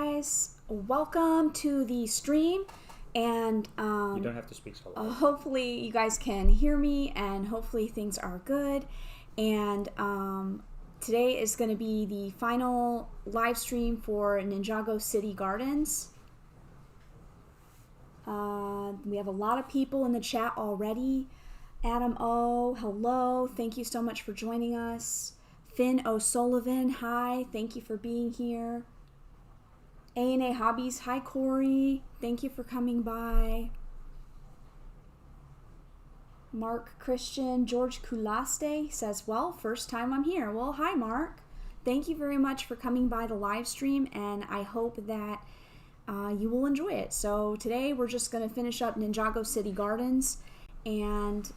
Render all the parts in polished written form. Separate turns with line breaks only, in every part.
guys, welcome to the stream, and
you don't have to speak so loud.
hopefully you guys can hear me, and hopefully things are good. And today is going to be the final live stream for Ninjago City Gardens. We have a lot of people in the chat already. Adam O, hello, thank you so much for joining us. Finn O'Sullivan, hi, thank you for being here. A&A Hobbies, hi Corey, thank you for coming by. Mark Christian, George Kulaste says, well, first time I'm here. Well, hi Mark. Thank you very much for coming by the live stream, and I hope that you will enjoy it. So today we're just going to finish up Ninjago City Gardens, and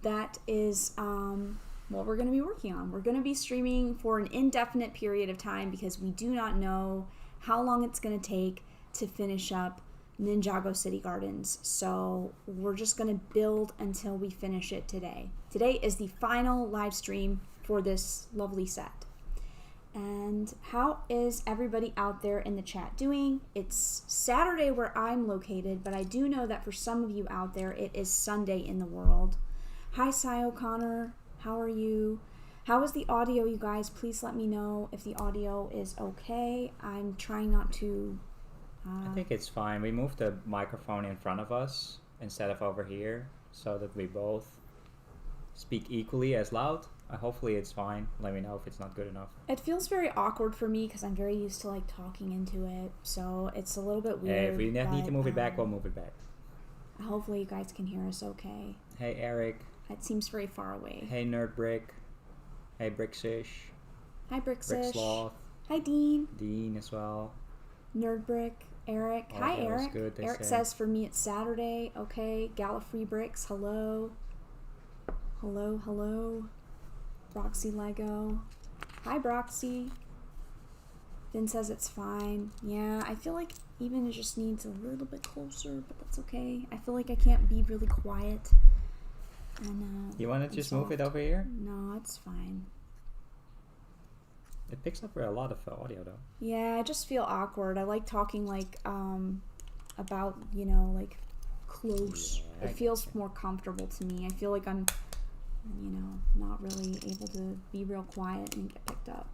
that is what we're going to be working on. We're going to be streaming for an indefinite period of time because we do not know how long it's going to take to finish up Ninjago City Gardens. So we're just going to build until we finish it today. Today is the final live stream for this lovely set. And how is everybody out there in the chat doing? It's Saturday where I'm located, but I do know that for some of you out there, it is Sunday in the world. Hi, Cy O'Connor. How are you? How is the audio, you guys? Please let me know if the audio is okay. I'm trying not to...
I think it's fine. We moved the microphone in front of us instead of over here so that we both speak equally as loud. Hopefully it's fine. Let me know if it's not good enough.
It feels very awkward for me because I'm very used to like talking into it, so it's a little bit weird.
Hey, if we need to move it back, we'll move it back.
Hopefully you guys can hear us okay.
Hey Eric.
It seems very far away.
Hey Nerdbrick. Hey Bricksish.
Hi Bricksish.
Bricksloth.
Hi Dean.
Dean as well.
Nerdbrick. Eric. Hi Eric.
Good,
Eric says for me it's Saturday. Okay. Gallifrey Bricks. Hello. Hello. Hello. Broxy Lego. Hi Broxy. Finn says it's fine. Yeah, I feel like even it just needs a little bit closer, but that's okay. I feel like I can't be really quiet. And,
you want to just
soft.
move it over here?
No, it's fine.
It picks up a lot of audio though.
Yeah, I just feel awkward. I like talking like about, you know, like close.
Yeah,
it feels more comfortable to me. I feel like I'm, you know, not really able to be real quiet and get picked up.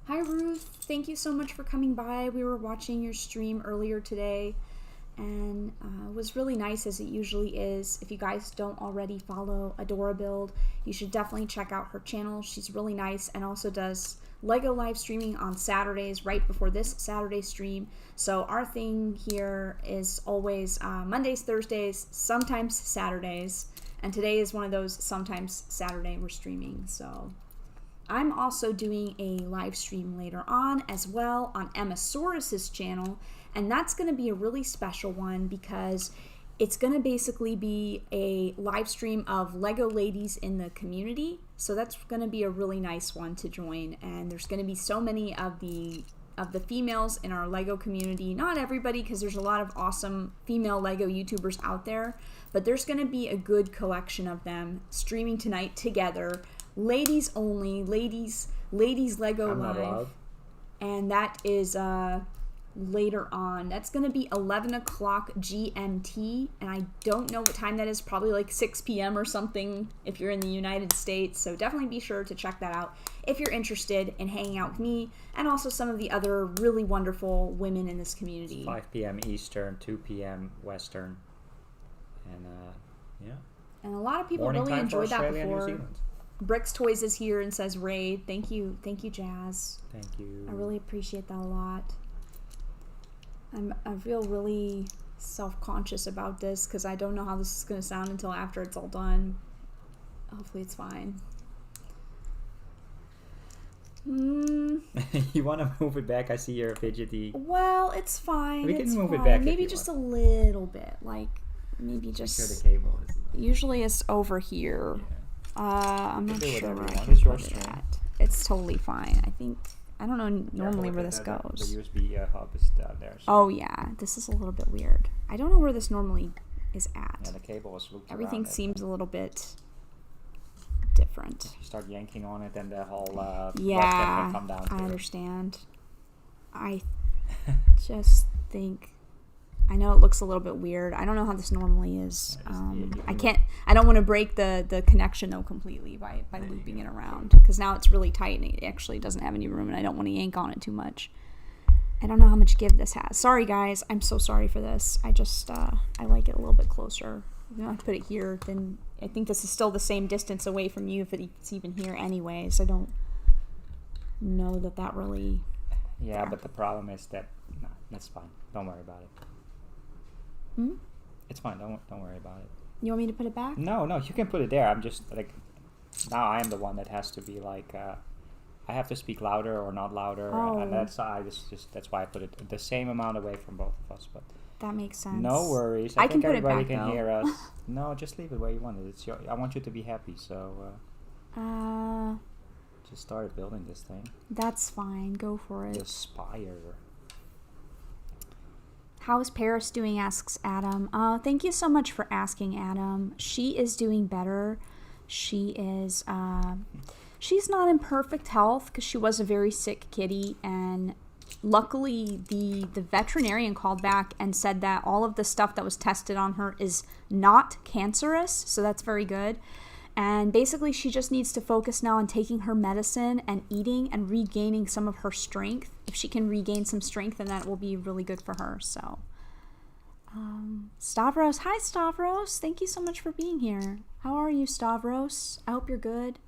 Hi Ruth, thank you so much for coming by. We were watching your stream earlier today, and it was really nice, as it usually is. If you guys don't already follow Adora Build, you should definitely check out her channel. She's really nice and also does Lego live streaming on Saturdays right before this Saturday stream. So our thing here is always Mondays, Thursdays, sometimes Saturdays, and today is one of those sometimes Saturday we're streaming. So I'm also doing a live stream later on as well on Emmasaurus's channel, and that's going to be a really special one because it's going to basically be a live stream of Lego ladies in the community. So that's going to be a really nice one to join, and there's going to be so many of the females in our Lego community. Not everybody, because there's a lot of awesome female Lego YouTubers out there, but there's going to be a good collection of them streaming tonight together. Ladies only, ladies Lego live, and that is later on. That's going to be 11 o'clock GMT, and I don't know what time that is, probably like 6 p.m. or something if you're in the United States, so definitely be sure to check that out if you're interested in hanging out with me and also some of the other really wonderful women in this community.
5 p.m. Eastern, 2 p.m. Western, and yeah.
And a lot of people
Morning
really enjoyed that
Australia,
before. Bricks Toys is here and says raid. Thank you, Jazz.
Thank you.
I really appreciate that a lot. I feel really self-conscious about this because I don't know how this is going to sound until after it's all done. Hopefully it's fine.
You want to move it back? I see you're fidgety.
Well, it's fine.
We can
it's
move
fine.
it back.
Maybe just a little bit. Like, maybe just...
Make sure the cable is...
Usually it's over here.
Yeah.
I'm not sure where I can
It's your
put it
stream.
at. It's totally fine. I think... I don't know normally where this
The
goes.
USB hub is down there. So.
Oh yeah, this is a little bit weird. I don't know where this normally is at.
Yeah, the cable is looped
Everything
around
seems a little bit different.
If you start yanking on it, then the whole
yeah,
can come down.
I understand. I just think... I know it looks a little bit weird. I don't know how this normally is. I don't want to break the connection, though, completely by looping it around. Because now it's really tight and it actually doesn't have any room, and I don't want to yank on it too much. I don't know how much give this has. Sorry, guys. I'm so sorry for this. I just, I like it a little bit closer. If you don't have to put it here, then I think this is still the same distance away from you if it's even here anyways. I don't know that really...
Yeah, but the problem is that... No, that's fine. Don't worry about it.
Hmm?
It's fine. Don't worry about it.
You want me to put it back?
No, you can put it there. I'm just, like... Now I am the one that has to be, like... I have to speak louder or not louder, and that's why I put it the same amount away from both of us. But
that makes sense.
No worries. I think everybody can hear us. No, just leave it where you want it. It's I want you to be happy. So just start building this thing.
That's fine. Go for it.
The spire.
How is Paris doing? Asks Adam. Thank you so much for asking, Adam. She is doing better. She is. She's not in perfect health because she was a very sick kitty, and luckily the veterinarian called back and said that all of the stuff that was tested on her is not cancerous, so that's very good. And basically she just needs to focus now on taking her medicine and eating and regaining some of her strength. If she can regain some strength, then that will be really good for her. So Stavros, hi Stavros, thank you so much for being here. How are you, Stavros? I hope you're good.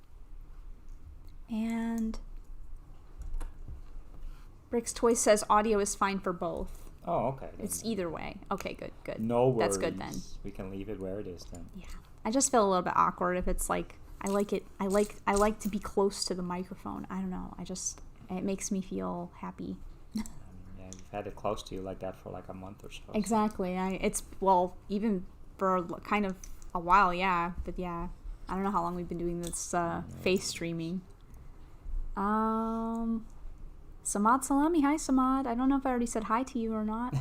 And Bricks Toys says audio is fine for both.
Oh, okay.
It's either way. Okay, good.
No worries.
That's good then.
We can leave it where it is then.
Yeah. I just feel a little bit awkward if it's like I like to be close to the microphone. I don't know. It makes me feel happy.
Yeah, you've had it close to you like that for like a month or so.
Exactly. Even for kind of a while, yeah. But yeah, I don't know how long we've been doing this face streaming. Samad Salami, hi Samad. I don't know if I already said hi to you or not.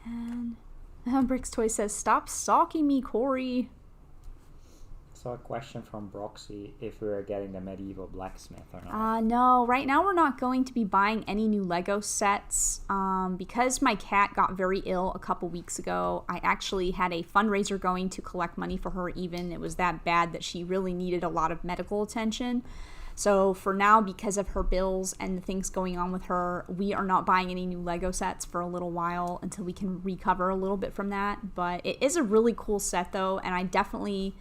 And Bricks Toy says, stop stalking me, Corey.
So a question from Broxy, if we were getting the medieval blacksmith or not.
No, right now we're not going to be buying any new Lego sets. Because my cat got very ill a couple weeks ago, I actually had a fundraiser going to collect money for her even. It was that bad that she really needed a lot of medical attention. So for now, because of her bills and the things going on with her, we are not buying any new Lego sets for a little while until we can recover a little bit from that. But it is a really cool set though, and I definitely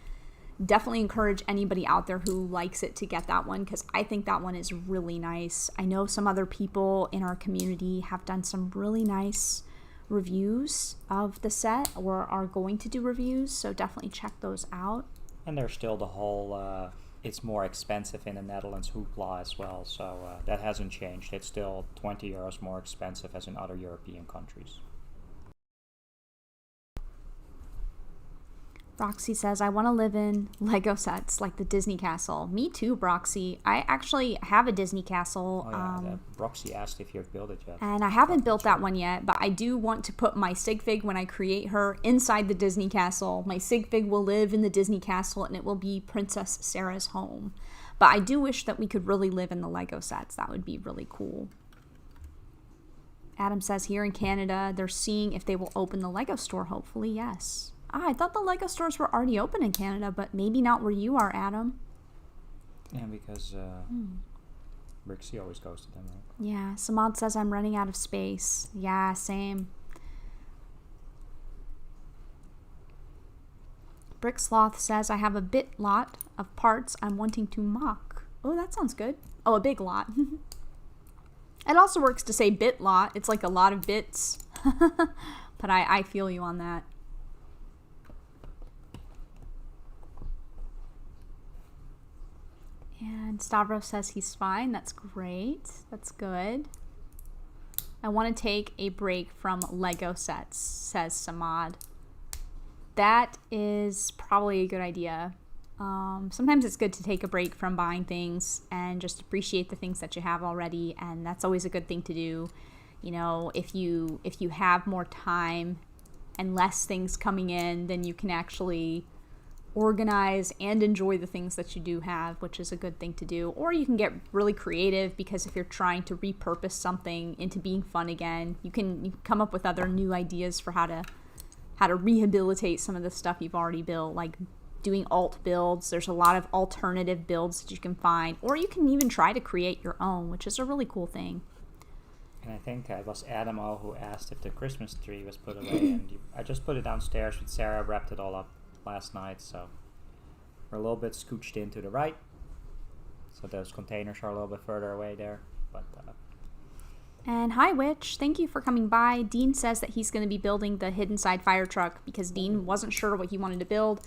encourage anybody out there who likes it to get that one, because I think that one is really nice. I know some other people in our community have done some really nice reviews of the set or are going to do reviews, so definitely check those out.
And there's still the whole it's more expensive in the Netherlands hoopla as well, so that hasn't changed. It's still 20 euros more expensive as in other European countries.
Broxy says, I want to live in Lego sets like the Disney Castle. Me too, Broxy. I actually have a Disney Castle.
Oh yeah, Broxy asked if you've built it yet.
And I haven't built that one yet, but I do want to put my sig fig when I create her inside the Disney Castle. My sig fig will live in the Disney Castle and it will be Princess Sarah's home. But I do wish that we could really live in the Lego sets. That would be really cool. Adam says, here in Canada, they're seeing if they will open the Lego store. Hopefully, yes. I thought the Lego stores were already open in Canada, but maybe not where you are, Adam.
Yeah, because Brixie always goes to them, right?
Yeah, Samad says I'm running out of space. Yeah, same. Brick Sloth says I have a bit lot of parts I'm wanting to mock. Oh, that sounds good. Oh, a big lot. It also works to say bit lot. It's like a lot of bits. But I feel you on that. And Stavros says he's fine. That's great. That's good. I want to take a break from Lego sets, says Samad. That is probably a good idea. Sometimes it's good to take a break from buying things and just appreciate the things that you have already, and that's always a good thing to do. You know, if you have more time and less things coming in, then you can actually organize and enjoy the things that you do have, which is a good thing to do. Or you can get really creative, because if you're trying to repurpose something into being fun again, you can come up with other new ideas for how to rehabilitate some of the stuff you've already built, like doing alt builds. There's a lot of alternative builds that you can find, or you can even try to create your own, which is a really cool thing.
And I think it was Adamo who asked if the Christmas tree was put away, and I just put it downstairs with Sarah, wrapped it all up last night, so we're a little bit scooched in to the right, so those containers are a little bit further away there, but
And hi Witch, thank you for coming by. Dean says that he's going to be building the hidden side fire truck because Dean wasn't sure what he wanted to build.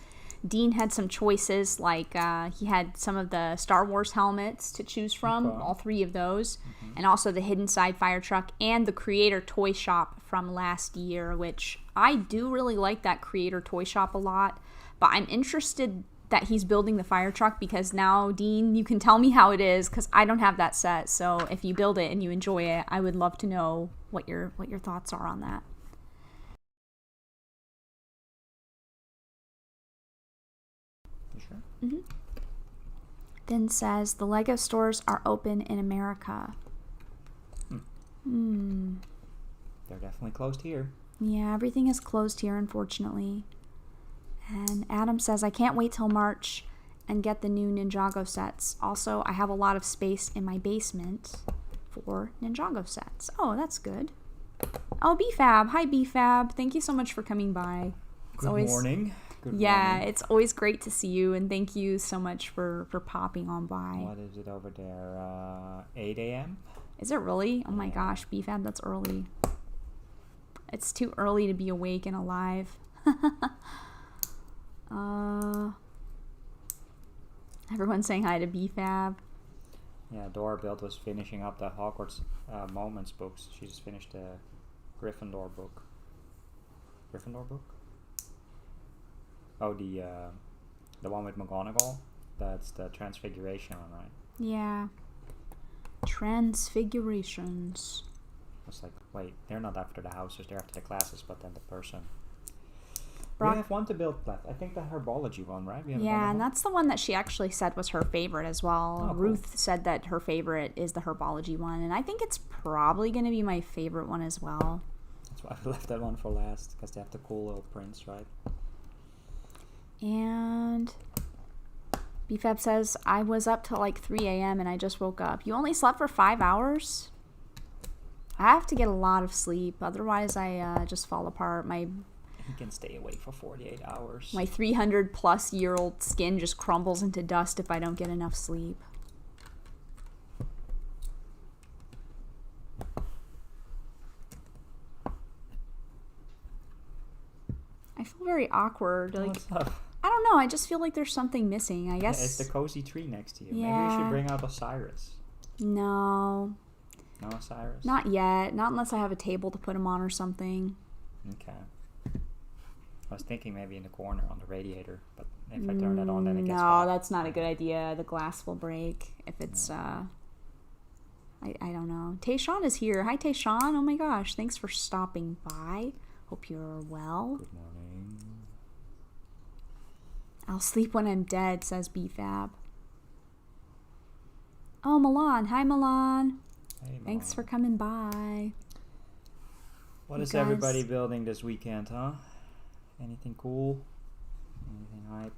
Dean had some choices, like he had some of the Star Wars helmets to choose from, all 3 of those, and also the hidden side fire truck and the Creator Toy Shop from last year, which I do really like that Creator Toy Shop a lot, but I'm interested that he's building the fire truck, because now, Dean, you can tell me how it is, because I don't have that set. So if you build it and you enjoy it, I would love to know what your thoughts are on that.
sure.
Mm-hmm. Then says the Lego stores are open in America.
They're definitely closed here.
Yeah, everything is closed here, unfortunately. And Adam says, I can't wait till March and get the new Ninjago sets. Also, I have a lot of space in my basement for Ninjago sets. Oh, that's good. Oh, BFab. Hi, BFab. Thank you so much for coming by.
Good morning. Good
yeah,
morning.
It's always great to see you, and thank you so much for popping on by.
What is it over there? 8 a.m.?
Is it really? Oh my gosh, BFab, that's early. It's too early to be awake and alive. Everyone's saying hi to BFab.
Yeah, Dora Build was finishing up the Hogwarts Moments books. She just finished the Gryffindor book. Gryffindor book? Oh, the one with McGonagall? That's the Transfiguration one, right?
Yeah. Transfigurations.
It's like, wait, they're not after the houses, they're after the classes, but then the person.
Brock,
we have one to build left. I think the herbology one, right?
Yeah, and that's the one that she actually said was her favorite as well.
Oh, cool.
Ruth said that her favorite is the herbology one, and I think it's probably going to be my favorite one as well.
That's why I left that one for last, because they have the cool little prints, right?
And BFab says, I was up till like 3 a.m. and I just woke up. You only slept for 5 hours? I have to get a lot of sleep, otherwise I just fall apart.
You can stay awake for 48 hours.
My 300-plus-year-old skin just crumbles into dust if I don't get enough sleep. I feel very awkward. Like,
what's up?
I don't know. I just feel like there's something missing. I guess.
Yeah, it's the cozy tree next to you.
Yeah.
Maybe you should bring out Osiris.
No.
No Osiris?
Not yet. Not unless I have a table to put him on or something.
Okay. I was thinking maybe in the corner on the radiator, but if I turn that on, then it gets
No,
hot.
that's not a good idea. The glass will break if it's, I don't know. Tayshawn is here. Hi, Tayshawn. Oh my gosh. Thanks for stopping by. Hope you're well.
Good morning.
I'll sleep when I'm dead, says BFab. Oh, Milan. Hi, Milan.
Hey,
Thanks for
Mom.
coming by.
What
You
is
guys-
everybody building this weekend, huh? Anything cool? Anything hype?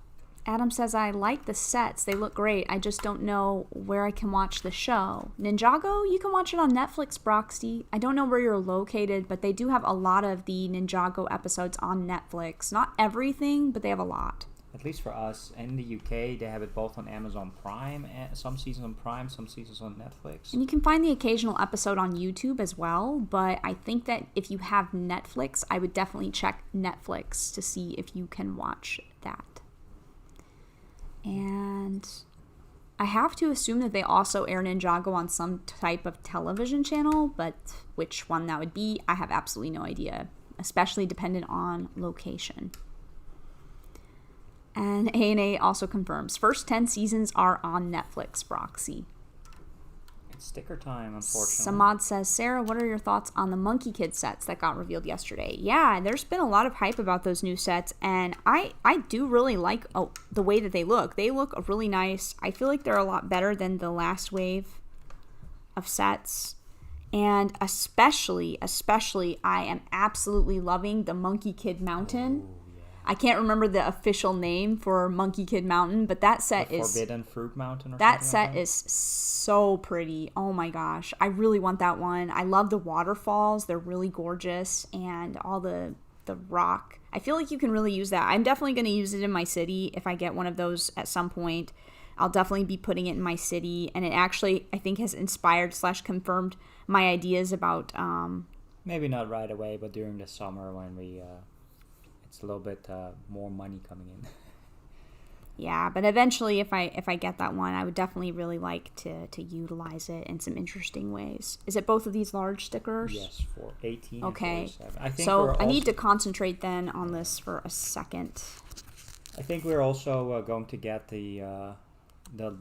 Adam says, I like the sets. They look great. I just don't know where I can watch the show. Ninjago, you can watch it on Netflix, Broxty. I don't know where you're located, but they do have a lot of the Ninjago episodes on Netflix. Not everything, but they have a lot.
At least for us, in the UK, they have it both on Amazon Prime, and some seasons on Prime, some seasons on Netflix.
And you can find the occasional episode on YouTube as well, but I think that if you have Netflix, I would definitely check Netflix to see if you can watch that. And I have to assume that they also air Ninjago on some type of television channel, but which one that would be, I have absolutely no idea, especially dependent on location. And A&A also confirms, first 10 seasons are on Netflix, Broxy.
It's sticker time, unfortunately.
Samad says, Sarah, what are your thoughts on the Monkey Kid sets that got revealed yesterday? Yeah, there's been a lot of hype about those new sets, and I do really like the way that they look. They look really nice. I feel like they're a lot better than the last wave of sets. And especially, I am absolutely loving the Monkey Kid Mountain.
Ooh, yeah.
I can't remember the official name for Monkey Kid Mountain, but that set
the
is...
Forbidden Fruit Mountain or
that
something
set
like that?
is so pretty. Oh my gosh. I really want that one. I love the waterfalls. They're really gorgeous. And all the rock. I feel like you can really use that. I'm definitely going to use it in my city if I get one of those at some point. I'll definitely be putting it in my city. And it actually, I think, has inspired / confirmed my ideas about...
Maybe not right away, but during the summer when we... it's a little bit more money coming in.
Yeah, but eventually, if I get that one, I would definitely really like to utilize it in some interesting ways. Is it both of these large stickers?
Yes, for 18
okay.
and 47. I think
so I need to concentrate then on this for a second.
I think we're also going to get the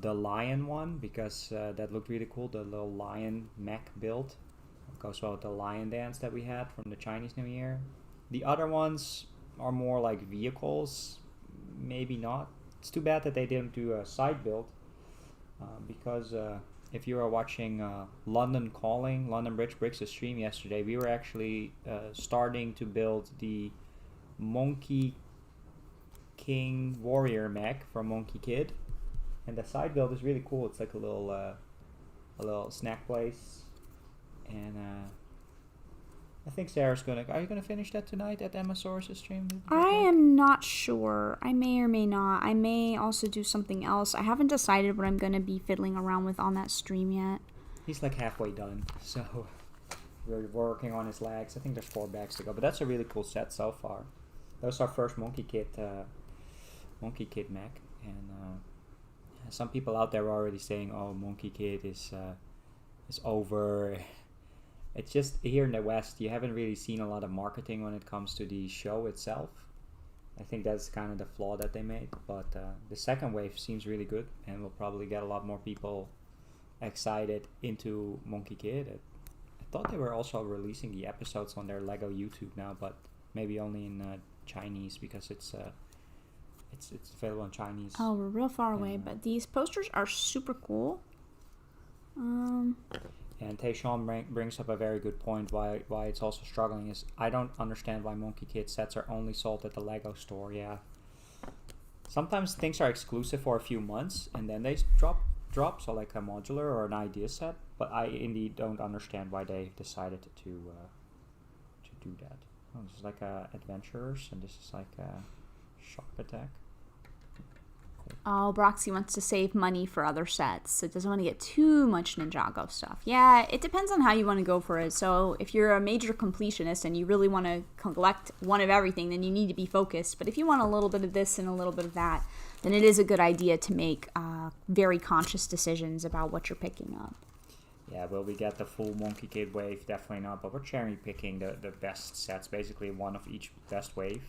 lion one because that looked really cool. The little lion mech build. It goes well with the lion dance that we had from the Chinese New Year. The other ones are more like vehicles. Maybe not. It's too bad that they didn't do a side build because if you were watching London Bridge Bricks' stream yesterday, we were actually starting to build the Monkey King Warrior mech from Monkey Kid, and the side build is really cool. It's like a little snack place, and I think Sarah's are you gonna finish that tonight at Emmasaurus' stream?
I am not sure. I may or may not. I may also do something else. I haven't decided what I'm gonna be fiddling around with on that stream yet.
He's like halfway done, so we're working on his legs. I think there's 4 bags to go, but that's a really cool set so far. That was our first Monkey Kid mech, and some people out there are already saying, "Oh, Monkey Kid is over." It's just here in the West, you haven't really seen a lot of marketing when it comes to the show itself. I think that's kind of the flaw that they made. But the second wave seems really good, and we'll probably get a lot more people excited into Monkey Kid. I thought they were also releasing the episodes on their Lego YouTube now, but maybe only in Chinese because it's available in Chinese.
Oh, we're real far away, but these posters are super cool.
And Tayshawn brings up a very good point why it's also struggling is I don't understand why Monkey Kid sets are only sold at the Lego store. Yeah, sometimes things are exclusive for a few months and then they drop so like a modular or an idea set, but I indeed don't understand why they decided to do that. Oh, this is like adventurers and this is like a shock attack.
Oh, Broxy wants to save money for other sets, so it doesn't want to get too much Ninjago stuff. Yeah, it depends on how you want to go for it. So if you're a major completionist and you really want to collect one of everything, then you need to be focused. But if you want a little bit of this and a little bit of that, then it is a good idea to make very conscious decisions about what you're picking up.
Yeah, will we get the full Monkey Kid wave? Definitely not, but we're cherry picking the best sets, basically one of each best wave.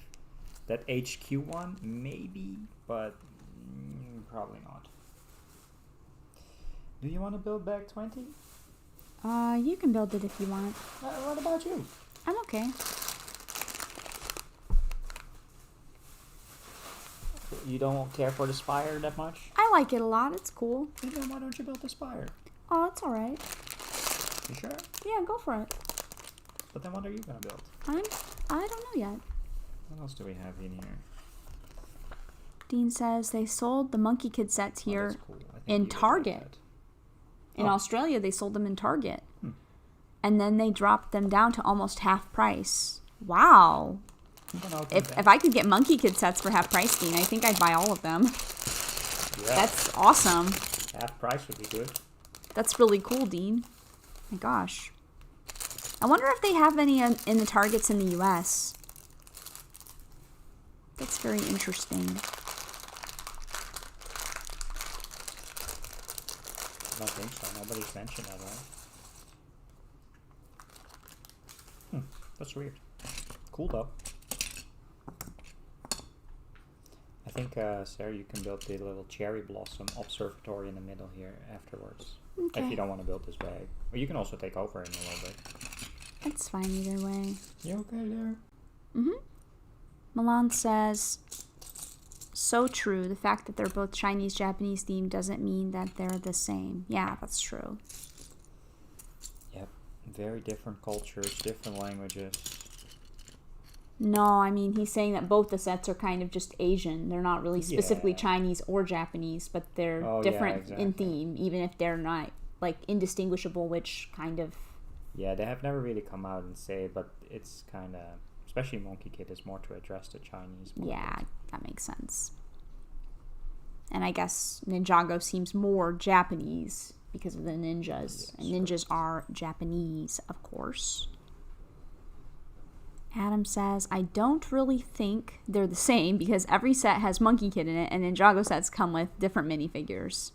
That HQ one, maybe, but probably not. Do you want to build bag 20?
You can build it if you want.
What about you?
I'm okay.
You don't care for the Spire that much?
I like it a lot. It's cool.
Then why don't you build the Spire?
Oh, it's alright.
You sure?
Yeah, go for it.
But then what are you going to build?
I don't know yet.
What else do we have in here?
Dean says they sold the Monkey Kid sets here
cool.
in Target. In Australia, they sold them in Target. And then they dropped them down to almost half price. Wow. If I could get Monkey Kid sets for half price, Dean, I think I'd buy all of them.
Yeah.
That's awesome.
Half price would be good.
That's really cool, Dean. My gosh. I wonder if they have any in the Targets in the U.S. That's very interesting.
I don't think so. Nobody's mentioned that, right? That's weird. Cool, though. I think, Sarah, you can build the little cherry blossom observatory in the middle here afterwards.
Okay.
If you don't want to build this bag. Or you can also take over in a little bit.
It's fine either way.
You okay there?
Mm-hmm. Milan says, so true. The fact that they're both Chinese-Japanese themed doesn't mean that they're the same. Yeah, that's true.
Yep. Very different cultures, different languages.
No, I mean, he's saying that both the sets are kind of just Asian. They're not really specifically Chinese or Japanese, but they're different in theme, even if they're not, like, indistinguishable, which kind of...
Yeah, they have never really come out and say, but it's kind of... Especially Monkey Kid is more to address the Chinese market.
Yeah, that makes sense. And I guess Ninjago seems more Japanese because of the ninjas. Yes, and ninjas are Japanese, of course. Adam says, I don't really think they're the same because every set has Monkey Kid in it, and Ninjago sets come with different minifigures.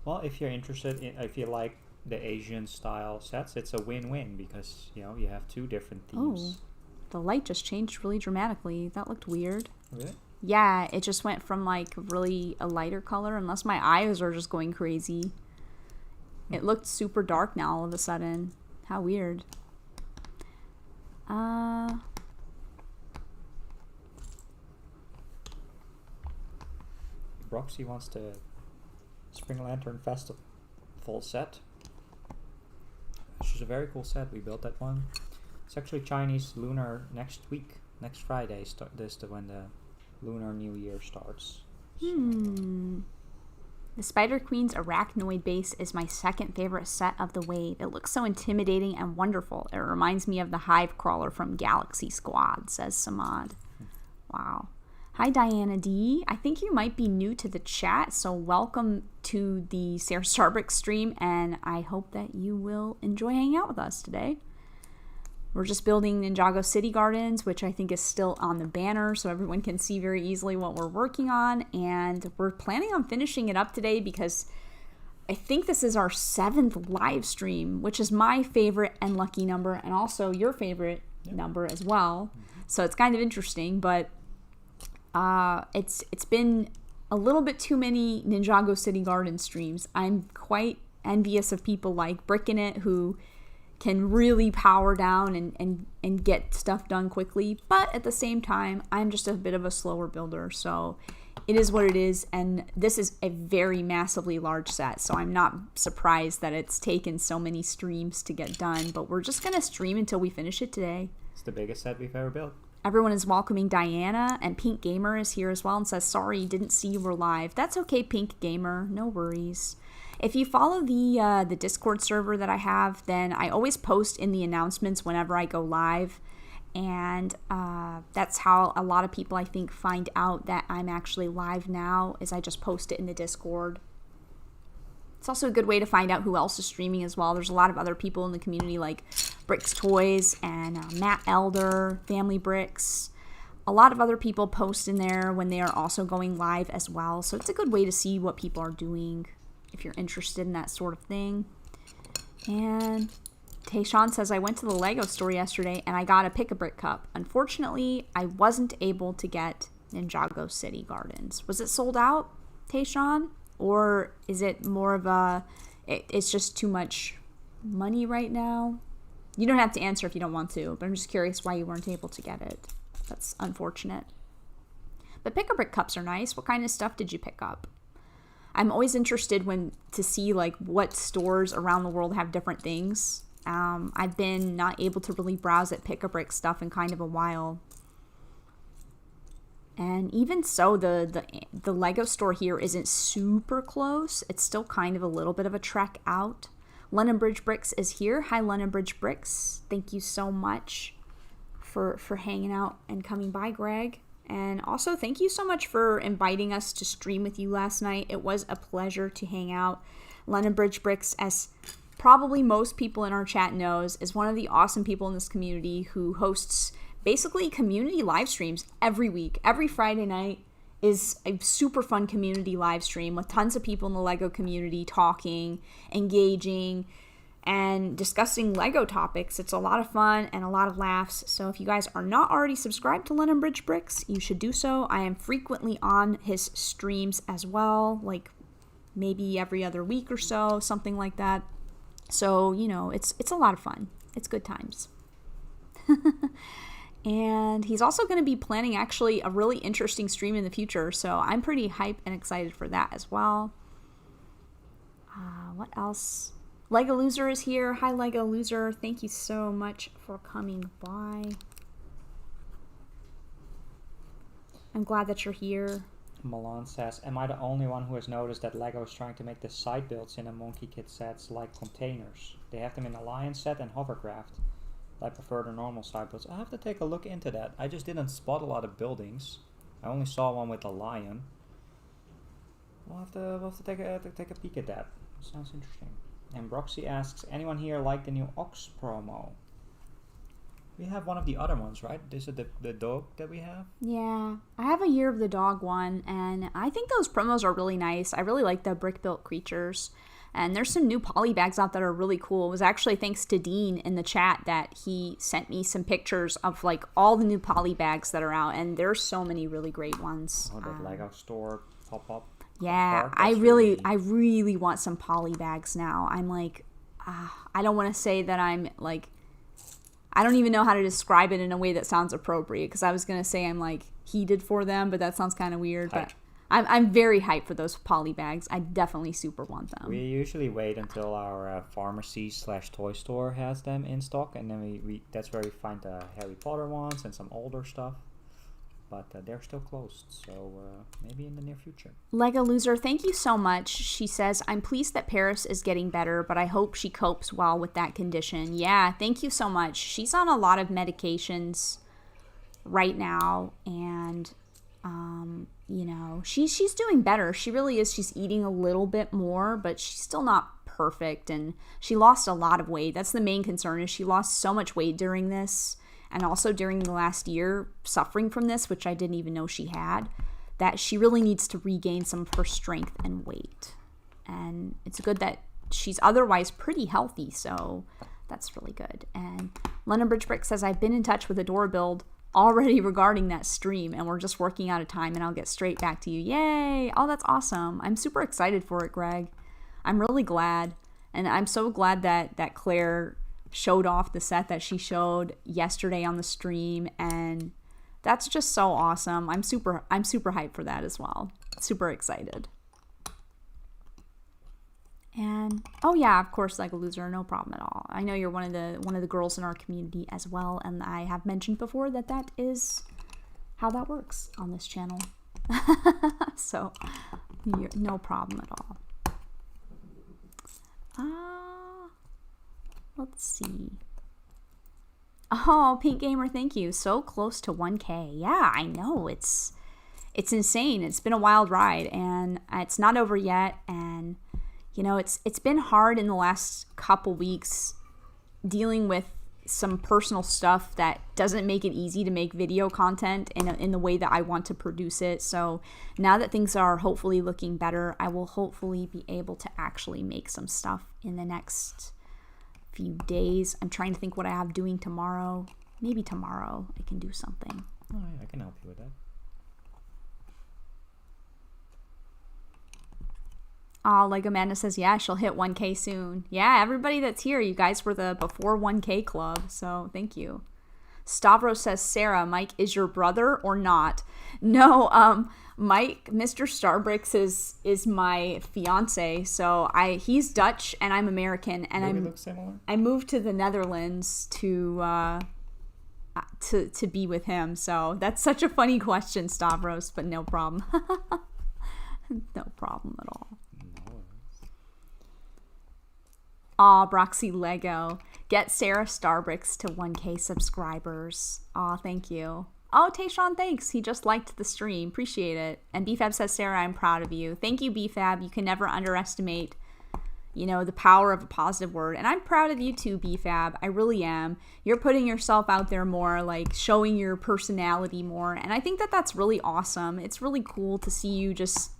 Well, if you're interested in, if you like the Asian style sets, it's a win-win because, you know, you have two different themes.
Oh, the light just changed really dramatically. That looked weird.
Really?
Yeah, it just went from like really a lighter color, unless my eyes are just going crazy. It looked super dark now all of a sudden. How weird.
Roxy wants the Spring Lantern Festival full set. Which is a very cool set. We built that one. It's actually Chinese lunar next week. Next Friday is when the Lunar New Year starts.
The Spider Queen's Arachnoid base is my second favorite set of the wave. It looks so intimidating and wonderful. It reminds me of the Hive Crawler from Galaxy Squad, says Samad. Wow. Hi, Diana D. I think you might be new to the chat, so welcome to the SaraStarBricks stream, and I hope that you will enjoy hanging out with us today. We're just building Ninjago City Gardens, which I think is still on the banner, so everyone can see very easily what we're working on, and we're planning on finishing it up today because I think this is our 7th live stream, which is my favorite and lucky number, and also your favorite number as well. So it's kind of interesting, but it's been a little bit too many Ninjago City Garden streams. I'm quite envious of people like Brickinit who can really power down and get stuff done quickly, but at the same time, I'm just a bit of a slower builder, so it is what it is, and this is a very massively large set, so I'm not surprised that it's taken so many streams to get done, but we're just gonna stream until we finish it today.
It's the biggest set we've ever built.
Everyone is welcoming Diana, and Pink Gamer is here as well and says, sorry, didn't see you were live. That's okay, Pink Gamer, no worries. If you follow the Discord server that I have, then I always post in the announcements whenever I go live, and that's how a lot of people, I think, find out that I'm actually live now, is I just post it in the Discord. It's also a good way to find out who else is streaming as well. There's a lot of other people in the community like Bricks Toys and Matt Elder, Family Bricks. A lot of other people post in there when they are also going live as well. So it's a good way to see what people are doing if you're interested in that sort of thing. And Tayshawn says, I went to the Lego store yesterday and I got a Pick-a-Brick cup. Unfortunately, I wasn't able to get Ninjago City Gardens. Was it sold out, Tayshawn? Or is it more of a, it's just too much money right now? You don't have to answer if you don't want to, but I'm just curious why you weren't able to get it. That's unfortunate. But Pick-a-Brick cups are nice. What kind of stuff did you pick up? I'm always interested to see like what stores around the world have different things. I've been not able to really browse at Pick-a-Brick stuff in kind of a while. And even so, the Lego store here isn't super close. It's still kind of a little bit of a trek out. London Bridge Bricks is here. Hi, London Bridge Bricks. Thank you so much for hanging out and coming by, Greg. And also, thank you so much for inviting us to stream with you last night. It was a pleasure to hang out. London Bridge Bricks, as probably most people in our chat knows, is one of the awesome people in this community who hosts basically community live streams every week. Every Friday night is a super fun community live stream with tons of people in the Lego community talking, engaging, and discussing Lego topics. It's a lot of fun and a lot of laughs. So if you guys are not already subscribed to SaraStarBricks, you should do so. I am frequently on his streams as well, like maybe every other week or so, something like that. So, you know, it's a lot of fun. It's good times. And he's also going to be planning actually a really interesting stream in the future. So I'm pretty hyped and excited for that as well. What else? Lego Loser is here. Hi, Lego Loser. Thank you so much for coming by. I'm glad that you're here.
Milan says, am I the only one who has noticed that Lego is trying to make the side builds in the Monkey Kid sets like containers? They have them in the Lion set and Hovercraft. I prefer the normal side builds. I have to take a look into that. I just didn't spot a lot of buildings. I only saw one with a lion. We'll have to take a peek at that. Sounds interesting. And Broxy asks, anyone here like the new Ox promo? We have one of the other ones, right? This is the dog that we have?
Yeah, I have a Year of the Dog one, and I think those promos are really nice. I really like the brick-built creatures. And there's some new poly bags out that are really cool. It was actually thanks to Dean in the chat that he sent me some pictures of like all the new poly bags that are out. And there's so many really great ones.
Oh, that Lego store pop-up.
Yeah, I really want some poly bags now. I'm like, I don't want to say that I'm like, I don't even know how to describe it in a way that sounds appropriate. Because I was going to say I'm like heated for them, but that sounds kind of weird. But I'm very hyped for those poly bags. I definitely super want them.
We usually wait until our pharmacy/toy store has them in stock, and then we that's where we find the Harry Potter ones and some older stuff. But they're still closed, so maybe in the near future.
Lego Loser, thank you so much. She says, I'm pleased that Paris is getting better, but I hope she copes well with that condition. Yeah, thank you so much. She's on a lot of medications right now, and you know, she's doing better. She really is. She's eating a little bit more, but she's still not perfect, and she lost a lot of weight. That's the main concern, is she lost so much weight during this, and also during the last year suffering from this, which I didn't even know she had, that she really needs to regain some of her strength and weight. And it's good that she's otherwise pretty healthy, so that's really good. And Lennon Bridgebrick says, I've been in touch with Adora Build already regarding that stream, and we're just working out a time, and I'll get straight back to you. Yay! Oh, that's awesome. I'm super excited for it, Greg. I'm really glad. And I'm so glad that Claire showed off the set that she showed yesterday on the stream, and that's just so awesome. I'm super hyped for that as well. Super excited. And oh yeah, of course, Lego Loser, no problem at all. I know you're one of the girls in our community as well, and I have mentioned before that is how that works on this channel. So no problem at all. Let's see. Oh, Pink Gamer, thank you. So close to 1K. Yeah, I know. It's insane. It's been a wild ride, and it's not over yet. And you know, it's been hard in the last couple weeks dealing with some personal stuff that doesn't make it easy to make video content in the way that I want to produce it. So now that things are hopefully looking better, I will hopefully be able to actually make some stuff in the next few days. I'm trying to think what I have doing tomorrow. Maybe tomorrow I can do something.
Oh, yeah, I can help you with that.
Lego Madness says, yeah, she'll hit 1K soon. Yeah, everybody that's here, you guys were the before 1K club, so thank you. Stavros says, Sarah, Mike is your brother or not? No, Mike, Mr. Starbricks is my fiance, so he's Dutch and I'm American, and
we look similar?
I moved to the Netherlands to be with him. So that's such a funny question, Stavros, but no problem. No problem at all. Aw, Broxy Lego. Get SaraStarBricks to 1K subscribers. Aw, thank you. Oh, Tayshawn, thanks. He just liked the stream. Appreciate it. And BFAB says, Sarah, I'm proud of you. Thank you, BFAB. You can never underestimate, you know, the power of a positive word. And I'm proud of you too, BFAB. I really am. You're putting yourself out there more, like showing your personality more. And I think that that's really awesome. It's really cool to see you just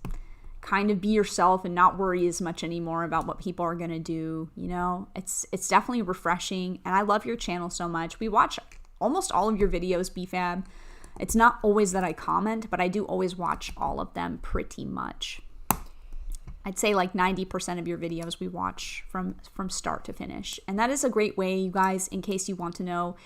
kind of be yourself and not worry as much anymore about what people are going to do. You know, it's definitely refreshing. And I love your channel so much. We watch almost all of your videos, BFAB. It's not always that I comment, but I do always watch all of them pretty much. I'd say like 90% of your videos we watch from start to finish. And that is a great way, you guys, in case you want to know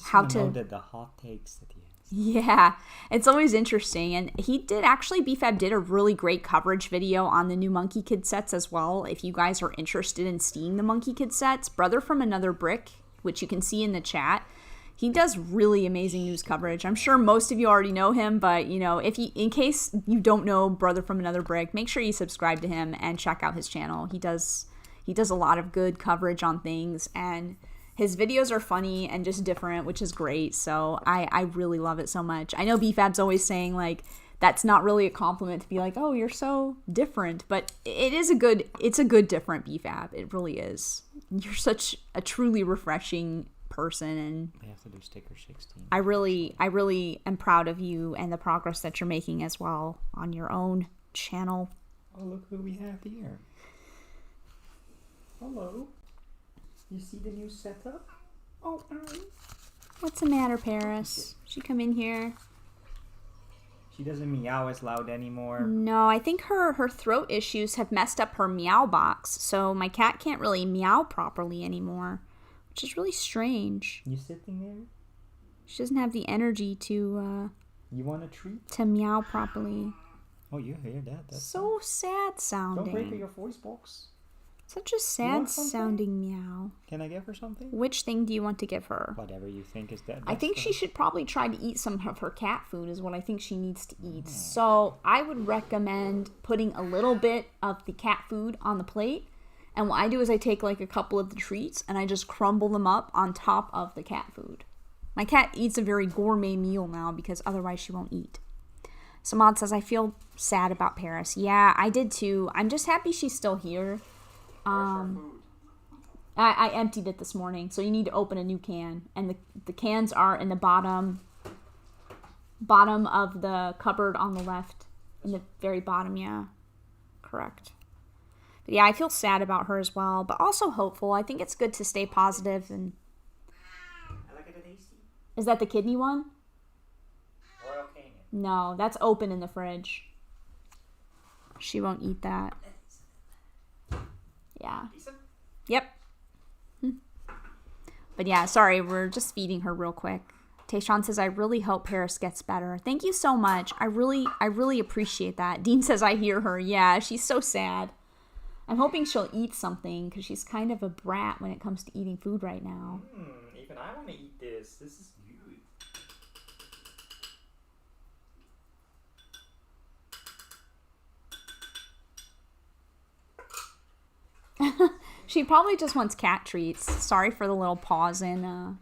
how to
know that the hot takes at the end.
Yeah, it's always interesting. And BFAB did a really great coverage video on the new Monkey Kid sets as well. If you guys are interested in seeing the Monkey Kid sets, Brother from Another Brick, which you can see in the chat, he does really amazing news coverage. I'm sure most of you already know him, but you know, in case you don't know Brother from Another Brick, make sure you subscribe to him and check out his channel. He does a lot of good coverage on things, and his videos are funny and just different, which is great. So I really love it so much. I know BFAB's always saying like that's not really a compliment to be like, oh, you're so different, but it's a good different BFAB. It really is. You're such a truly refreshing person, and
I have to do sticker 16.
I really am proud of you and the progress that you're making as well on your own channel.
Oh, look who we have here. Hello. You see the new setup? Oh,
What's the matter, Paris? She come in here?
She doesn't meow as loud anymore.
No, I think her throat issues have messed up her meow box, so my cat can't really meow properly anymore, which is really strange.
You sitting there?
She doesn't have the energy to
You want a treat?
To meow properly.
Oh, you hear that? That's
so sad sounding.
Don't break your voice box.
Such a sad sounding meow.
Can I give her something?
Which thing do you want to give her?
Whatever you think is that.
I think she should probably try to eat some of her cat food is what I think she needs to eat. So I would recommend putting a little bit of the cat food on the plate. And what I do is I take like a couple of the treats and I just crumble them up on top of the cat food. My cat eats a very gourmet meal now because otherwise she won't eat. Samad says, I feel sad about Paris. Yeah, I did too. I'm just happy she's still here. I emptied it this morning, so you need to open a new can. And the cans are in the bottom of the cupboard on the left. In the very bottom, yeah. Correct. But yeah, I feel sad about her as well, but also hopeful. I think it's good to stay positive. And is that the kidney one?
Royal Canin.
No, that's open in the fridge. She won't eat that. Yeah. Yep. But yeah, sorry, we're just feeding her real quick. Tayshawn says, I really hope Paris gets better. Thank you so much. I really appreciate that. Dean says, I hear her. Yeah, she's so sad. I'm hoping she'll eat something because she's kind of a brat when it comes to eating food right now.
Even I want to eat this. This is good.
She probably just wants cat treats. Sorry for the little pause in.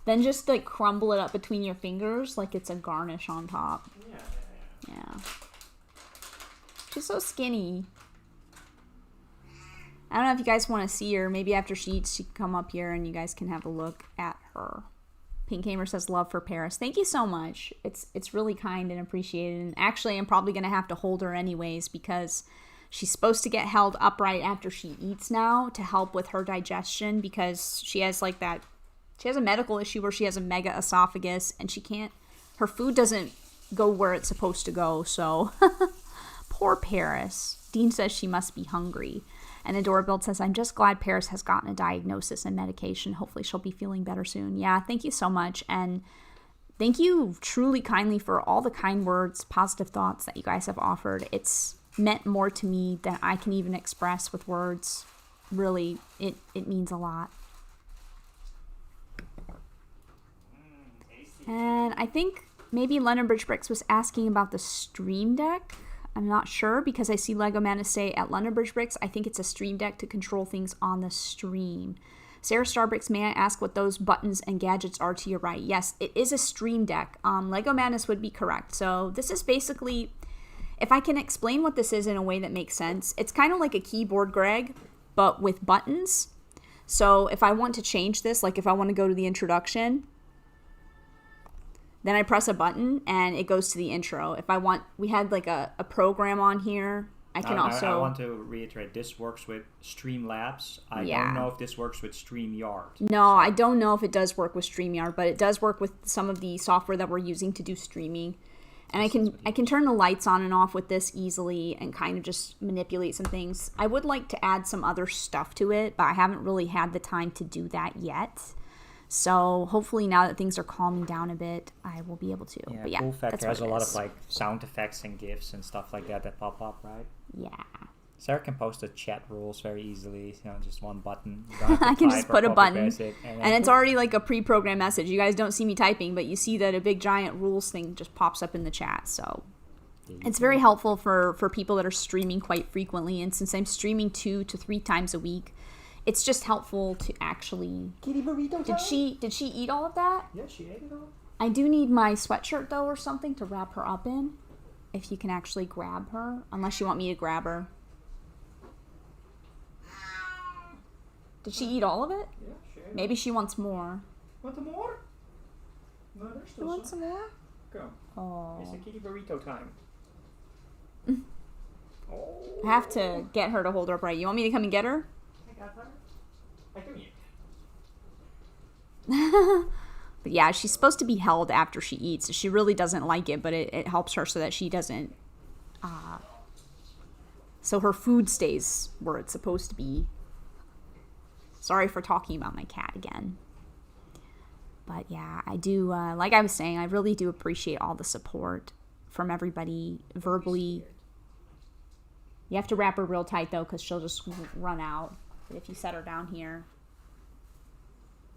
Then just like crumble it up between your fingers like it's a garnish on top. Yeah. She's so skinny. I don't know if you guys want to see her. Maybe after she eats, she can come up here and you guys can have a look at her. Pink Gamer says, love for Paris. Thank you so much. It's really kind and appreciated. And actually, I'm probably going to have to hold her anyways because she's supposed to get held upright after she eats now to help with her digestion because she has like that, she has a medical issue where she has a mega esophagus and her food doesn't go where it's supposed to go. So poor Paris. Dean says she must be hungry. And Adorabuild says, I'm just glad Paris has gotten a diagnosis and medication. Hopefully she'll be feeling better soon. Yeah, thank you so much. And thank you truly kindly for all the kind words, positive thoughts that you guys have offered. It's meant more to me than I can even express with words. Really, it means a lot. And I think maybe LondonBridgeBricks was asking about the Stream Deck. I'm not sure because I see Lego Mana say at LondonBridgeBricks, I think it's a Stream Deck to control things on the stream. SaraStarBricks, may I ask what those buttons and gadgets are to your right? Yes, it is a Stream Deck. Lego Manus would be correct. So this is basically, if I can explain what this is in a way that makes sense, it's kind of like a keyboard, Greg, but with buttons. So if I want to change this, like if I want to go to the introduction, Then I press a button and it goes to the intro. If I want, we had like a program on here. I can also...
I want to reiterate, this works with Streamlabs. I don't know if this works with StreamYard.
No, so. I don't know if it does work with StreamYard, but it does work with some of the software that we're using to do streaming. And I can turn the lights on and off with this easily and kind of just manipulate some things. I would like to add some other stuff to it, but I haven't really had the time to do that yet. So hopefully now that things are calming down a bit, I will be able to.
Yeah,
but yeah,
Cool Factor has a lot
is.
of like sound effects and GIFs and stuff like that pop up, right?
Yeah.
Sarah can post the chat rules very easily. You know, just one button.
I can just put a button, and it's already like a pre-programmed message. You guys don't see me typing, but you see that a big giant rules thing just pops up in the chat. So it's very helpful for people that are streaming quite frequently. And since I'm streaming 2 to 3 times a week, it's just helpful to actually...
Kitty burrito time?
Did she eat all of that?
Yeah, she ate it all.
I do need my sweatshirt, though, or something to wrap her up in. If you can actually grab her. Unless you want me to grab her. Did she eat all of it?
Yeah, she ate it.
Maybe she wants more.
Want some more? No, there's
You
still
want some more?
Go.
Oh.
It's a kitty burrito time. Oh.
I have to get her to hold her upright. You want me to come and get her?
I got her. I do you.
But yeah, she's supposed to be held after she eats. She really doesn't like it, but it helps her so that she doesn't... so her food stays where it's supposed to be. Sorry for talking about my cat again. But yeah, I do, like I was saying, I really do appreciate all the support from everybody verbally. You have to wrap her real tight, though, because she'll just run out. But if you set her down here,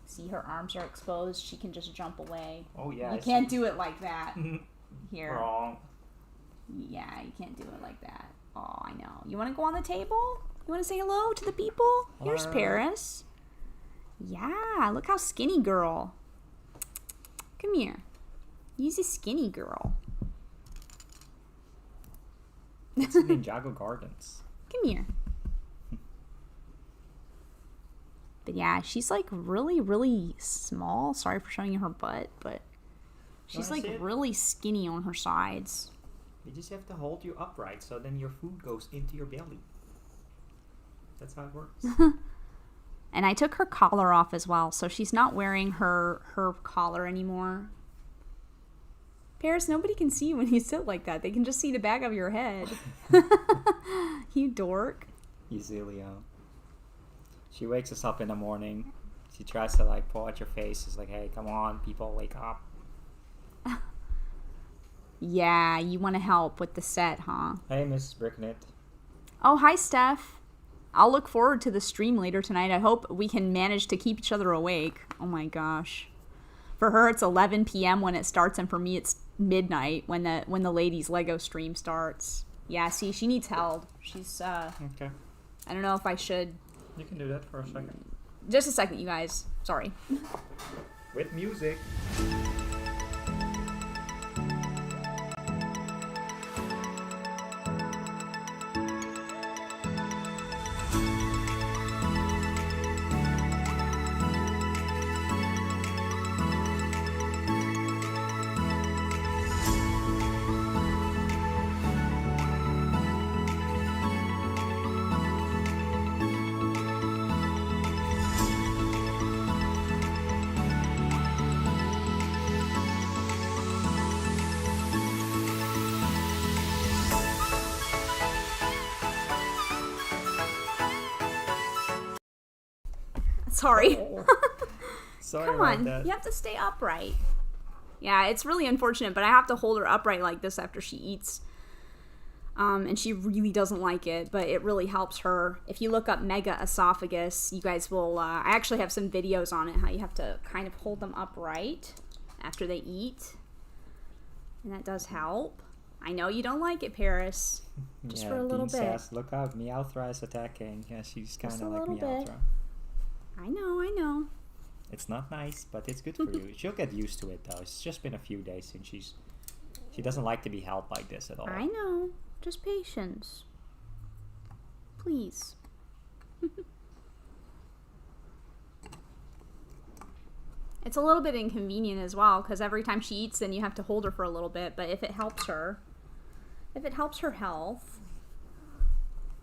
see her arms are exposed, she can just jump away.
Oh, yeah.
You can't do it like that. Here.
Wrong.
Yeah, you can't do it like that. Oh, I know. You want to go on the table? You want to say hello to the people? Here's Paris. Yeah, look how skinny girl. Come here. Use a skinny girl.
It's in Ninjago Gardens.
Come here. But yeah, she's like really, really small. Sorry for showing you her butt, but she's like really skinny on her sides.
You just have to hold you upright so then your food goes into your belly. That's how it works.
And I took her collar off as well, so she's not wearing her collar anymore. Paris, nobody can see you when you sit like that. They can just see the back of your head. You dork.
You Zilio. She wakes us up in the morning. She tries to like pull at your face. It's like, hey, come on, people, wake up.
Yeah, you want to help with the set, huh?
Hey, Mrs. Bricknett.
Oh, hi, Steph. I'll look forward to the stream later tonight. I hope we can manage to keep each other awake. Oh my gosh. For her, it's 11 p.m. when it starts, and for me, it's midnight when the ladies' Lego stream starts. Yeah, see, she needs held. She's,
Okay.
I don't know if I should...
You can do that for a second.
Just a second, you guys. Sorry.
With music.
Sorry.
Oh. Sorry
Come
about
on,
that.
you have to stay upright. Yeah, it's really unfortunate, but I have to hold her upright like this after she eats. And she really doesn't like it, but it really helps her. If you look up mega esophagus, you guys will, I actually have some videos on it, how you have to kind of hold them upright after they eat. And that does help. I know you don't like it, Paris. Just for a little
Dean
bit.
Says, look out, Meowthra is attacking. Yeah, she's kind
Just
of
a
like
little
Meowthra.
bit. I know.
It's not nice, but it's good for you. She'll get used to it, though. It's just been a few days since she doesn't like to be held like this at all.
I know. Just patience. Please. It's a little bit inconvenient as well, because every time she eats, then you have to hold her for a little bit. But if it helps her health,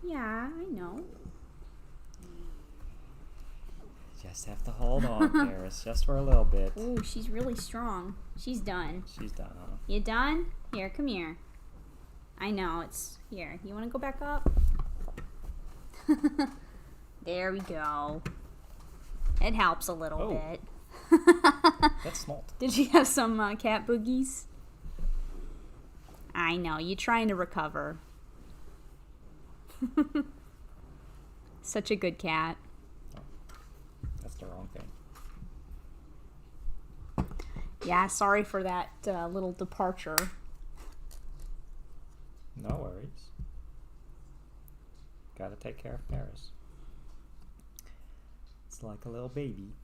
yeah, I know.
Just have to hold on, Paris, just for a little bit.
Ooh, she's really strong. She's done.
She's done, huh?
You done? Here, come here. I know, it's... Here, you want to go back up? There we go. It helps a little bit.
That's small.
Did you have some cat boogies? I know, you trying to recover. Such a good cat.
That's the wrong thing.
Yeah, sorry for that little departure.
No worries. Gotta take care of Paris. It's like a little baby.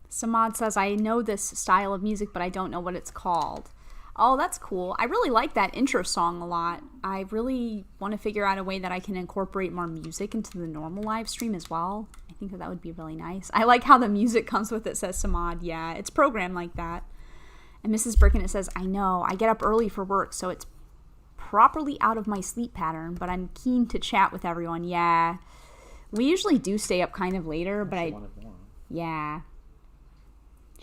Samad says, I know this style of music, but I don't know what it's called. Oh, that's cool. I really like that intro song a lot. I really want to figure out a way that I can incorporate more music into the normal live stream as well. I think that would be really nice. I like how the music comes with it, says Samad. Yeah, it's programmed like that. And Mrs. Bricken, it says, I know. I get up early for work, so it's properly out of my sleep pattern, but I'm keen to chat with everyone. Yeah. We usually do stay up kind of later, but
She wanted more.
Yeah.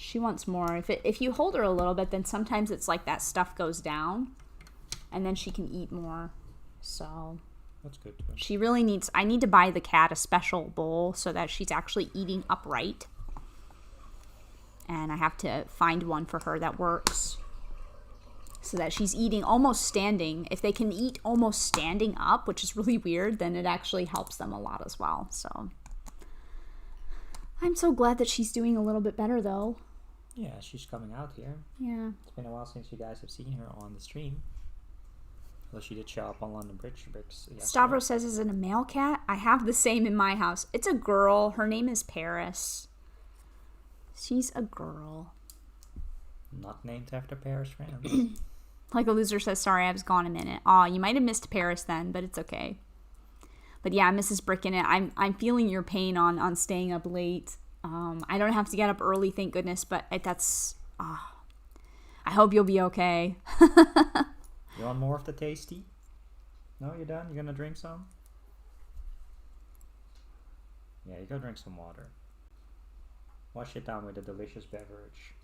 She wants more. If you hold her a little bit, then sometimes it's like that stuff goes down, and then she can eat more. So
That's good too.
she really needs... I need to buy the cat a special bowl so that she's actually eating upright. And I have to find one for her that works so that she's eating almost standing. If they can eat almost standing up, which is really weird, then it actually helps them a lot as well. So I'm so glad that she's doing a little bit better, though.
Yeah, she's coming out here.
Yeah.
It's been a while since you guys have seen her on the stream. Although she did show up on London Bricks.
Stavros says, is it a male cat? I have the same in my house. It's a girl. Her name is Paris. She's a girl.
Not named after Paris France.
Like a loser says, sorry, I was gone a minute. Aw, you might have missed Paris then, but it's okay. But yeah, Mrs. Bricken, I'm feeling your pain on staying up late. I don't have to get up early, thank goodness, but that's... I hope you'll be okay.
You want more of the tasty? No, you're done? You're gonna drink some? Yeah, you go drink some water. Wash it down with a delicious beverage.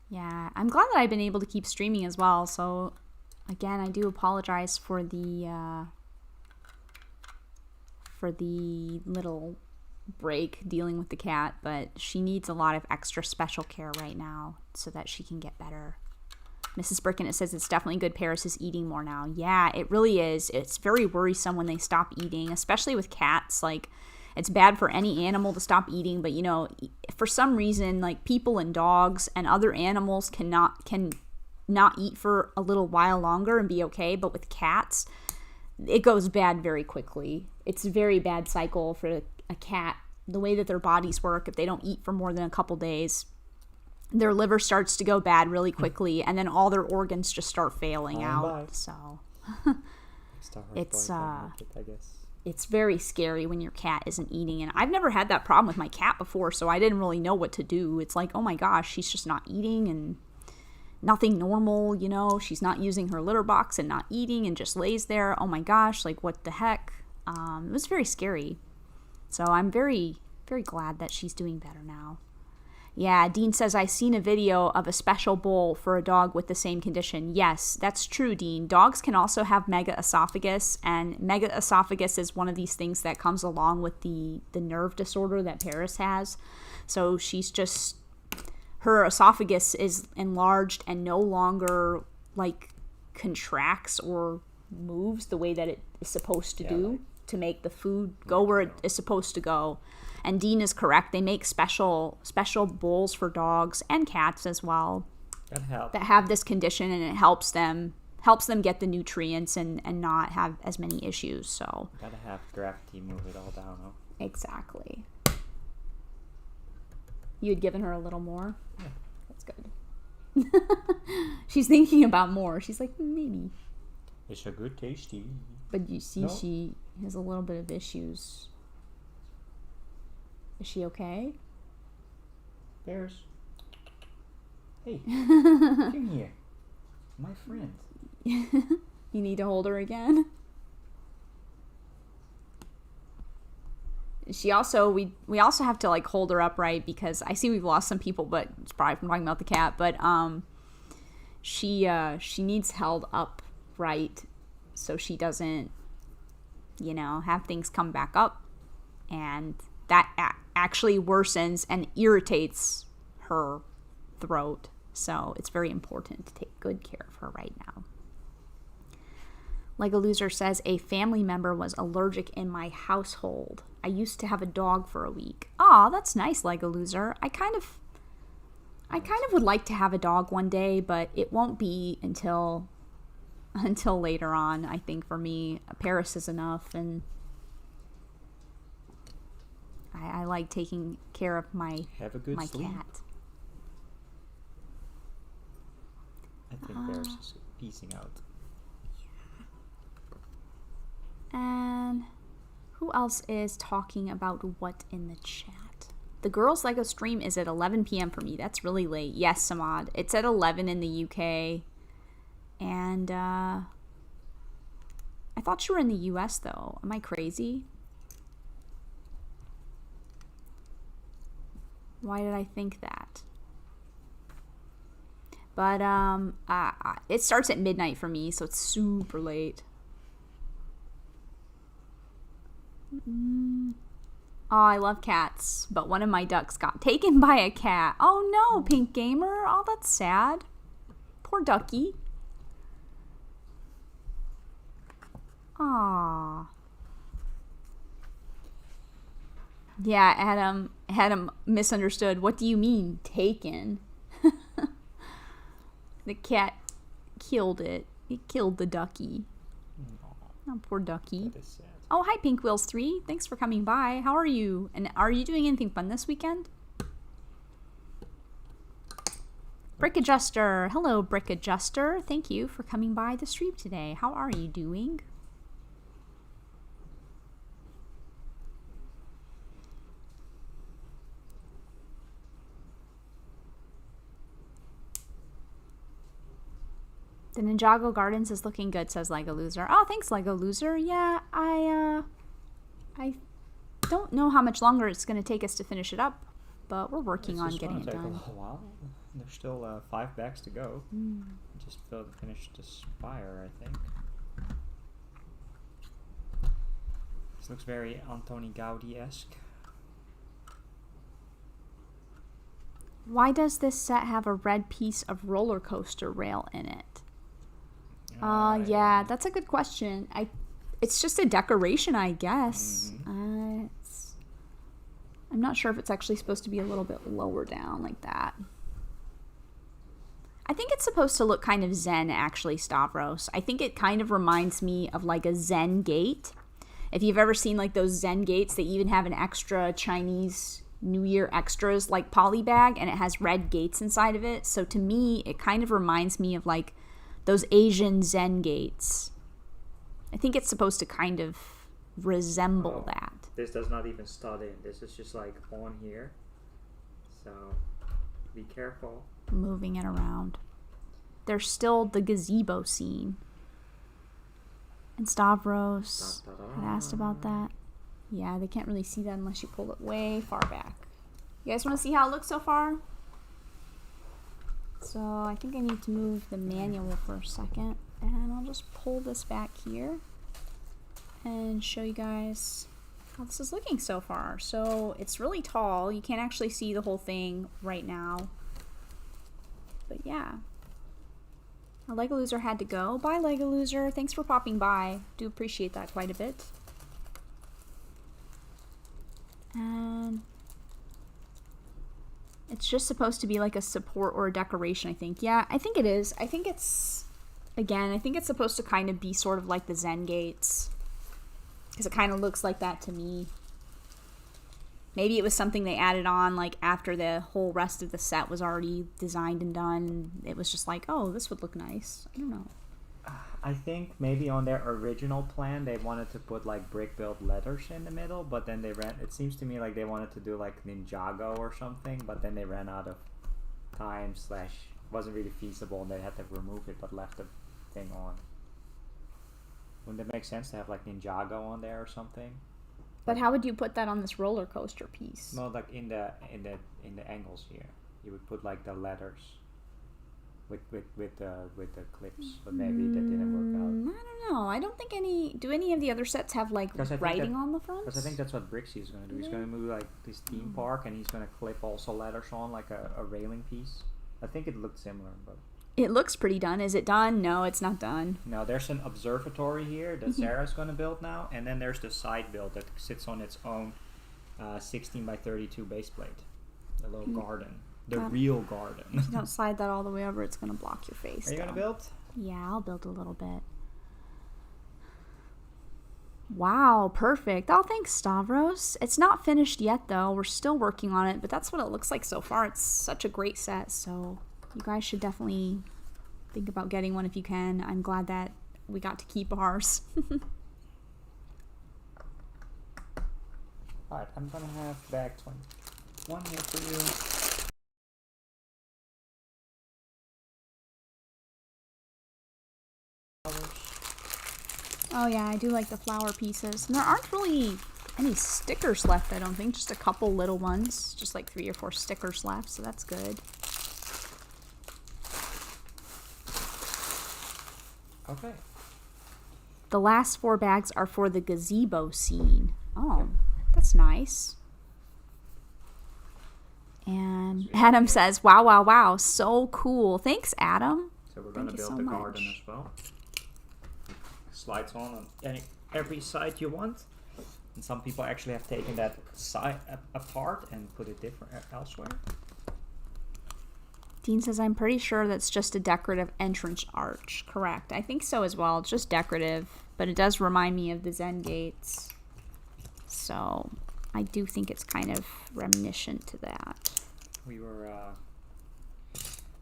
Yeah, I'm glad that I've been able to keep streaming as well, so... Again, I do apologize for the little break dealing with the cat, but she needs a lot of extra special care right now so that she can get better. Mrs. Bricken, it says it's definitely good Paris is eating more now. Yeah, it really is. It's very worrisome when they stop eating, especially with cats. Like, it's bad for any animal to stop eating, but, you know, for some reason, like, people and dogs and other animals can not eat for a little while longer and be okay, but with cats, it goes bad very quickly. It's a very bad cycle for a cat. The way that their bodies work, if they don't eat for more than a couple days, their liver starts to go bad really quickly, and then all their organs just start failing out. So it's
I guess.
It's very scary when your cat isn't eating, and I've never had that problem with my cat before, so I didn't really know what to do. It's like, oh my gosh, she's just not eating and nothing normal, you know, she's not using her litter box and not eating and just lays there. Oh my gosh, like what the heck? It was very scary. So I'm very, very glad that she's doing better now. Yeah, Dean says, I've seen a video of a special bowl for a dog with the same condition. Yes, that's true, Dean. Dogs can also have mega esophagus, and mega esophagus is one of these things that comes along with the nerve disorder that Paris has. So she's just... her esophagus is enlarged and no longer, like, contracts or moves the way that it is supposed to do to make the food go where it is supposed to go. And Dean is correct. They make special bowls for dogs and cats as well that have this condition, and it helps them get the nutrients and not have as many issues. So
gotta have gravity move it all down, huh?
Exactly. You had given her a little more?
Yeah.
That's good. She's thinking about more. She's like, maybe.
It's a good tasty.
But you see, she has a little bit of issues. Is she okay?
Bears. Hey, come here. My friend.
You need to hold her again? She also, we also have to like hold her upright because I see we've lost some people, but it's probably from talking about the cat, but she needs held upright so she doesn't, have things come back up, and that actually worsens and irritates her throat. So it's very important to take good care of her right now. Like a loser says, a family member was allergic in my household. I used to have a dog for a week. Aw, that's nice, like a loser. I kind of would like to have a dog one day, but it won't be until later on. I think for me, Paris is enough, and I like taking care of my
Have a good
my
sleep.
cat.
I think Bears is peacing out.
And who else is talking about what in the chat? The girls' Lego stream is at 11 p.m. for me. That's really late. Yes, Samad. It's at 11 in the UK. And I thought you were in the US, though. Am I crazy? Why did I think that? But it starts at midnight for me, so it's super late. Oh, I love cats, but one of my ducks got taken by a cat. Oh no, Pink Gamer. Oh, that's sad. Poor ducky. Aww. Yeah, Adam misunderstood. What do you mean, taken? The cat killed it. It killed the ducky. Oh, poor ducky.
That is sad.
Oh, hi, Pink Wheels 3. Thanks for coming by. How are you? And are you doing anything fun this weekend? Brick Adjuster. Hello, Brick Adjuster. Thank you for coming by the stream today. How are you doing? The Ninjago Gardens is looking good, says Lego Loser. Oh, thanks, Lego Loser. Yeah, I don't know how much longer it's going to take us to finish it up, but we're working on getting it done.
A while. There's still 5 bags to go. Just finish the spire, I think. This looks very Antoni Gaudi-esque.
Why does this set have a red piece of roller coaster rail in it? Yeah, that's a good question. It's just a decoration, I guess. I'm not sure if it's actually supposed to be a little bit lower down like that. I think it's supposed to look kind of zen, actually, Stavros. I think it kind of reminds me of like a zen gate. If you've ever seen like those zen gates, they even have an extra Chinese New Year extras like poly bag, and it has red gates inside of it. So to me, it kind of reminds me of like those Asian zen gates. I think it's supposed to kind of resemble that.
This does not even stud in. This is just like on here. So be careful.
Moving it around. There's still the gazebo scene. And Stavros had asked about that. Yeah, they can't really see that unless you pull it way far back. You guys want to see how it looks so far? So I think I need to move the manual for a second, and I'll just pull this back here and show you guys how this is looking so far. So it's really tall. You can't actually see the whole thing right now. But yeah. Our Lego Loser had to go. Bye, Lego Loser. Thanks for popping by. Do appreciate that quite a bit. And it's just supposed to be like a support or a decoration, I think. Yeah, I think it is. I think it's, again, I think it's supposed to kind of be sort of like the Zen gates. Because it kind of looks like that to me. Maybe it was something they added on like after the whole rest of the set was already designed and done. It was just like, oh, this would look nice. I don't know.
I think maybe on their original plan they wanted to put like brick built letters in the middle, but then they ran. It seems to me like they wanted to do like Ninjago or something, but then they ran out of time / wasn't really feasible, and they had to remove it, but left the thing on. Wouldn't it make sense to have like Ninjago on there or something?
But how would you put that on this roller coaster piece?
No, like in the angles here, you would put like the letters with the clips, but maybe that didn't work out.
I don't know. I don't think do any of the other sets have like writing on the front?
Because I think that's what Brixie is going to do. He's going to move like this theme park, and he's going to clip also letters on like a railing piece. I think it looked similar, but
it looks pretty done. Is it done? No, it's not done.
no. There's an observatory here that Sarah's going to build now, and then there's the side build that sits on its own 16 by 32 base plate, the little garden. The real garden.
If you don't slide that all the way over, it's going to block your face.
Are you going to build?
Yeah, I'll build a little bit. Wow, perfect. Oh, thanks, Stavros. It's not finished yet, though. We're still working on it, but that's what it looks like so far. It's such a great set, so you guys should definitely think about getting one if you can. I'm glad that we got to keep ours.
Alright, I'm going to have bag 21 here for you.
Oh yeah, I do like the flower pieces. And there aren't really any stickers left, I don't think. Just a couple little ones. Just like 3 or 4 stickers left, so that's good.
Okay.
The last 4 bags are for the gazebo scene. Oh, that's nice. And Adam says, wow, wow, wow, so cool. Thanks, Adam.
So we're going to build the garden as well. Slides on every side you want. And some people actually have taken that side apart and put it different elsewhere.
Dean says, I'm pretty sure that's just a decorative entrance arch. Correct. I think so as well. It's just decorative, but it does remind me of the Zen gates. So I do think it's kind of reminiscent to that.
We were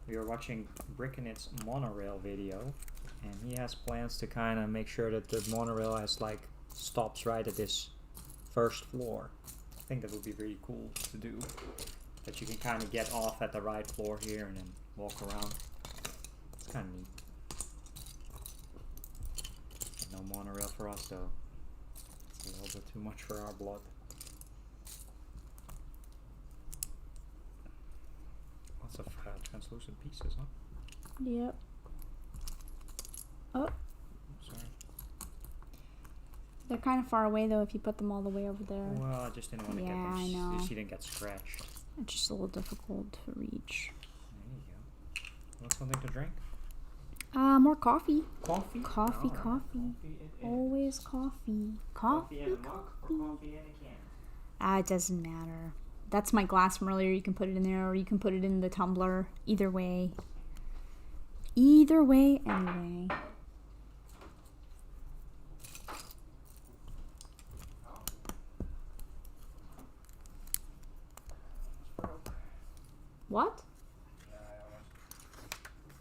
watching Brickinit's Monorail video, and he has plans to kind of make sure that the monorail has like stops right at this first floor. I think that would be really cool to do. That you can kind of get off at the right floor here and then walk around. It's kind of neat. No monorail for us though. It's a little bit too much for our blood. Lots of translucent pieces, huh?
Yep. Oh.
Sorry.
They're kind of far away though if you put them all the way over there.
Well, I just didn't want to get them.
I know.
She didn't get scratched.
It's just a little difficult to reach.
There you go. Want something to drink?
More coffee.
Coffee?
Coffee,
All right.
coffee. Always coffee.
Coffee in a mug
Coffee.
or coffee in a can?
It doesn't matter. That's my glass from earlier. You can put it in there or you can put it in the tumbler. Either way. Either way, anyway. What?
Yeah, I almost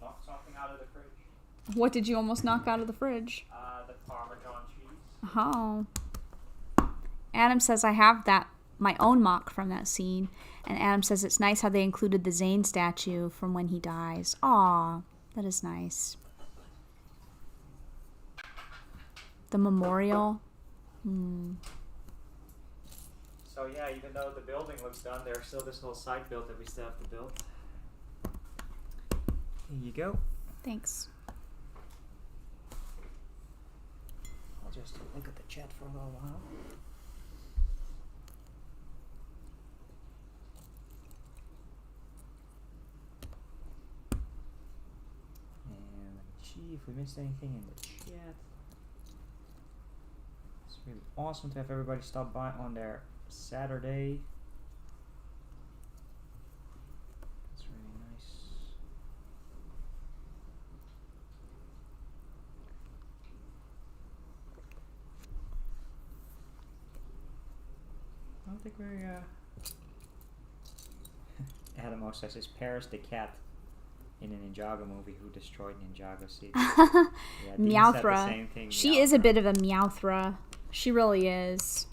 knocked something out of the fridge.
What did you almost knock out of the fridge?
The Parmesan cheese.
Oh. Adam says I have my own mock from that scene. And Adam says it's nice how they included the Zane statue from when he dies. Aw, that is nice. The memorial.
So yeah, even though the building looks done, there's still this whole side build that we still have to build. Here you go.
Thanks.
I'll just look at the chat for a little while. And let me see if we missed anything in the chat. It's really awesome to have everybody stop by on their Saturday. That's really nice. I don't think we're Adamo says, is Paris the cat? in a Ninjago movie who destroyed Ninjago City. Yeah, Dean said the
Meowthra.
same thing,
She is a
Meowthra.
bit of a Meowthra. She really is.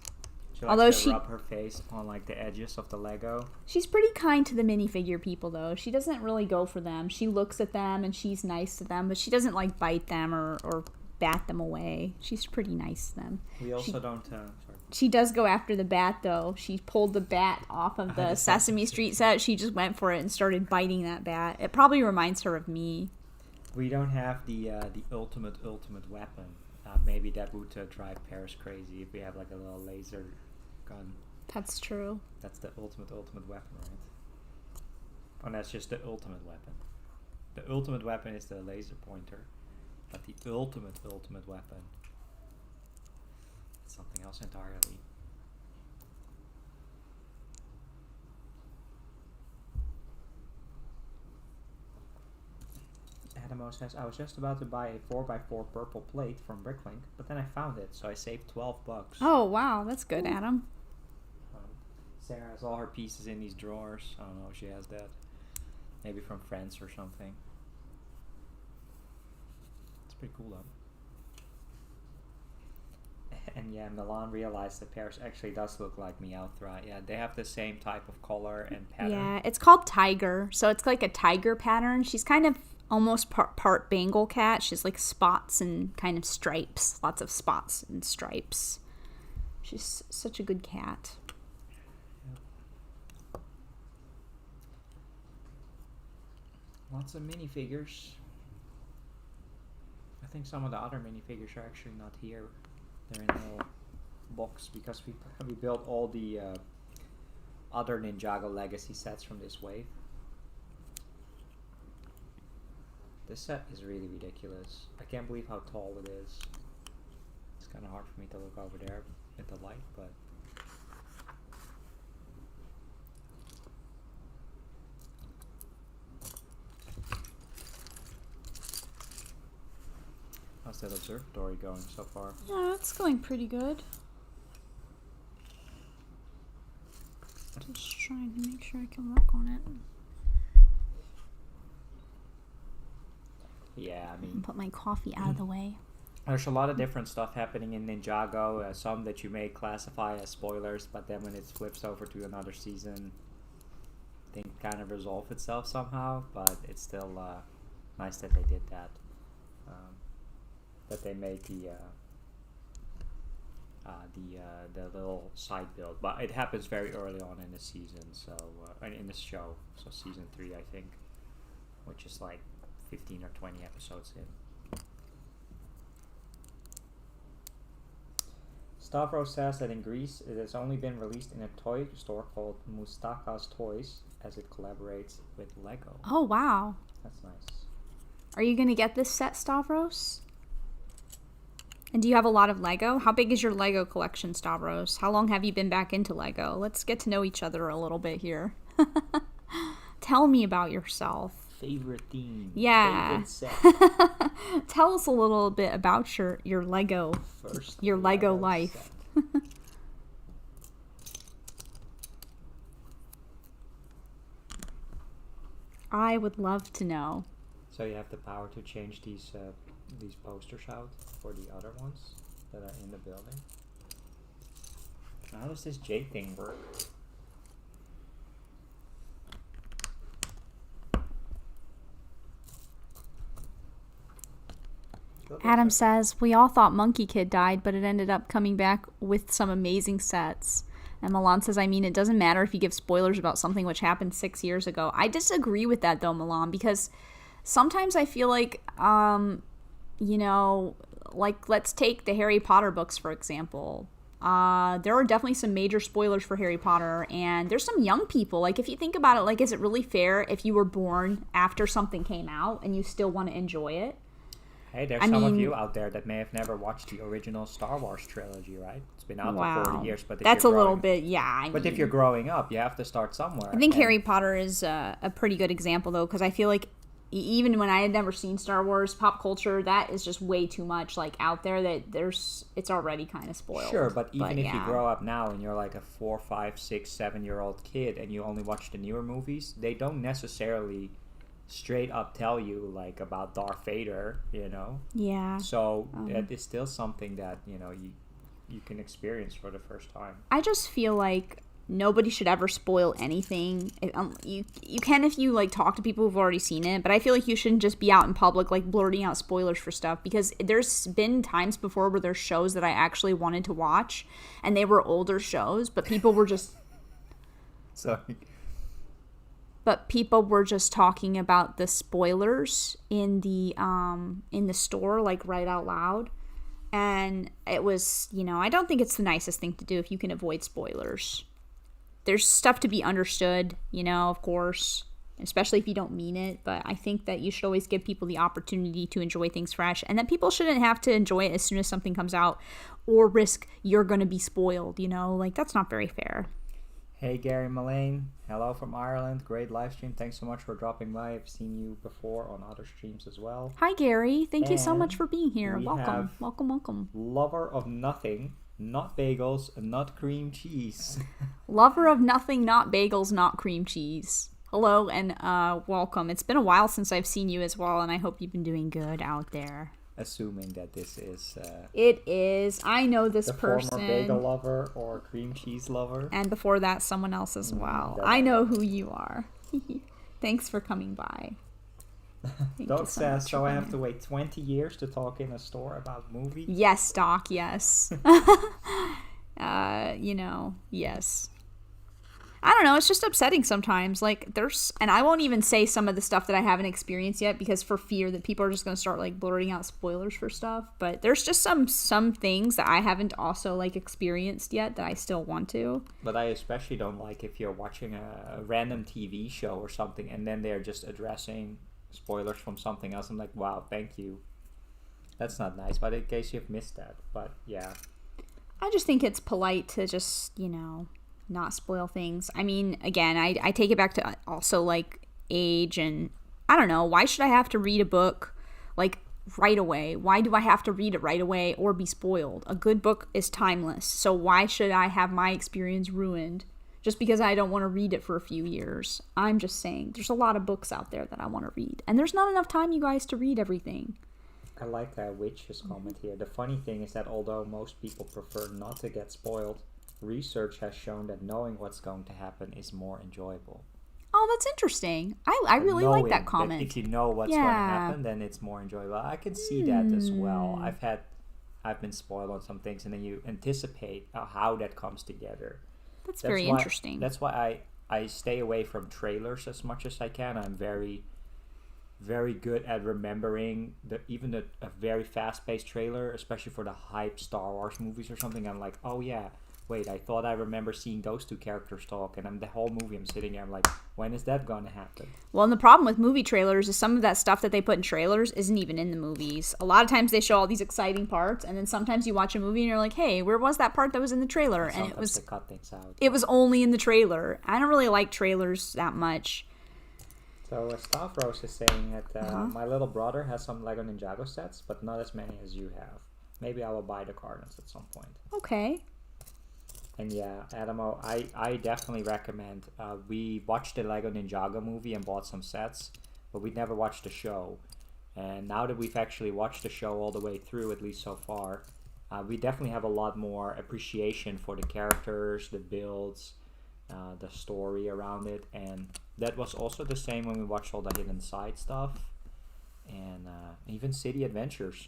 She likes
Although
to rub her face on like the edges of the Lego.
She's pretty kind to the minifigure people, though. She doesn't really go for them. She looks at them and she's nice to them, but she doesn't like bite them or bat them away. She's pretty nice to them.
We also don't. Sorry.
She does go after the bat, though. She pulled the bat off of the Sesame Street set. She just went for it and started biting that bat. It probably reminds her of me.
We don't have the ultimate weapon. Maybe that would drive Paris crazy if we have like a little laser gun.
That's true.
That's the ultimate weapon, right? Oh, that's just the ultimate weapon. The ultimate weapon is the laser pointer, but the ultimate weapon is something else entirely. Adamo says, I was just about to buy a 4x4 purple plate from Bricklink, but then I found it, so I saved $12.
Oh, wow. That's good, Adam.
Sarah has all her pieces in these drawers. I don't know if she has that. Maybe from friends or something. It's pretty cool though. And yeah, Milan realized that Paris actually does look like Meowthra. Yeah, they have the same type of color and pattern.
Yeah, it's called Tiger. So it's like a tiger pattern. She's kind of almost part Bengal cat. She's like spots and kind of stripes. Lots of spots and stripes. She's such a good cat.
Lots of minifigures. I think some of the other minifigures are actually not here. They're in a little box because we built all the other Ninjago Legacy sets from this wave. This set is really ridiculous. I can't believe how tall it is. It's kind of hard for me to look over there with the light, but... How's that observatory going so far?
Yeah, it's going pretty good. Just trying to make sure I can work on it.
Yeah, I mean...
Put my coffee out of the way.
There's a lot of different stuff happening in Ninjago. Some that you may classify as spoilers, but then when it flips over to another season, things kind of resolve itself somehow. But it's still nice that they did that. That they made the little side build, but it happens very early on in the season, so in the show, so season 3 I think, which is like 15 or 20 episodes in. Stavros says that in Greece it has only been released in a toy store called Moustaka's Toys, as it collaborates with Lego.
Oh, wow.
That's nice.
Are you going to get this set, Stavros? And do you have a lot of Lego? How big is your Lego collection, Stavros? How long have you been back into Lego? Let's get to know each other a little bit here. Tell me about yourself.
Favorite theme.
Yeah.
Favorite set.
Tell us a little bit about your Lego.
First
your Lego
Lego
life. I would love to know.
So you have the power to change these posters out for the other ones that are in the building. How does this J thing work?
Adam says, we all thought Monkey Kid died, but it ended up coming back with some amazing sets. And Milan says, I mean, it doesn't matter if you give spoilers about something which happened 6 years ago. I disagree with that, though, Milan, because sometimes I feel like, you know, like, let's take the Harry Potter books, for example. There are definitely some major spoilers for Harry Potter, and there's some young people. Like, if you think about it, like, is it really fair if you were born after something came out and you still want to enjoy it?
Hey, there's some of you out there that may have never watched the original Star Wars trilogy, right? It's been out for 40 years, but
that's a little bit, yeah.
But if you're growing up, you have to start somewhere.
I think Harry Potter is a pretty good example, though, because I feel like even when I had never seen Star Wars, pop culture, that is just way too much, like, out there that it's already kind of spoiled.
Sure, but even if you grow up now and you're like a 4, 5, 6, 7-year-old kid and you only watch the newer movies, they don't necessarily straight up tell you like about Darth Vader, you know.
Yeah.
So that is still something that you can experience for the first time.
I just feel like nobody should ever spoil anything. You can if you like talk to people who've already seen it, but I feel like you shouldn't just be out in public like blurting out spoilers for stuff, because there's been times before where there's shows that I actually wanted to watch and they were older shows, but people were just
Sorry.
But people were just talking about the spoilers in the store, like right out loud. And it was, I don't think it's the nicest thing to do if you can avoid spoilers. There's stuff to be understood, of course, especially if you don't mean it. But I think that you should always give people the opportunity to enjoy things fresh, and that people shouldn't have to enjoy it as soon as something comes out or risk you're going to be spoiled, like that's not very fair.
Hey, Gary Mullane. Hello from Ireland. Great live stream. Thanks so much for dropping by. I've seen you before on other streams as well.
Hi, Gary. Thank you so
And
much for being here.
we
Welcome.
have
Welcome.
Lover of nothing, not bagels, not cream cheese.
Lover of nothing, not bagels, not cream cheese. Hello and welcome. It's been a while since I've seen you as well, and I hope you've been doing good out there.
Assuming that this is
It is. I know this
the
person.
former bagel lover or cream cheese lover.
And before that, someone else as well.
that
I
I
know
know.
who you are. Thanks for coming by. Thank you
Doc
so
says,
much
so
for
I have
coming.
to wait 20 years to talk in a store about movies?
Yes, Doc, yes. Yes. I don't know, it's just upsetting sometimes. Like, and I won't even say some of the stuff that I haven't experienced yet, because for fear that people are just going to start, like, blurting out spoilers for stuff. But there's just some things that I haven't also, like, experienced yet that I still want to.
But I especially don't like if you're watching a random TV show or something and then they're just addressing spoilers from something else. I'm like, wow, thank you. That's not nice, but in case you've missed that. But yeah.
I just think it's polite to just, not spoil things. I mean, again, I take it back to also, like, age, and I don't know, why should I have to read a book, like, right away? Why do I have to read it right away or be spoiled? A good book is timeless, so why should I have my experience ruined just because I don't want to read it for a few years? I'm just saying, there's a lot of books out there that I want to read, and there's not enough time, you guys, to read everything.
I like Witch's comment here. The funny thing is that although most people prefer not to get spoiled, research has shown that knowing what's going to happen is more enjoyable.
Oh, that's interesting. I really like that comment.
If you know what's going to happen, then it's more enjoyable. I can see that as well. I've been spoiled on some things, and then you anticipate how that comes together.
That's very interesting.
That's why I stay away from trailers as much as I can. I'm very, very good at remembering even a very fast-paced trailer, especially for the hype Star Wars movies or something. I'm like, oh yeah, wait, I thought I remember seeing those two characters talk, and the whole movie I'm sitting there, I'm like, when is that going to happen?
Well, and the problem with movie trailers is some of that stuff that they put in trailers isn't even in the movies. A lot of times they show all these exciting parts, and then sometimes you watch a movie and you're like, hey, where was that part that was in the trailer? And it was
they cut things out.
It was only in the trailer. I don't really like trailers that much.
So Stavros is saying that my little brother has some Lego Ninjago sets, but not as many as you have. Maybe I will buy the cartons at some point.
Okay.
And yeah, Adamo, I definitely recommend. We watched the Lego Ninjago movie and bought some sets, but we never watched the show. And now that we've actually watched the show all the way through, at least so far, we definitely have a lot more appreciation for the characters, the builds, the story around it. And that was also the same when we watched all the hidden side stuff, and even City Adventures.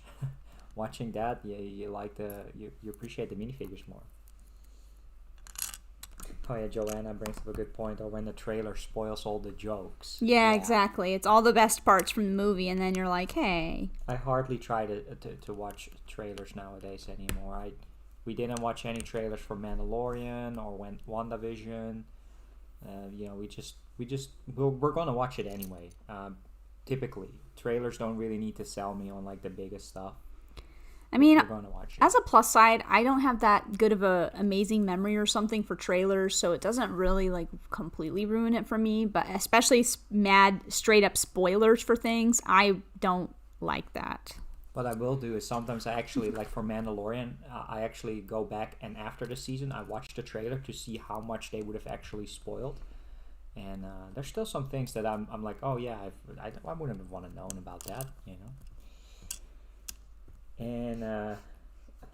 Watching that, you appreciate the minifigures more. Oh yeah, Joanna brings up a good point. Or when the trailer spoils all the jokes.
Yeah, exactly. It's all the best parts from the movie, and then you're like, hey.
I hardly try to watch trailers nowadays anymore. We didn't watch any trailers for Mandalorian or WandaVision. We're gonna watch it anyway. Typically, trailers don't really need to sell me on like the biggest stuff.
I mean,
we're gonna watch it.
As a plus side, I don't have that good of a amazing memory or something for trailers, so it doesn't really like completely ruin it for me. But especially mad straight up spoilers for things, I don't like that.
What I will do is sometimes I actually, like for Mandalorian, I actually go back and after the season I watch the trailer to see how much they would have actually spoiled. And there's still some things that I'm like, oh yeah, I wouldn't have want to known about that, you know. And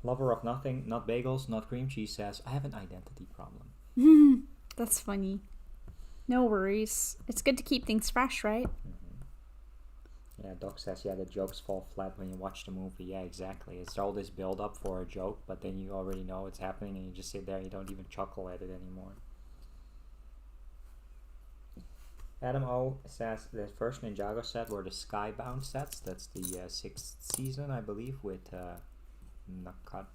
Lover of Nothing, not bagels, not cream cheese says, I have an identity problem.
That's funny. No worries. It's good to keep things fresh, right?
Yeah, Doc says, yeah, the jokes fall flat when you watch the movie. Yeah, exactly. It's all this build up for a joke, but then you already know it's happening and you just sit there and you don't even chuckle at it anymore. Adam O says the first Ninjago set were the Skybound sets. That's the 6th season, I believe, with Nakadon?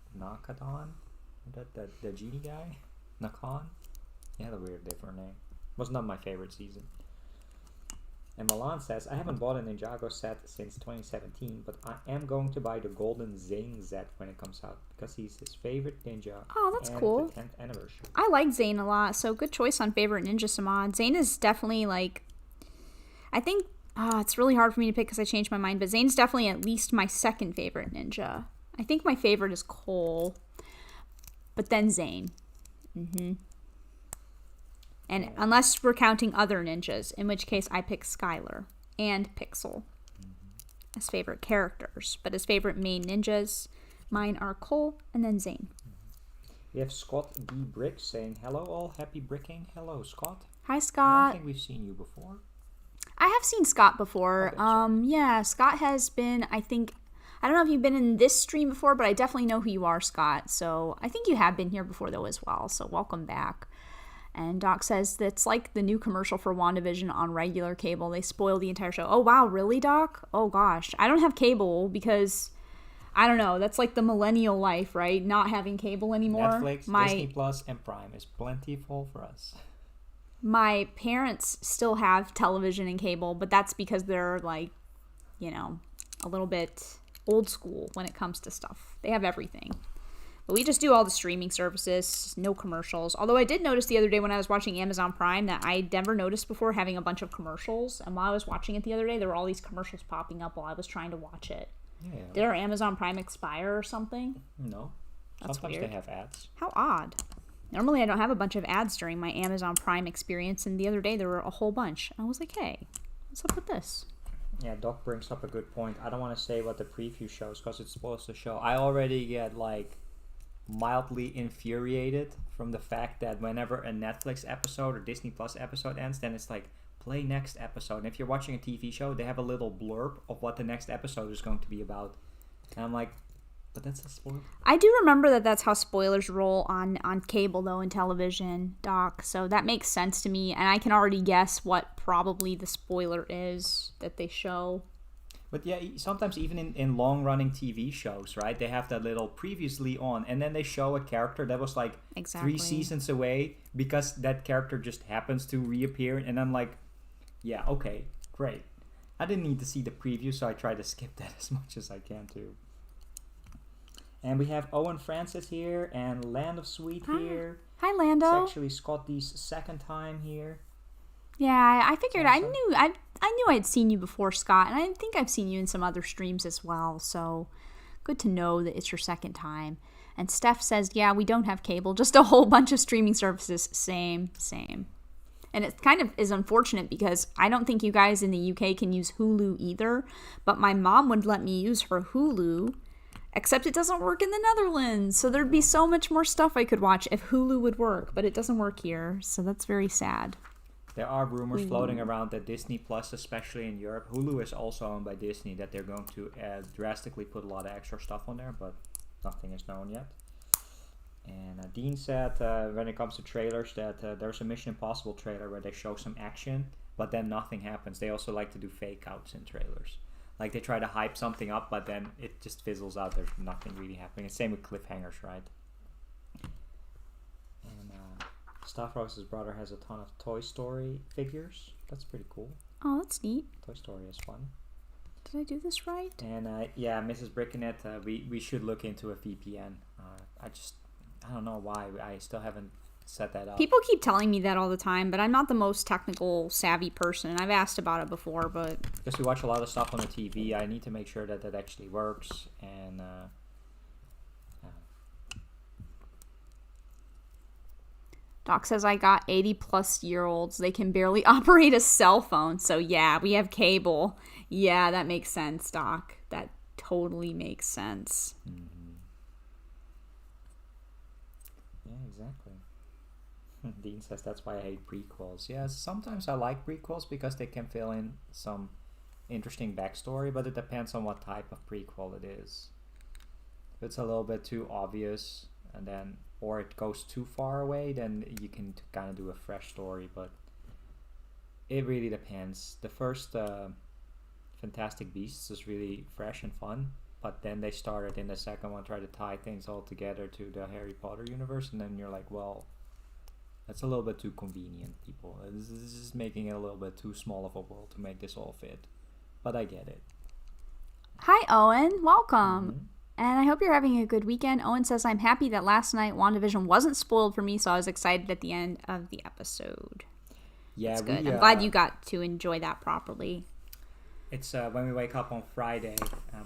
The genie guy? Nakan? He had a weird different name. Was not my favorite season. And Milan says, I haven't bought a Ninjago set since 2017, but I am going to buy the Golden Zane set when it comes out, because he's his favorite ninja.
Oh, that's cool.
The 10th anniversary.
I like Zane a lot, so good choice on favorite ninja Samad. Zane is definitely like, I think, it's really hard for me to pick because I changed my mind, but Zane's definitely at least my second favorite ninja. I think my favorite is Cole, but then Zane. And unless we're counting other ninjas, in which case I pick Skylar and Pixel as favorite characters. But as favorite main ninjas, mine are Cole and then Zane.
We have Scott D. Bricks saying, hello all, happy bricking. Hello, Scott.
Hi,
I
Scott.
don't think we've seen you before.
I have seen Scott before. Yeah, Scott has been, I think, I don't know if you've been in this stream before, but I definitely know who you are, Scott. So I think you have been here before, though, as well. So welcome back. And Doc says that's like the new commercial for WandaVision on regular cable. They spoil the entire show. Oh, wow. Really, Doc? Oh, gosh. I don't have cable because, I don't know. That's like the millennial life, right? Not having cable anymore.
Netflix, Disney Plus, and Prime is plentiful for us.
My parents still have television and cable, but that's because they're like, you know, a little bit old school when it comes to stuff. They have everything. But we just do all the streaming services, no commercials. Although I did notice the other day when I was watching Amazon Prime that I never noticed before having a bunch of commercials. And while I was watching it the other day, there were all these commercials popping up while I was trying to watch it.
Yeah.
Did our Amazon Prime expire or something?
No.
That's
Sometimes
weird.
they have ads.
How odd. Normally I don't have a bunch of ads during my Amazon Prime experience, and the other day there were a whole bunch. I was like, hey, what's up with this?
Yeah, Doc brings up a good point. I don't want to say what the preview shows because it spoils the show. I already get like mildly infuriated from the fact that whenever a Netflix episode or Disney Plus episode ends, then it's like, play next episode. And if you're watching a TV show, they have a little blurb of what the next episode is going to be about. And I'm like, but that's a spoiler.
I do remember that that's how spoilers roll on cable, though, and television, Doc. So that makes sense to me. And I can already guess what probably the spoiler is that they show.
But yeah, sometimes even in long-running TV shows, right? They have that little previously on, and then they show a character that was like 3 seasons away because that character just happens to reappear. And I'm like, yeah, okay, great. I didn't need to see the preview, so I try to skip that as much as I can too. And we have Owen Francis here and Land of Sweet here.
Hi, Lando.
It's actually Scott D's second time here.
Yeah, I figured.
Awesome.
I knew I'd seen you before, Scott, and I think I've seen you in some other streams as well. So good to know that it's your second time. And Steph says, yeah, we don't have cable, just a whole bunch of streaming services. Same. And it kind of is unfortunate because I don't think you guys in the UK can use Hulu either. But my mom would let me use her Hulu. Except it doesn't work in the Netherlands. So there'd be so much more stuff I could watch if Hulu would work. But it doesn't work here. So that's very sad.
There are rumors floating around that Disney Plus, especially in Europe, Hulu is also owned by Disney, that they're going to drastically put a lot of extra stuff on there. But nothing is known yet. And Dean said when it comes to trailers that there's a Mission Impossible trailer where they show some action. But then nothing happens. They also like to do fake outs in trailers. Like, they try to hype something up, but then it just fizzles out. There's nothing really happening. Same with cliffhangers, right? And Stavros' brother has a ton of Toy Story figures. That's pretty cool.
Oh, that's neat.
Toy Story is fun.
Did I do this right?
And, yeah, Mrs. Brickinet, we should look into a VPN. I don't know why. I still haven't set that up.
People keep telling me that all the time, but I'm not the most technical savvy person. I've asked about it before, but
because we watch a lot of stuff on the TV, I need to make sure that actually works. And
Doc says, I got 80-plus-year-olds. They can barely operate a cell phone. So, yeah, we have cable. Yeah, that makes sense, Doc. That totally makes sense.
Mm-hmm. Yeah, exactly. Dean says, that's why I hate prequels. Yeah, sometimes I like prequels because they can fill in some interesting backstory, but it depends on what type of prequel it is. If it's a little bit too obvious, and then or it goes too far away, then you can kind of do a fresh story, but it really depends. The first Fantastic Beasts is really fresh and fun, but then they started in the second one try to tie things all together to the Harry Potter universe, and then you're like, well, that's a little bit too convenient, people. This is making it a little bit too small of a world to make this all fit, but I get it.
Hi, Owen. Welcome.
Mm-hmm.
And I hope you're having a good weekend. Owen says, I'm happy that last night WandaVision wasn't spoiled for me, so I was excited at the end of the episode.
Yeah,
that's good. I'm glad you got to enjoy that properly.
It's when we wake up on Friday,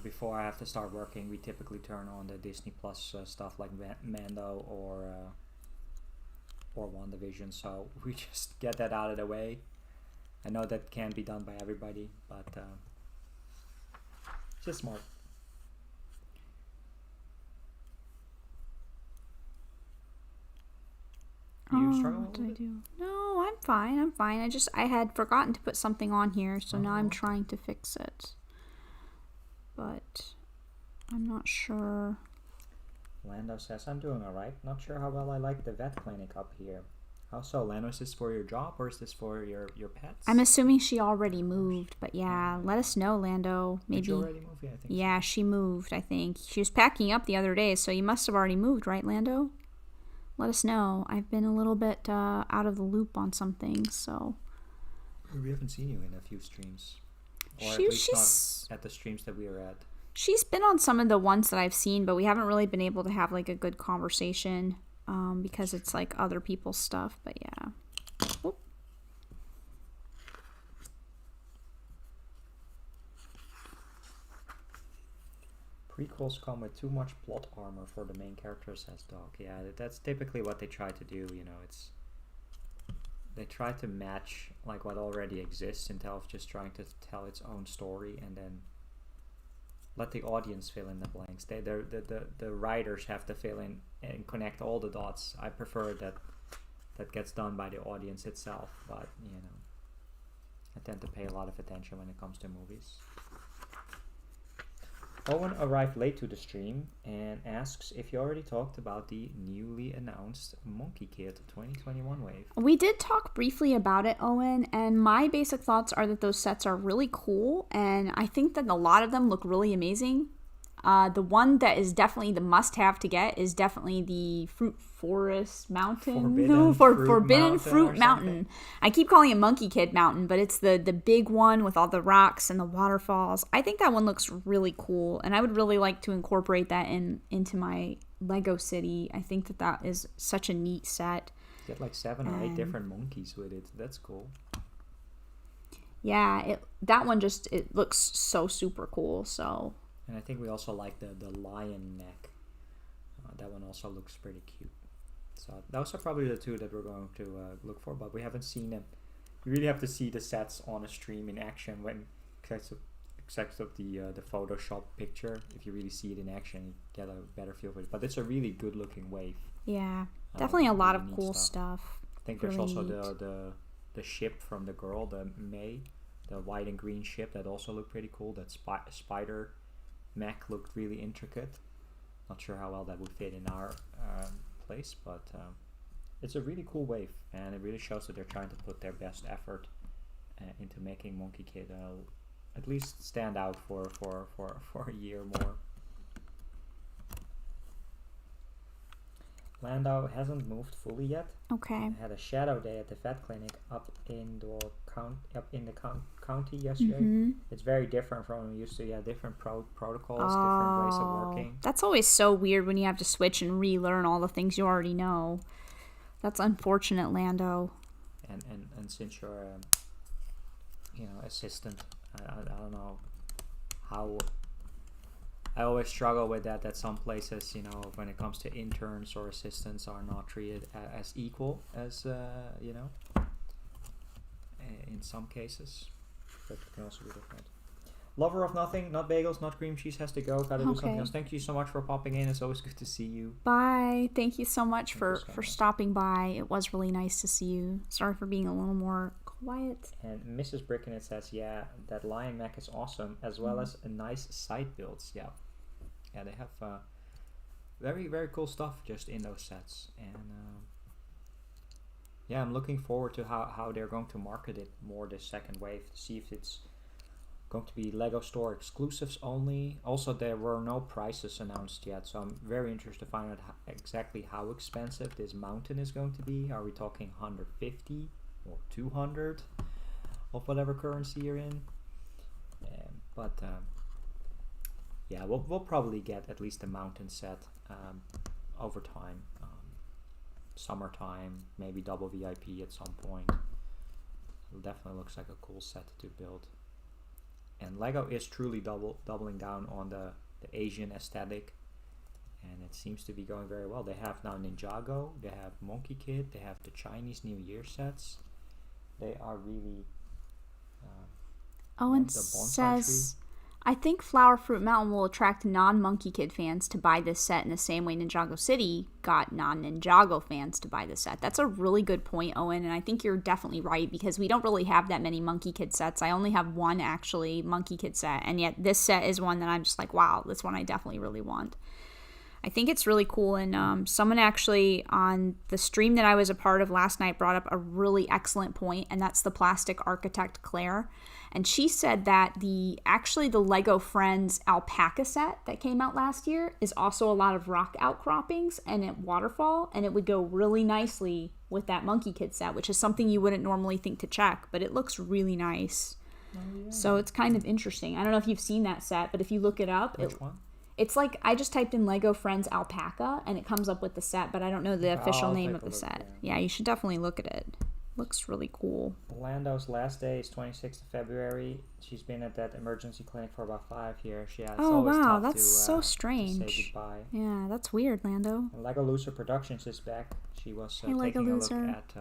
before I have to start working, we typically turn on the Disney Plus stuff like Mando or WandaVision, so we just get that out of the way. I know that can't be done by everybody, but it's just smart. You struggle
what did I do? No, I'm fine. I had forgotten to put something on here, so now I'm trying to fix it. But I'm not sure.
Lando says, I'm doing alright. Not sure how well I like the vet clinic up here. How so, Lando? Is this for your job or is this for your pets?
I'm assuming she already moved, but yeah, let us know, Lando. Maybe.
Did you already move? Yeah, I think
yeah, she moved, I think. She was packing up the other day, so you must have already moved, right, Lando? Let us know. I've been a little bit out of the loop on some things, so.
We haven't seen you in a few streams. Or at
she's
least not at the streams that we are at.
She's been on some of the ones that I've seen, but we haven't really been able to have like a good conversation because it's like other people's stuff, but yeah. Oop.
Prequels come with too much plot armor for the main character, says Doc. Yeah, that's typically what they try to do, you know, they try to match like what already exists instead of just trying to tell its own story and then let the audience fill in the blanks. The writers have to fill in and connect all the dots. I prefer that gets done by the audience itself, but you know, I tend to pay a lot of attention when it comes to movies. Owen arrived late to the stream and asks if you already talked about the newly announced Monkey Kid 2021 wave.
We did talk briefly about it, Owen, and my basic thoughts are that those sets are really cool, and I think that a lot of them look really amazing. The one that is definitely the must-have to get is definitely the Fruit Forest Mountain. Forbidden Fruit Mountain. I keep calling it Monkey Kid Mountain, but it's the big one with all the rocks and the waterfalls. I think that one looks really cool, and I would really like to incorporate that into my Lego city. I think that is such a neat set.
Get like 7 or 8 different monkeys with it. That's cool.
Yeah, that one it looks so super cool, so...
And I think we also like the lion neck. That one also looks pretty cute. So those are probably the two that we're going to look for, but we haven't seen them. You really have to see the sets on a stream in action when except of the Photoshop picture. If you really see it in action, you get a better feel for it. But it's a really good looking wave.
Yeah, definitely a lot
really
of cool stuff.
I think there's also the ship from the girl, the May, the white and green ship that also looked pretty cool. That spider mech looked really intricate. Not sure how well that would fit in our place, but it's a really cool wave, and it really shows that they're trying to put their best effort into making Monkey Kid at least stand out for a year more. Lando hasn't moved fully yet.
Okay.
Had a shadow day at the vet clinic up in the county yesterday.
Mm-hmm.
It's very different from when we used to. Yeah, different protocols, different ways of working.
That's always so weird when you have to switch and relearn all the things you already know. That's unfortunate, Lando.
And since you're assistant, I don't know how I always struggle with that some places, you know, when it comes to interns or assistants are not treated as equal as, you know, in some cases. But it can also be different. Lover of nothing, not bagels, not cream cheese, has to go. Gotta do something else. Thank you so much for popping in. It's always good to see you.
Bye. Thank you so much for stopping by. It was really nice to see you. Sorry for being a little more quiet.
And Mrs. Brickenet says, yeah, that lion mech is awesome, as well as a nice side builds. Yeah, they have very, very cool stuff just in those sets. And yeah, I'm looking forward to how they're going to market it more this second wave, to see if it's going to be Lego store exclusives only. Also, there were no prices announced yet, so I'm very interested to find out exactly how expensive this mountain is going to be. Are we talking 150 or 200 of whatever currency you're in? But yeah, we'll probably get at least a mountain set over time. Summertime, maybe double VIP at some point. It definitely looks like a cool set to build. And Lego is truly doubling down on the Asian aesthetic, and it seems to be going very well. They have now Ninjago, they have Monkey Kid, they have the Chinese New Year sets. They are really
Owen says, I think Flower Fruit Mountain will attract non-Monkey Kid fans to buy this set in the same way Ninjago City got non-Ninjago fans to buy this set. That's a really good point, Owen, and I think you're definitely right, because we don't really have that many Monkey Kid sets. I only have one, actually, Monkey Kid set, and yet this set is one that I'm just like, wow, this one I definitely really want. I think it's really cool, and someone actually on the stream that I was a part of last night brought up a really excellent point, and that's the Plastic Architect Claire. And she said that the Lego Friends alpaca set that came out last year is also a lot of rock outcroppings and a waterfall, and it would go really nicely with that Monkey Kid set, which is something you wouldn't normally think to check, but it looks really nice. Oh, yeah. So it's kind of interesting. I don't know if you've seen that set, but if you look it up,
which one?
It's like, I just typed in Lego Friends Alpaca, and it comes up with the set, but I don't know the official name of the set. Yeah, you should definitely look at it. Looks really cool.
Lando's last day is 26th of February. She's been at that emergency clinic for about 5 years. Yeah, it's always tough
that's so strange.
To say goodbye.
Yeah, that's weird, Lando.
And Lego Loser Productions is back. She was taking a look at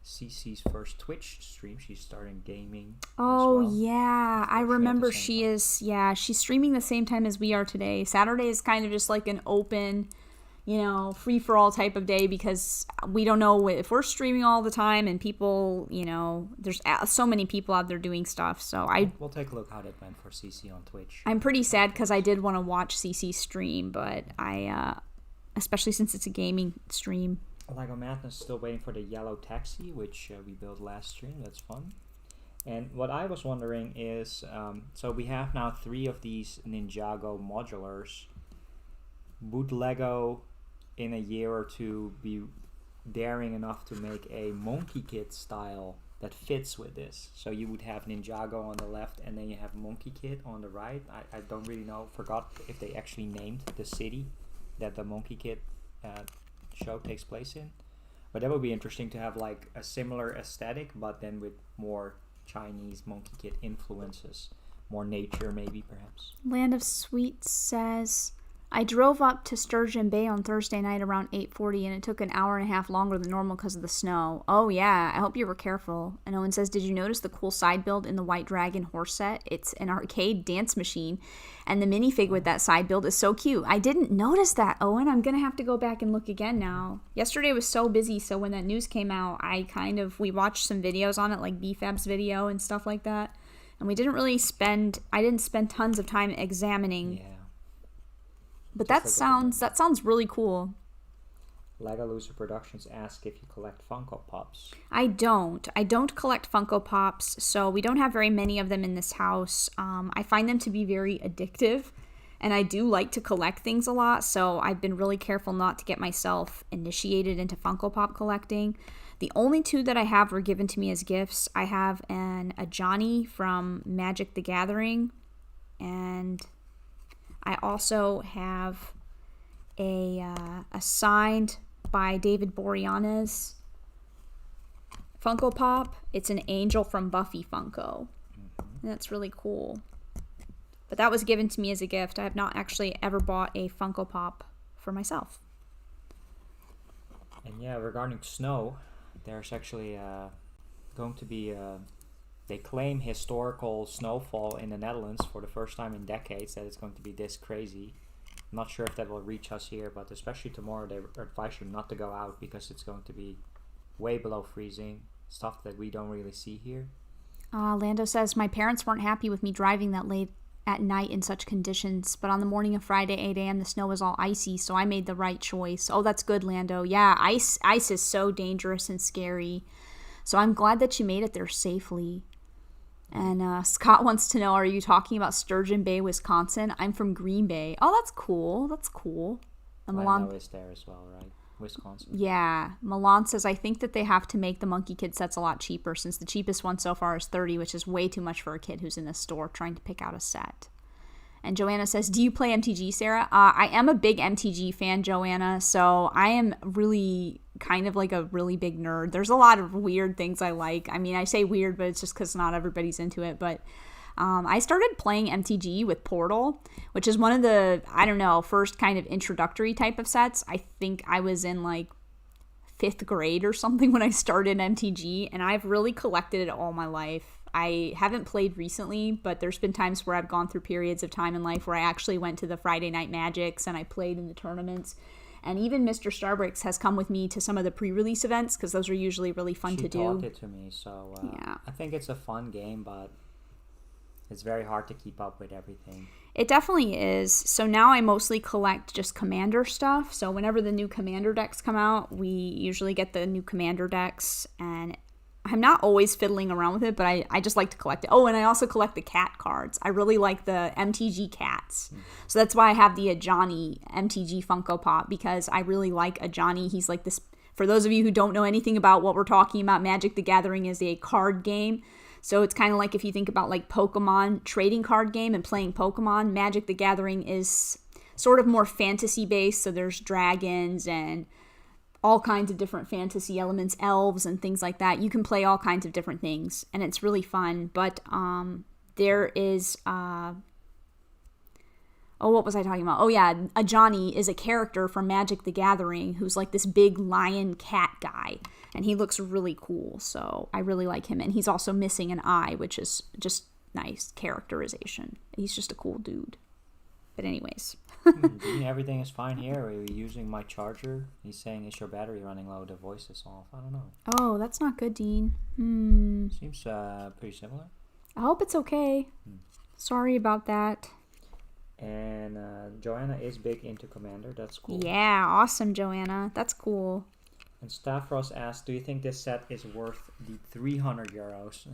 CC's first Twitch stream. She's starting gaming.
Oh,
as well.
Yeah. I remember she's streaming the same time as we are today. Saturday is kind of just like an open, you know, free-for-all type of day, because we don't know if we're streaming all the time, and people, you know, there's so many people out there doing stuff. So
we'll take a look how that went for CC on Twitch.
I'm pretty sad because I did want to watch CC stream, but especially since it's a gaming stream.
Lego Madness is still waiting for the yellow taxi, which we built last stream. That's fun. And what I was wondering is, so we have now 3 of these Ninjago modulars. Would Lego in a year or two be daring enough to make a Monkey Kid style that fits with this? So you would have Ninjago on the left, and then you have Monkey Kid on the right. I don't really know, forgot if they actually named the city that the Monkey Kid show takes place in. But that would be interesting to have like a similar aesthetic, but then with more Chinese Monkey Kid influences. More nature, maybe, perhaps.
Land of Sweets says, I drove up to Sturgeon Bay on Thursday night around 8:40, and it took an hour and a half longer than normal because of the snow. Oh, yeah. I hope you were careful. And Owen says, did you notice the cool side build in the White Dragon horse set? It's an arcade dance machine, and the minifig with that side build is so cute. I didn't notice that, Owen. I'm going to have to go back and look again now. Yesterday was so busy, so when that news came out, we watched some videos on it, like BFAB's video and stuff like that, and I didn't spend tons of time examining.
Yeah.
But that sounds really cool.
Lego Loser Productions ask if you collect Funko Pops.
I don't collect Funko Pops, so we don't have very many of them in this house. I find them to be very addictive, and I do like to collect things a lot, so I've been really careful not to get myself initiated into Funko Pop collecting. The only 2 that I have were given to me as gifts. I have a Johnny from Magic the Gathering, and I also have a signed by David Boreanaz Funko Pop. It's an angel from Buffy Funko. And that's really cool. But that was given to me as a gift. I have not actually ever bought a Funko Pop for myself.
And yeah, regarding snow, there's actually going to be they claim historical snowfall in the Netherlands for the first time in decades, that it's going to be this crazy. I'm not sure if that will reach us here, but especially tomorrow they advise you not to go out because it's going to be way below freezing, stuff that we don't really see here.
Lando says, my parents weren't happy with me driving that late at night in such conditions, but on the morning of Friday, 8 a.m., the snow was all icy, so I made the right choice. Oh, that's good, Lando. Yeah, ice is so dangerous and scary. So I'm glad that you made it there safely. And Scott wants to know, are you talking about Sturgeon Bay, Wisconsin? I'm from Green Bay. Oh, that's cool. That's cool.
Lando is there as well, right? Wisconsin.
Yeah. Milan says, I think that they have to make the Monkey Kid sets a lot cheaper, since the cheapest one so far is $30, which is way too much for a kid who's in a store trying to pick out a set. And Joanna says, do you play MTG, Sarah? I am a big MTG fan, Joanna, so I am really kind of like a really big nerd. There's a lot of weird things I like. I mean, I say weird, but it's just because not everybody's into it, but I started playing MTG with Portal, which is one of the, first kind of introductory type of sets. I think I was in like 5th grade or something when I started MTG, and I've really collected it all my life. I haven't played recently, but there's been times where I've gone through periods of time in life where I actually went to the Friday Night Magics and I played in the tournaments. And even Mr. Starbricks has come with me to some of the pre-release events because those are usually really fun to do.
She taught it to me, so yeah. I think it's a fun game, but it's very hard to keep up with everything.
It definitely is. So now I mostly collect just Commander stuff. So whenever the new Commander decks come out, we usually get the new Commander decks. And I'm not always fiddling around with it, but I just like to collect it. Oh, and I also collect the cat cards. I really like the MTG cats. So that's why I have the Ajani MTG Funko Pop, because I really like Ajani. He's like this, for those of you who don't know anything about what we're talking about, Magic the Gathering is a card game. So it's kind of like if you think about like Pokemon trading card game and playing Pokemon, Magic the Gathering is sort of more fantasy based. So there's dragons and all kinds of different fantasy elements, elves and things like that. You can play all kinds of different things and it's really fun. But there is, what was I talking about? Oh yeah, Ajani is a character from Magic the Gathering who's like this big lion cat guy. And he looks really cool, so I really like him. And he's also missing an eye, which is just nice characterization. He's just a cool dude. But anyways.
Everything is fine here. Are you using my charger? He's saying, is your battery running low? The voice is off. I don't know.
Oh, that's not good, Dean.
Seems pretty similar.
I hope it's okay. Sorry about that.
And Joanna is big into Commander. That's cool.
Yeah, awesome, Joanna. That's cool.
And Stavros asked, do you think this set is worth the 300 euros?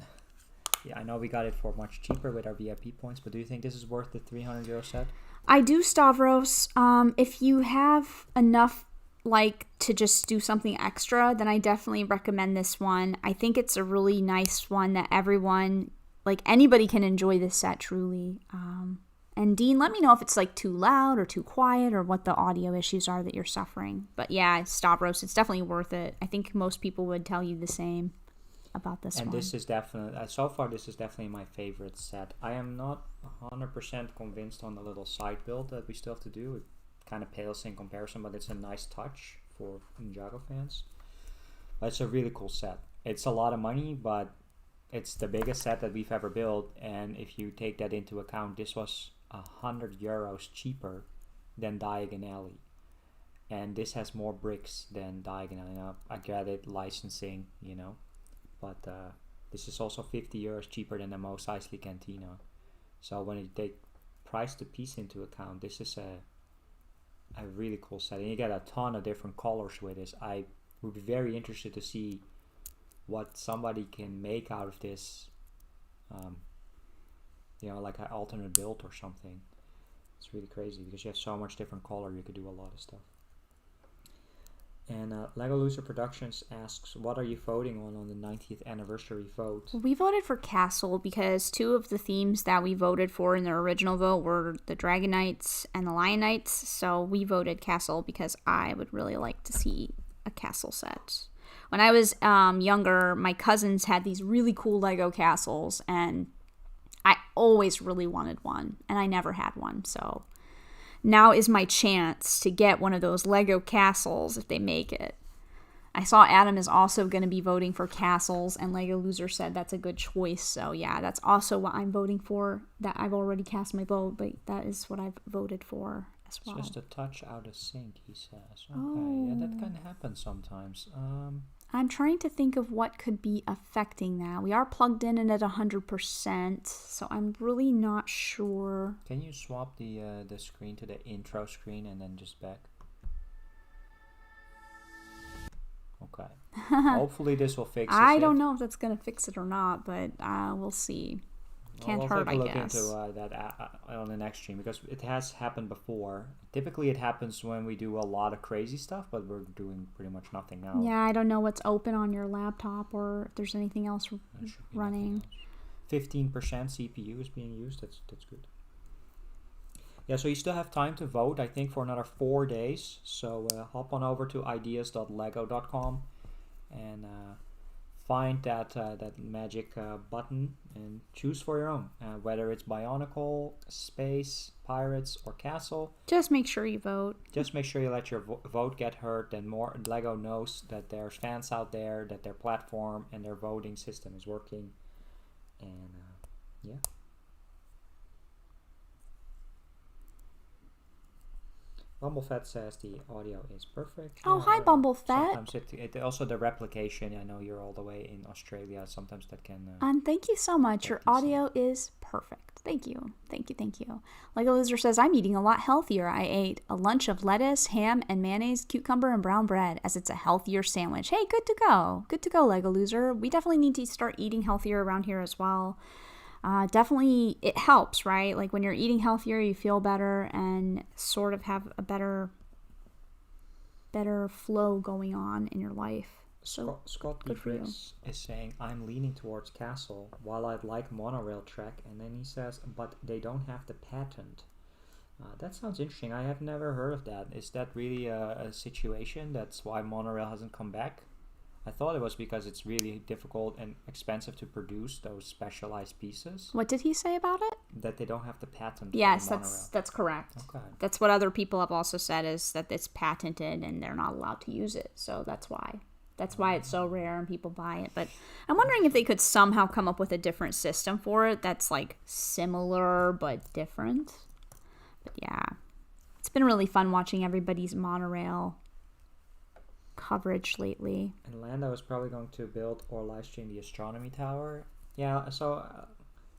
Yeah, I know we got it for much cheaper with our VIP points, but do you think this is worth the 300 euro set?
I do, Stavros. If you have enough to just do something extra, then I definitely recommend this one. I think it's a really nice one that everyone, anybody can enjoy this set truly. And Dean, let me know if it's too loud or too quiet or what the audio issues are that you're suffering. But yeah, Stavros, it's definitely worth it. I think most people would tell you the same about this one.
And this is definitely, so far this is definitely my favorite set. I am not 100% convinced on the little side build that we still have to do. It kind of pales in comparison, but it's a nice touch for Ninjago fans. But it's a really cool set. It's a lot of money, but it's the biggest set that we've ever built. And if you take that into account, this was 100 euros cheaper than Diagon Alley, and this has more bricks than Diagon Alley. Now, I get it, licensing, but this is also 50 euros cheaper than the Mos Eisley Cantina. So when you take price to piece into account, this is a really cool set, and you get a ton of different colors with this. I would be very interested to see what somebody can make out of this. Like an alternate build or something. It's really crazy because you have so much different color, you could do a lot of stuff. And Lego Loser Productions asks, what are you voting on the 90th anniversary vote?
We voted for Castle because two of the themes that we voted for in the original vote were the Dragon Knights and the Lion Knights. So we voted Castle because I would really like to see a Castle set. When I was younger, my cousins had these really cool Lego castles, and I always really wanted one, and I never had one, so now is my chance to get one of those Lego castles if they make it. I saw Adam is also going to be voting for castles, and Lego Loser said that's a good choice, so yeah, that's also what I'm voting for. That I've already cast my vote, but that is what I've voted for as well.
Just a touch out of sync, he says. Okay, yeah, that kind of happens sometimes.
I'm trying to think of what could be affecting that. We are plugged in and at 100%, so I'm really not sure.
Can you swap the screen to the intro screen and then just back? Okay. Hopefully this will fix it.
I don't know if that's going to fix it or not, but we'll see. Can't hurt, I guess. We'll take a look
into that on the next stream, because it has happened before. Typically it happens when we do a lot of crazy stuff, but we're doing pretty much nothing now.
Yeah, I don't know what's open on your laptop or if there's anything else running.
15% CPU is being used. That's good. Yeah, so you still have time to vote, I think, for another 4 days. So hop on over to ideas.lego.com and find that magic button and choose for your own, whether it's Bionicle, Space, Pirates, or Castle.
Just make sure you vote.
Just make sure you let your vote get heard. Then more Lego knows that there's fans out there, that their platform and their voting system is working. And yeah. Bumblefett says the audio is perfect.
Oh, hi, Bumblefett.
Sometimes it also the replication. I know you're all the way in Australia. Sometimes that can.
And thank you so much. Your audio is perfect. Thank you. Thank you. Thank you. Lego Loser says, I'm eating a lot healthier. I ate a lunch of lettuce, ham, and mayonnaise, cucumber, and brown bread, as it's a healthier sandwich. Hey, good to go. Good to go, Lego Loser. We definitely need to start eating healthier around here as well. Definitely it helps, right? Like when you're eating healthier, you feel better and sort of have a better flow going on in your life. So
Scott Bricks is saying, I'm leaning towards Castle while I'd like Monorail track, and then he says, but they don't have the patent. That sounds interesting. I have never heard of that. Is that really a situation? That's why Monorail hasn't come back? I thought it was because it's really difficult and expensive to produce those specialized pieces.
What did he say about it?
That they don't have the patent.
Yes, that's correct.
Okay.
That's what other people have also said, is that it's patented and they're not allowed to use it. So that's why. That's why it's so rare and people buy it. But I'm wondering if they could somehow come up with a different system for it that's like similar but different. But yeah, it's been really fun watching everybody's Monorail coverage lately.
And Lando is probably going to build or live stream the astronomy tower. Yeah, so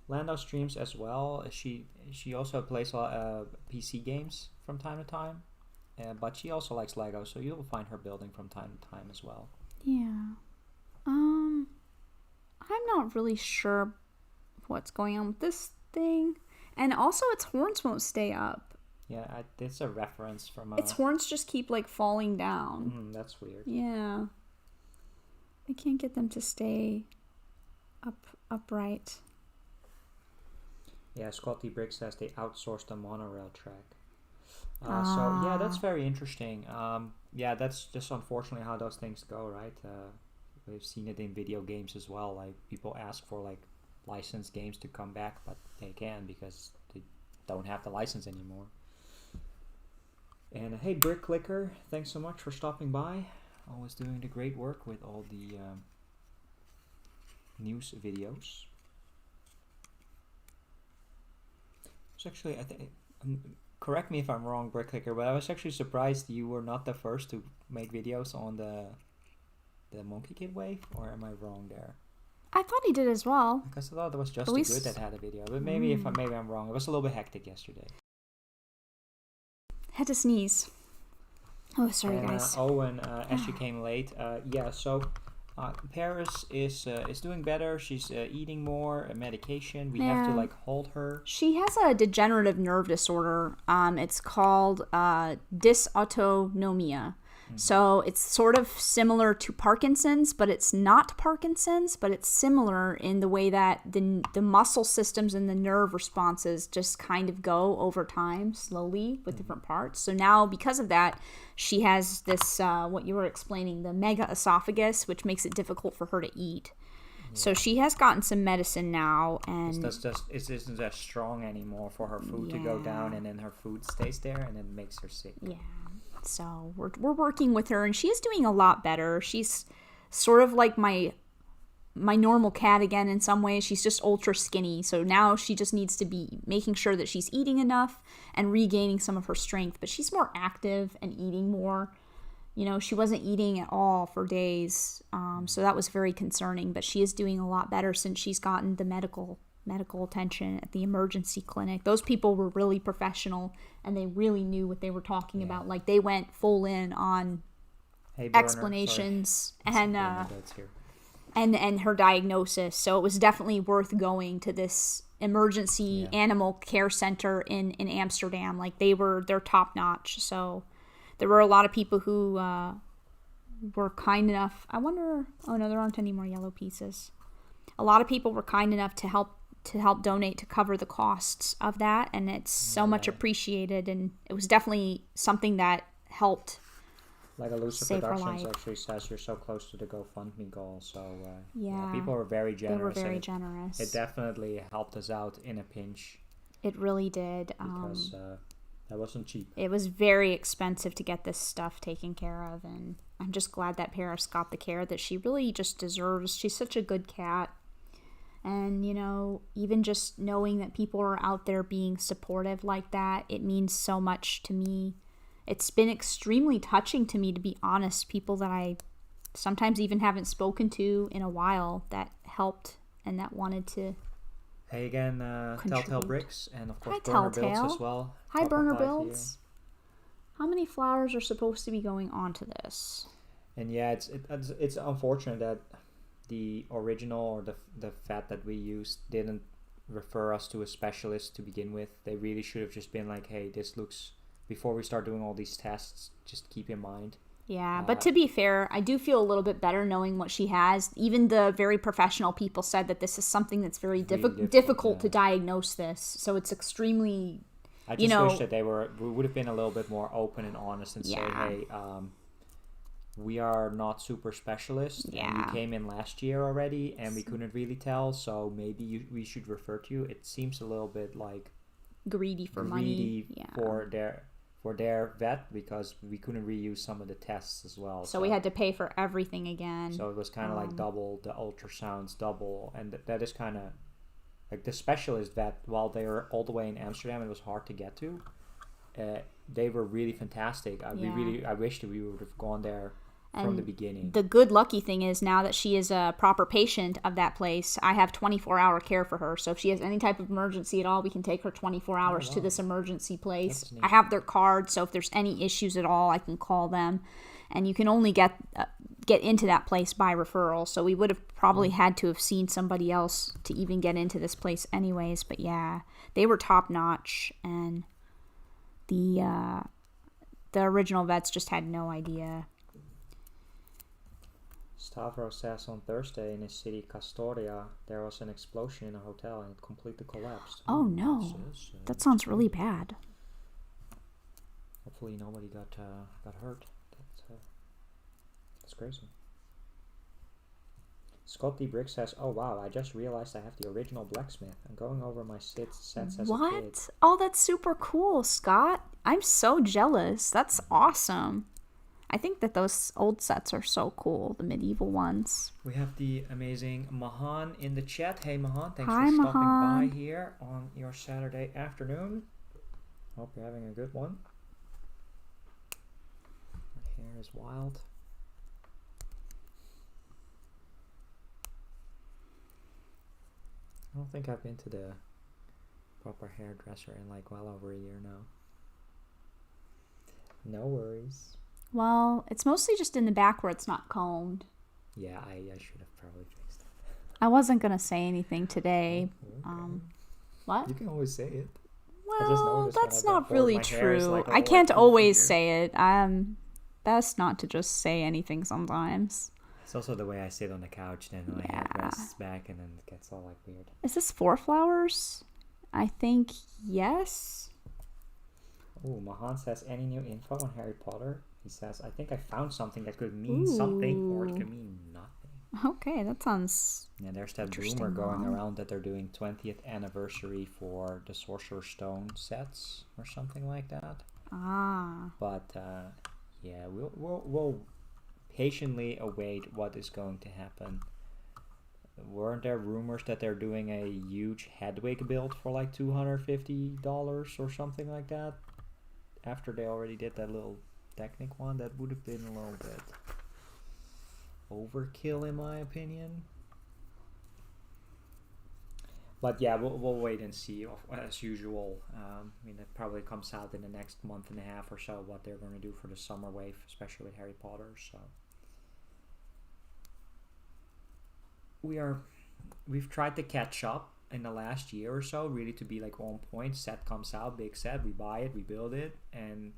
Lando streams as well. She also plays PC games from time to time, but she also likes Lego, so you'll find her building from time to time as well.
Yeah. I'm not really sure what's going on with this thing, and also its horns won't stay up.
Yeah, it's a reference from...
its horns just keep, like, falling down.
That's weird.
Yeah. I can't get them to stay upright.
Yeah, Scotty Briggs says they outsourced the Monorail track. So, yeah, that's very interesting. Yeah, that's just unfortunately how those things go, right? We've seen it in video games as well. Like, people ask for, like, licensed games to come back, but they can because they don't have the license anymore. And hey, Brick Clicker, thanks so much for stopping by. Always doing the great work with all the news videos. It's actually, correct me if I'm wrong, Brick Clicker, but I was actually surprised you were not the first to make videos on the Monkey Kid wave, or am I wrong there?
I thought he did as well.
Because I thought there was just a good that had a video, but maybe maybe I'm wrong. It was a little bit hectic yesterday.
Had to sneeze. Oh, sorry, guys.
Owen, as she came late, yeah. So Paris is doing better. She's eating more medication. We have to like hold her.
She has a degenerative nerve disorder. It's called dysautonomia. So it's sort of similar to Parkinson's, but it's not Parkinson's, but it's similar in the way that the muscle systems and the nerve responses just kind of go over time slowly with different parts. So now because of that, she has this, what you were explaining, the mega esophagus, which makes it difficult for her to eat. So she has gotten some medicine now, and
it isn't as strong anymore for her food to go down, and then her food stays there, and it makes her sick.
Yeah. So we're working with her, and she is doing a lot better. She's sort of like my normal cat again in some ways. She's just ultra skinny. So now she just needs to be making sure that she's eating enough and regaining some of her strength. But she's more active and eating more. You know, she wasn't eating at all for days. So that was very concerning. But she is doing a lot better since she's gotten the medical attention at the emergency clinic. Those people were really professional, and they really knew what they were talking about. Like, they went full in on explanations and her diagnosis. So it was definitely worth going to this emergency animal care center in Amsterdam. Like, they're top notch. So there were a lot of people who were kind enough. I wonder. Oh no, there aren't any more yellow pieces. A lot of people were kind enough to help donate to cover the costs of that, and it's so much appreciated. And it was definitely something that helped.
Like Elusive Productions actually says, you're so close to the GoFundMe goal. So people were very generous.
They were very generous.
It definitely helped us out in a pinch.
It really did.
Because that wasn't cheap.
It was very expensive to get this stuff taken care of, and I'm just glad that Paris got the care that she really just deserves. She's such a good cat. And, you know, even just knowing that people are out there being supportive like that, it means so much to me. It's been extremely touching to me, to be honest. People that I sometimes even haven't spoken to in a while that helped and that wanted to.
Hey again, Telltale Bricks, and of course
Hi,
Burner Builds as well.
Hi, Burner Builds. How many flowers are supposed to be going onto this?
And yeah, it's unfortunate that the original or the vet that we used didn't refer us to a specialist to begin with. They really should have just been like, hey, this looks, before we start doing all these tests, just keep in mind.
Yeah, but to be fair, I do feel a little bit better knowing what she has. Even the very professional people said that this is something that's very difficult to diagnose this. So it's extremely,
I just wish that we would have been a little bit more open and honest and say, hey, we are not super specialists.
Yeah.
And you came in last year already, and we couldn't really tell, so maybe we should refer to you. It seems a little bit like
greedy for money.
For their vet, because we couldn't reuse some of the tests as well.
So we had to pay for everything again.
So it was kind of like double, the ultrasounds double, and that is kind of like the specialist vet, while they were all the way in Amsterdam, it was hard to get to. They were really fantastic. I wish that we would have gone there from the beginning.
The good lucky thing is, now that she is a proper patient of that place, I have 24-hour care for her. So if she has any type of emergency at all, we can take her 24 hours to this emergency place. I have their card, so if there's any issues at all, I can call them. And you can only get into that place by referral. So we would have probably had to have seen somebody else to even get into this place anyways. But yeah, they were top notch, and the original vets just had no idea.
Stavros says on Thursday in his city, Castoria, there was an explosion in a hotel and it completely collapsed.
Oh no, that sounds really bad.
Hopefully nobody got hurt. That's crazy. Scott D. Brick says, oh wow, I just realized I have the original blacksmith. I'm going over my sets as a kid.
What? Oh, that's super cool, Scott. I'm so jealous. That's awesome. I think that those old sets are so cool, the medieval ones.
We have the amazing Mahan in the chat. Hey Mahan, thanks
Hi,
for
Mahan.
stopping by here on your Saturday afternoon. Hope you're having a good one. My hair is wild. I don't think I've been to the proper hairdresser in like well over a year now. No worries.
Well, it's mostly just in the back where it's not combed.
Yeah, I should have probably fixed it.
I wasn't going to say anything today.
Okay.
What?
You can always say it.
Well, that's not really true. I can't always say it. Best not to just say anything sometimes.
It's also the way I sit on the couch, then my hair rests back and then it gets all like weird.
Is this 4 flowers? I think yes.
Oh, Mahan says, any new info on Harry Potter? He says, I think I found something that could mean something, or it could mean nothing.
Okay, that sounds...
Yeah, there's that
Interesting,
rumor going
Mom.
around that they're doing 20th anniversary for the Sorcerer's Stone sets or something like that.
Ah.
But yeah, we'll patiently await what is going to happen. Weren't there rumors that they're doing a huge Hedwig build for like $250 or something like that? After they already did that little Technic one, that would have been a little bit overkill in my opinion. But yeah, we'll wait and see as usual. I mean, it probably comes out in the next month and a half or so what they're going to do for the summer wave, especially with Harry Potter. So we've tried to catch up in the last year or so, really to be like on point. Set comes out, big set, we buy it, we build it, and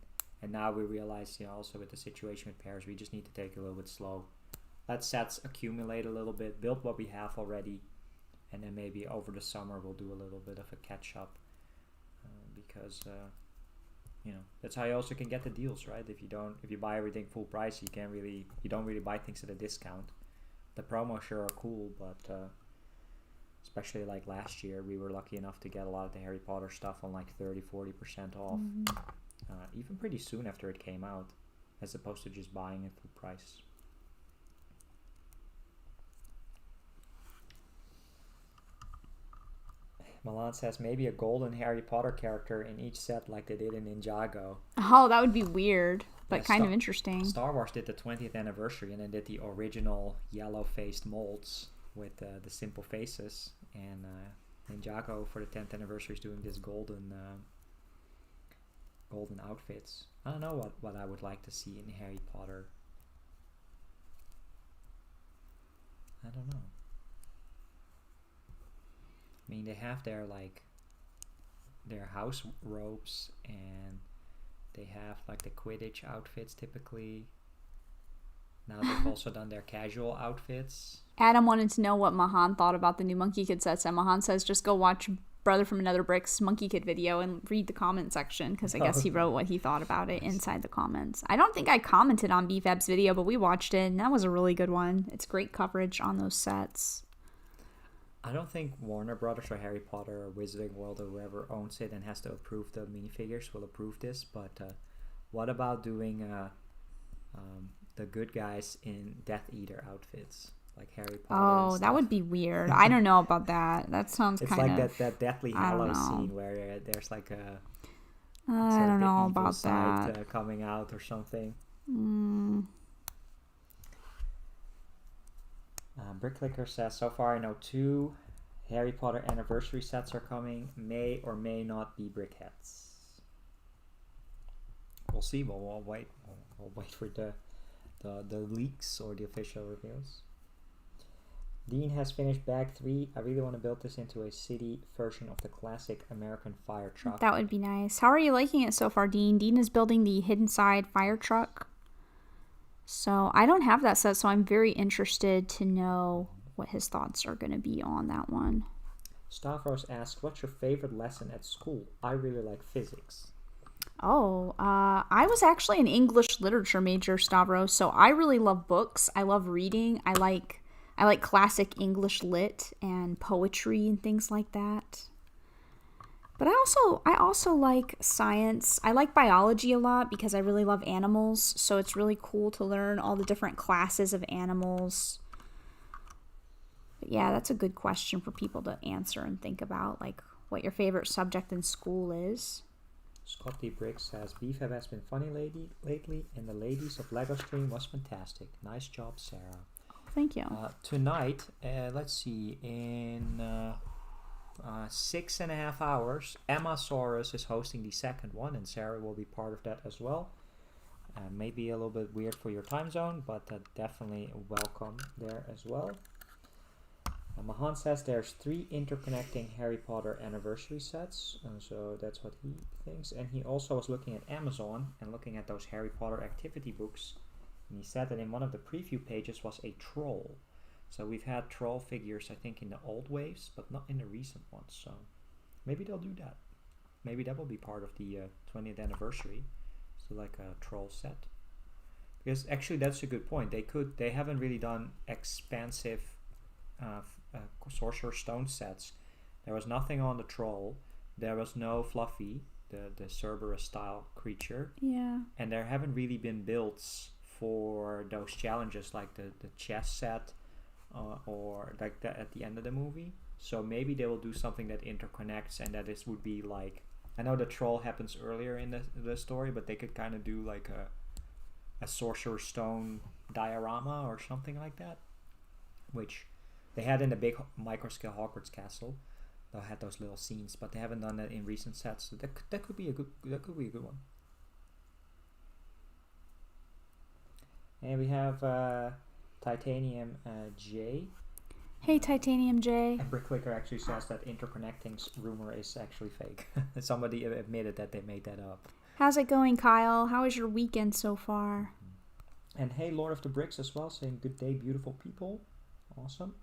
now we realize, you know, also with the situation with Paris, we just need to take it a little bit slow. Let sets accumulate a little bit, build what we have already, and then maybe over the summer we'll do a little bit of a catch up, because you know, that's how you also can get the deals, right? If you buy everything full price, you don't really buy things at a discount. The promos sure are cool, but especially like last year, we were lucky enough to get a lot of the Harry Potter stuff on like 30-40% off, even pretty soon after it came out, as opposed to just buying it full price. Milan says maybe a golden Harry Potter character in each set like they did in Ninjago.
Oh, that would be weird, but
Yeah,
kind of interesting.
Star Wars did the 20th anniversary and then did the original yellow-faced molds with the simple faces. And Ninjago for the 10th anniversary is doing this golden outfits. I don't know what I would like to see in Harry Potter. I don't know. I mean, they have their house robes, and they have like the Quidditch outfits typically. Now they've also done their casual outfits.
Adam wanted to know what Mahan thought about the new Monkey Kid sets, and Mahan says just go watch Brother from Another Brick's Monkey Kid video and read the comment section, because I guess he wrote what he thought about it inside the comments. I don't think I commented on BFAB's video, but we watched it, and that was a really good one. It's great coverage on those sets.
I don't think Warner Brothers or Harry Potter or Wizarding World or whoever owns it and has to approve the minifigures will approve this, but what about doing the good guys in Death Eater outfits, like Harry Potter?
Oh, that would be weird. I don't know about that. That sounds
it's
kind
like
of...
that Deathly
I don't
Hallows
know.
scene where there's like a
I don't know
evil
about
side,
that.
coming out or something. Bricklicker says, so far I know 2 Harry Potter anniversary sets are coming, may or may not be brickheads. We'll see. We'll wait. We'll wait for the leaks or the official reveals. Dean has finished bag 3. I really want to build this into a city version of the classic American fire truck.
That would be nice. How are you liking it so far, Dean? Dean is building the Hidden Side fire truck. So I don't have that set, so I'm very interested to know what his thoughts are going to be on that one.
Stavros asks, what's your favorite lesson at school? I really like physics.
Oh, I was actually an English literature major, Stavros, so I really love books. I love reading. I like classic English lit and poetry and things like that. But I also like science. I like biology a lot because I really love animals, so it's really cool to learn all the different classes of animals. But yeah, that's a good question for people to answer and think about, like what your favorite subject in school is.
Scotty Briggs says, BFAB has been funny lately, and the ladies of Lego Stream was fantastic. Nice job, Sarah.
Thank you.
Tonight, let's see, in 6.5 hours, Emma Saurus is hosting the second one, and Sarah will be part of that as well. Maybe a little bit weird for your time zone, but definitely welcome there as well. Mahan says there's 3 interconnecting Harry Potter anniversary sets, so that's what he thinks. And he also was looking at Amazon and looking at those Harry Potter activity books, and he said that in one of the preview pages was a troll. So we've had troll figures, I think, in the old waves, but not in the recent ones. So maybe they'll do that. Maybe that will be part of the 20th anniversary. So like a troll set. Because actually, that's a good point. They haven't really done expansive Sorcerer's Stone sets. There was nothing on the troll. There was no Fluffy, the Cerberus style creature.
Yeah.
And there haven't really been builds for those challenges like the chess set or like that at the end of the movie. So maybe they will do something that interconnects, and that this would be like, I know the troll happens earlier in the story, but they could kind of do like a Sorcerer's Stone diorama or something like that, which they had in the big microscale Hogwarts castle. They had those little scenes, but they haven't done that in recent sets. So that could be a good one. And we have Titanium J.
Hey, Titanium J.
And Bricklicker actually says that interconnecting rumor is actually fake. Somebody admitted that they made that up.
How's it going, Kyle? How is your weekend so far?
And hey, Lord of the Bricks as well, saying good day, beautiful people. Awesome.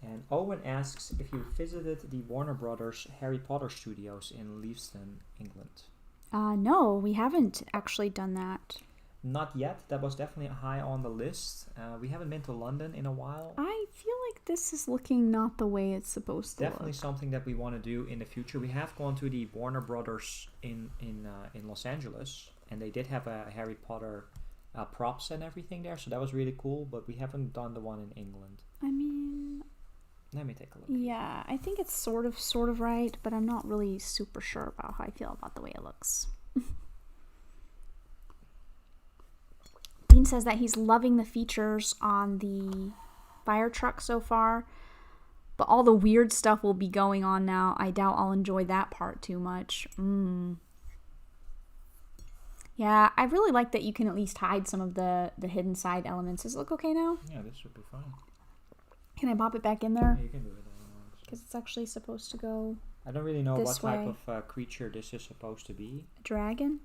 And Owen asks if you visited the Warner Brothers Harry Potter studios in Leavesden, England.
No, we haven't actually done that.
Not yet. That was definitely high on the list. We haven't been to London in a while.
I feel like this is looking not the way it's supposed to
Definitely
look.
something that we want to do in the future. We have gone to the Warner Brothers in Los Angeles, and they did have a Harry Potter props and everything there, so that was really cool. But we haven't done the one in England.
I mean,
let me take a look.
Yeah, I think it's sort of right, but I'm not really super sure about how I feel about the way it looks. Dean says that he's loving the features on the fire truck so far, but all the weird stuff will be going on now. I doubt I'll enjoy that part too much. Yeah, I really like that you can at least hide some of the hidden side elements. Does it look okay now?
Yeah, this should be fine.
Can I pop it back in there?
Yeah, you can do it.
Because it's actually supposed to go
I don't really know what
this
type
way.
of creature this is supposed to be.
A dragon?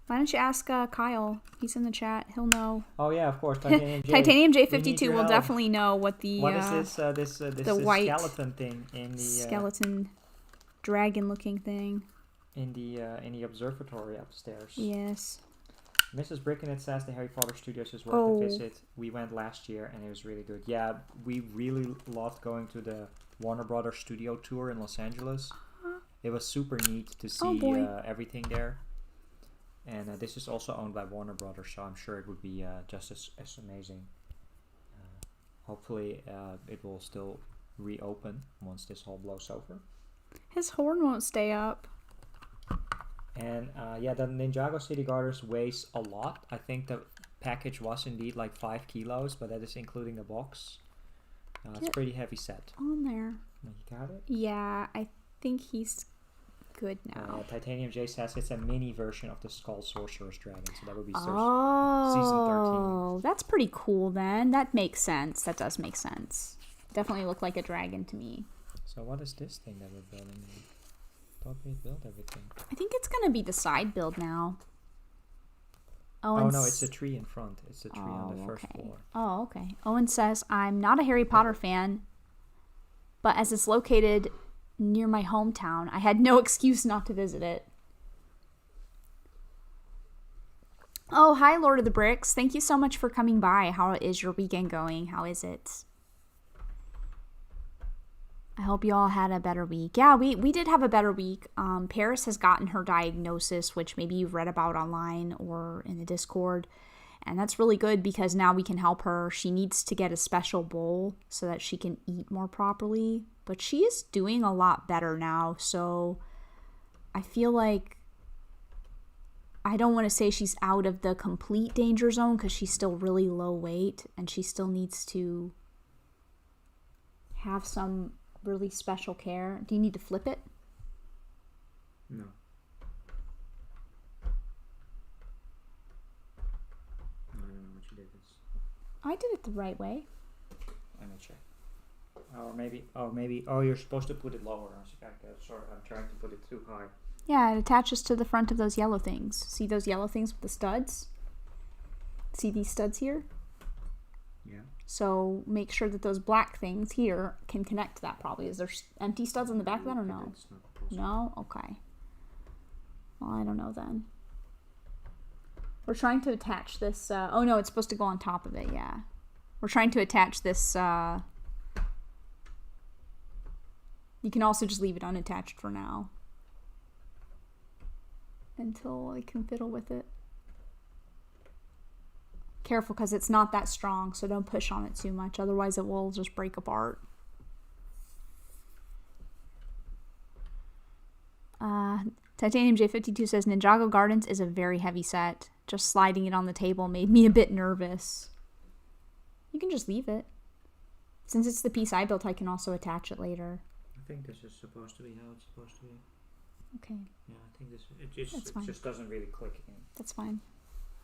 Why don't you ask Kyle? He's in the chat. He'll know.
Oh yeah, of course. Titanium J.
Titanium
We need
J52
your
will
help.
definitely know what the
What is this
the white
skeleton thing in the
skeleton dragon looking thing.
in the observatory upstairs?
Yes.
Mrs. Brickenet says the Harry Potter studios is worth a visit. We went last year and it was really good. Yeah, we really loved going to the Warner Brothers studio tour in Los Angeles. It was super neat to see everything there. And this is also owned by Warner Brothers, so I'm sure it would be just as amazing. Hopefully it will still reopen once this all blows over.
His horn won't stay up.
And yeah, the Ninjago City Gardens weighs a lot. I think the package was indeed like 5 kilos, but that is including the box. It's a pretty heavy set.
On there.
You got it?
Yeah, I think he's good now.
Titanium J says it's a mini version of the Skull Sorcerer's Dragon, so that would be season 13.
Oh, that's pretty cool then. That makes sense. That does make sense. Definitely look like a dragon to me.
So what is this thing that we're building? Thought we built everything.
I think it's gonna be the side build now.
Oh no, it's a tree in front. It's a tree on the first floor.
Oh, okay. Owen says, I'm not a Harry Potter fan, but as it's located near my hometown, I had no excuse not to visit it. Oh, hi, Lord of the Bricks. Thank you so much for coming by. How is your weekend going? How is it? I hope you all had a better week. Yeah, we did have a better week. Paris has gotten her diagnosis, which maybe you've read about online or in the Discord. And that's really good because now we can help her. She needs to get a special bowl so that she can eat more properly. But she is doing a lot better now. So I feel like I don't want to say she's out of the complete danger zone because she's still really low weight and she still needs to have some really special care. Do you need to flip it?
No. I don't know what you did.
I did it the right way.
Let me check. Oh, you're supposed to put it lower. Sorry, I'm trying to put it too high.
Yeah, it attaches to the front of those yellow things. See those yellow things with the studs? See these studs here?
Yeah.
So make sure that those black things here can connect to that probably. Is there empty studs on the back of that or no? No? Okay. Well, I don't know then. We're trying to attach this, oh no, it's supposed to go on top of it, yeah. We're trying to attach this, you can also just leave it unattached for now. Until I can fiddle with it. Careful, because it's not that strong, so don't push on it too much, otherwise it will just break apart. Titanium J52 says, Ninjago Gardens is a very heavy set. Just sliding it on the table made me a bit nervous. You can just leave it. Since it's the piece I built, I can also attach it later.
I think this is supposed to be how it's supposed to be.
Okay.
Yeah, I think this it just doesn't really click in.
That's fine.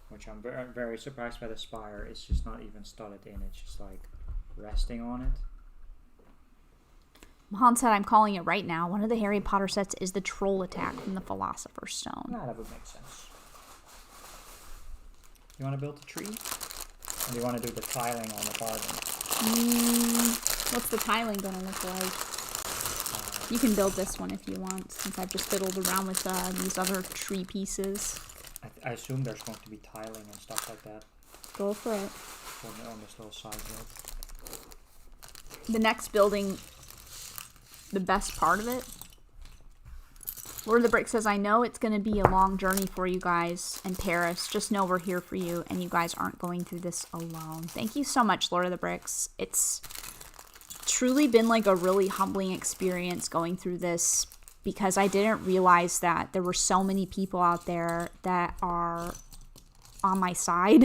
Which I'm very, very surprised by the spire. It's just not even studded in. It's just like resting on it.
Mahan said, I'm calling it right now. One of the Harry Potter sets is the troll attack from the Philosopher's Stone.
Nah, that would make sense. You want to build a tree? Or do you want to do the tiling on the garden?
What's the tiling going to look like? You can build this one if you want, since I've just fiddled around with these other tree pieces.
I assume there's going to be tiling and stuff like that.
Go for it.
On this little side hill.
The next building, the best part of it. Lord of the Brick says, I know it's going to be a long journey for you guys in Paris. Just know we're here for you, and you guys aren't going through this alone. Thank you so much, Lord of the Bricks. It's truly been like a really humbling experience going through this, because I didn't realize that there were so many people out there that are on my side.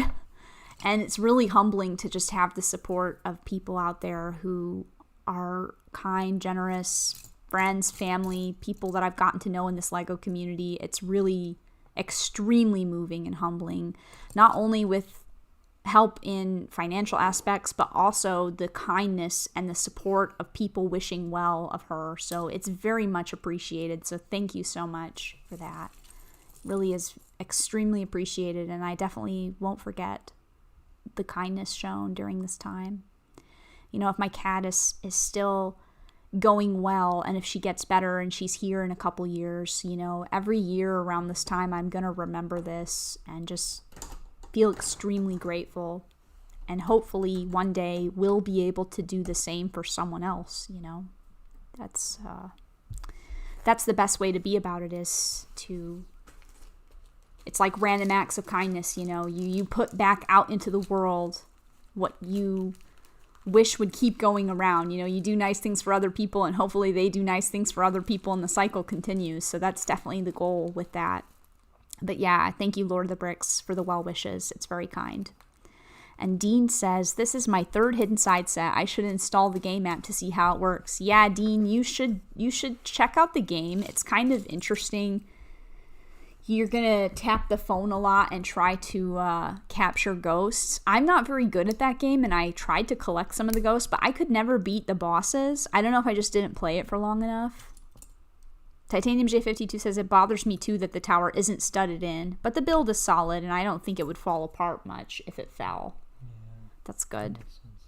And it's really humbling to just have the support of people out there who are kind, generous, friends, family, people that I've gotten to know in this LEGO community. It's really extremely moving and humbling, not only with help in financial aspects, but also the kindness and the support of people wishing well of her. So it's very much appreciated. So thank you so much for that. It really is extremely appreciated, and I definitely won't forget the kindness shown during this time. You know, if my cat is still going well, and if she gets better and she's here in a couple years, you know, every year around this time I'm gonna remember this and just feel extremely grateful, and hopefully one day we'll be able to do the same for someone else. You know, that's the best way to be about it, is to, it's like random acts of kindness. You know, you put back out into the world what you wish would keep going around. You know, you do nice things for other people, and hopefully they do nice things for other people, and the cycle continues. So that's definitely the goal with that. But yeah, thank you, Lord of the Bricks, for the well wishes. It's very kind. And Dean says, this is my third hidden side set. I should install the game app to see how it works. Yeah, Dean, you should check out the game. It's kind of interesting. You're gonna tap the phone a lot and try to capture ghosts. I'm not very good at that game, and I tried to collect some of the ghosts, but I could never beat the bosses. I don't know if I just didn't play it for long enough. Titanium J52 says, it bothers me too that the tower isn't studded in, but the build is solid, and I don't think it would fall apart much if it fell. Yeah, that's good. That makes sense.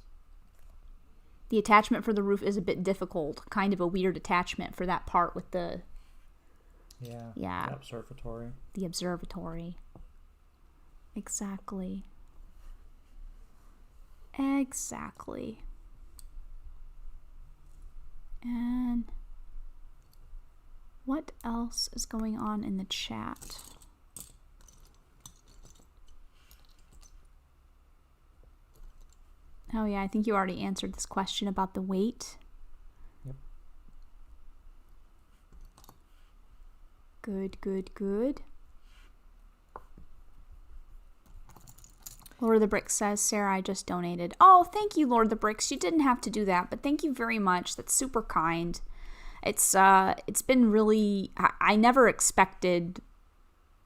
The attachment for the roof is a bit difficult. Kind of a weird attachment for that part with the... Yeah.
The observatory.
The observatory. Exactly. Exactly. And what else is going on in the chat? Oh yeah, I think you already answered this question about the weight.
Yep.
Good. Lord of the Bricks says, Sarah, I just donated. Oh, thank you, Lord of the Bricks. You didn't have to do that, but thank you very much. That's super kind. It's been really, I never expected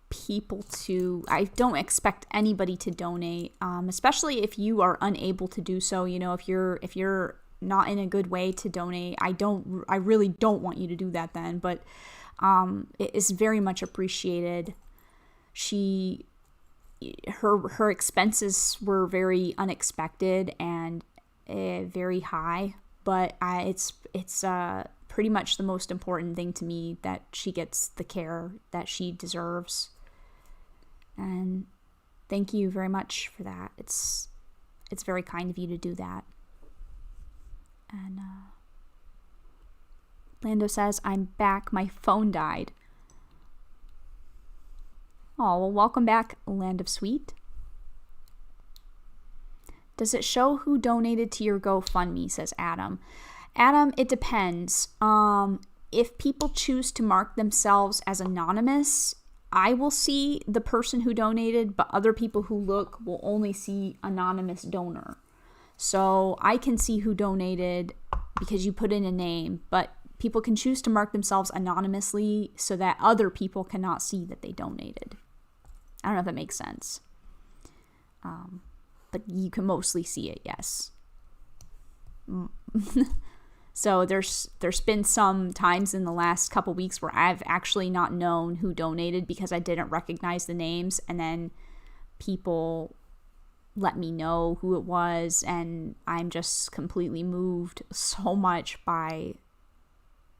people to, I don't expect anybody to donate, especially if you are unable to do so. You know, if you're not in a good way to donate, I really don't want you to do that then, but it is very much appreciated. Her expenses were very unexpected and very high, but it's pretty much the most important thing to me that she gets the care that she deserves. And Thank you very much for that. It's very kind of you to do that. And Lando says, I'm back. My phone died. Oh, well, welcome back, Land of Sweet. Does it show who donated to your GoFundMe, says Adam. Adam, it depends. If people choose to mark themselves as anonymous, I will see the person who donated, but other people who look will only see anonymous donor. So I can see who donated because you put in a name, but people can choose to mark themselves anonymously so that other people cannot see that they donated. I don't know if that makes sense. But you can mostly see it, yes. So there's been some times in the last couple weeks where I've actually not known who donated because I didn't recognize the names, and then people let me know who it was, and I'm just completely moved so much by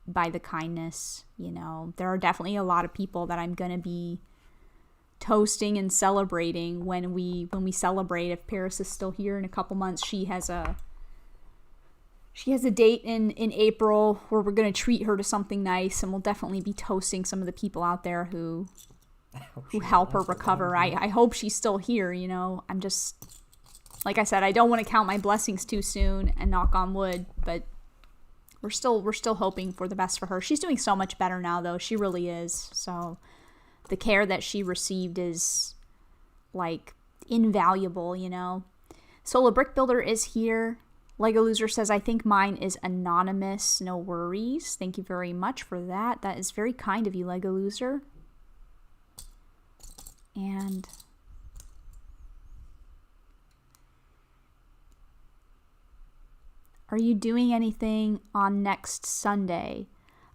the kindness. You know, there are definitely a lot of people that I'm gonna be toasting and celebrating when we celebrate. If Paris is still here in a couple months, she has a date in April where we're going to treat her to something nice, and we'll definitely be toasting some of the people out there who help her recover. I hope she's still here, you know. I'm just, like I said, I don't want to count my blessings too soon and knock on wood, but we're still hoping for the best for her. She's doing so much better now, though. She really is. So the care that she received is like invaluable, you know. Solar Brick Builder is here. Lego Loser says, I think mine is anonymous. No worries. Thank you very much for that. That is very kind of you, Lego Loser. And are you doing anything on next Sunday?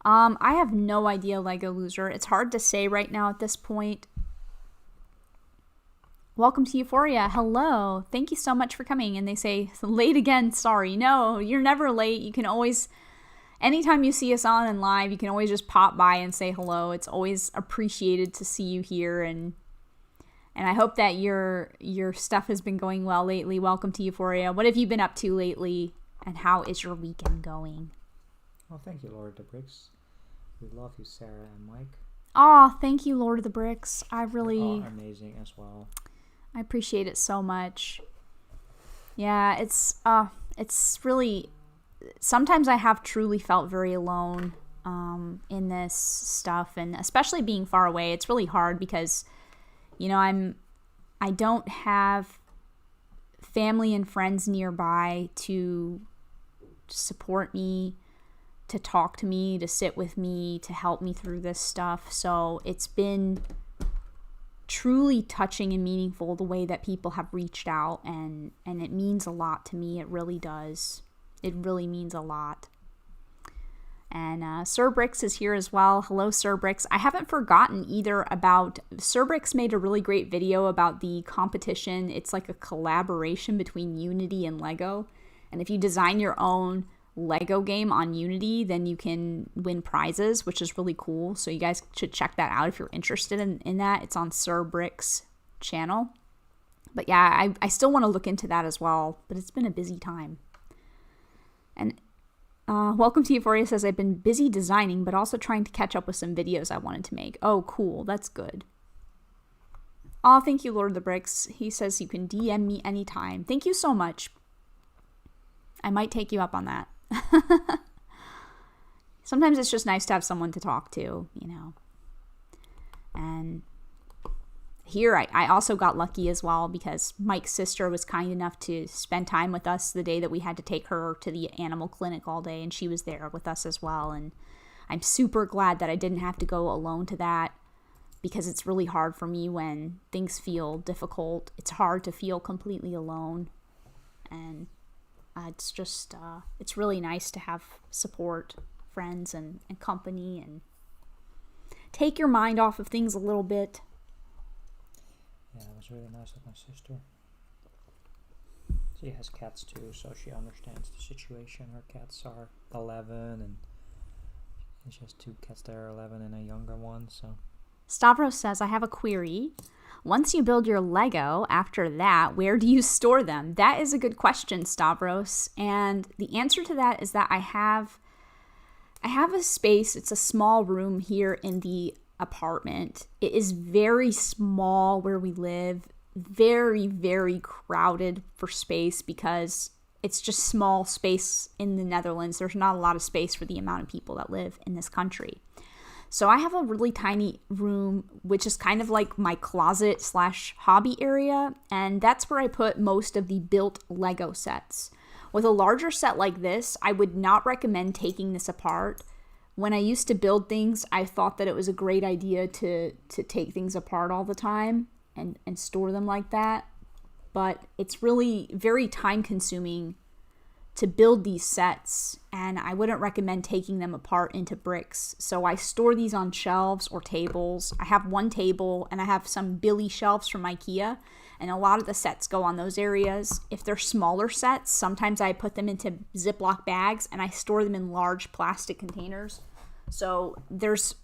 I have no idea, Lego Loser. It's hard to say right now at this point. Welcome to Euphoria. Hello. Thank you so much for coming. And they say, late again, sorry. No, you're never late. You can always, anytime you see us on and live, you can always just pop by and say hello. It's always appreciated to see you here. And I hope that your stuff has been going well lately. Welcome to Euphoria. What have you been up to lately? And how is your weekend going?
Well, thank you, Lord of the Bricks. We love you, Sarah and Mike.
Oh, thank you, Lord of the Bricks. I really...
You're all amazing as well.
I appreciate it so much. Yeah, it's really... Sometimes I have truly felt very alone in this stuff, and especially being far away, it's really hard because, you know, I don't have family and friends nearby to support me, to talk to me, to sit with me, to help me through this stuff. So it's been truly touching and meaningful the way that people have reached out, and it means a lot to me. It really does. It really means a lot. And SaraStarBricks is here as well. Hello, SaraStarBricks. I haven't forgotten either about... SaraStarBricks made a really great video about the competition. It's like a collaboration between Unity and Lego. And if you design your own Lego game on Unity, then you can win prizes, which is really cool. So you guys should check that out if you're interested in that. It's on SaraStarBricks channel. But yeah, I still want to look into that as well. But it's been a busy time. And Welcome to Euphoria says, I've been busy designing, but also trying to catch up with some videos I wanted to make. Oh, cool. That's good. Oh, thank you, Lord of the Bricks. He says you can DM me anytime. Thank you so much. I might take you up on that. Sometimes it's just nice to have someone to talk to, you know. And here I also got lucky as well because Mike's sister was kind enough to spend time with us the day that we had to take her to the animal clinic all day, and she was there with us as well. And I'm super glad that I didn't have to go alone to that, because it's really hard for me when things feel difficult. It's hard to feel completely alone. And it's just, it's really nice to have support, friends, and company, and take your mind off of things a little bit.
Yeah, it was really nice of my sister. She has cats too, so she understands the situation. Her cats are 11, and she has two cats that are 11 and a younger one, so
Stavros says, I have a query. Once you build your Lego, after that, where do you store them? That is a good question, Stavros. And the answer to that is that I have a space. It's a small room here in the apartment. It is very small where we live. Very, very crowded for space because it's just small space in the Netherlands. There's not a lot of space for the amount of people that live in this country. So I have a really tiny room, which is kind of like my closet / hobby area. And that's where I put most of the built Lego sets. With a larger set like this, I would not recommend taking this apart. When I used to build things, I thought that it was a great idea to take things apart all the time and store them like that. But it's really very time consuming to build these sets, and I wouldn't recommend taking them apart into bricks. So I store these on shelves or tables. I have one table and I have some Billy shelves from IKEA, and a lot of the sets go on those areas. If they're smaller sets, sometimes I put them into Ziploc bags and I store them in large plastic containers. So there's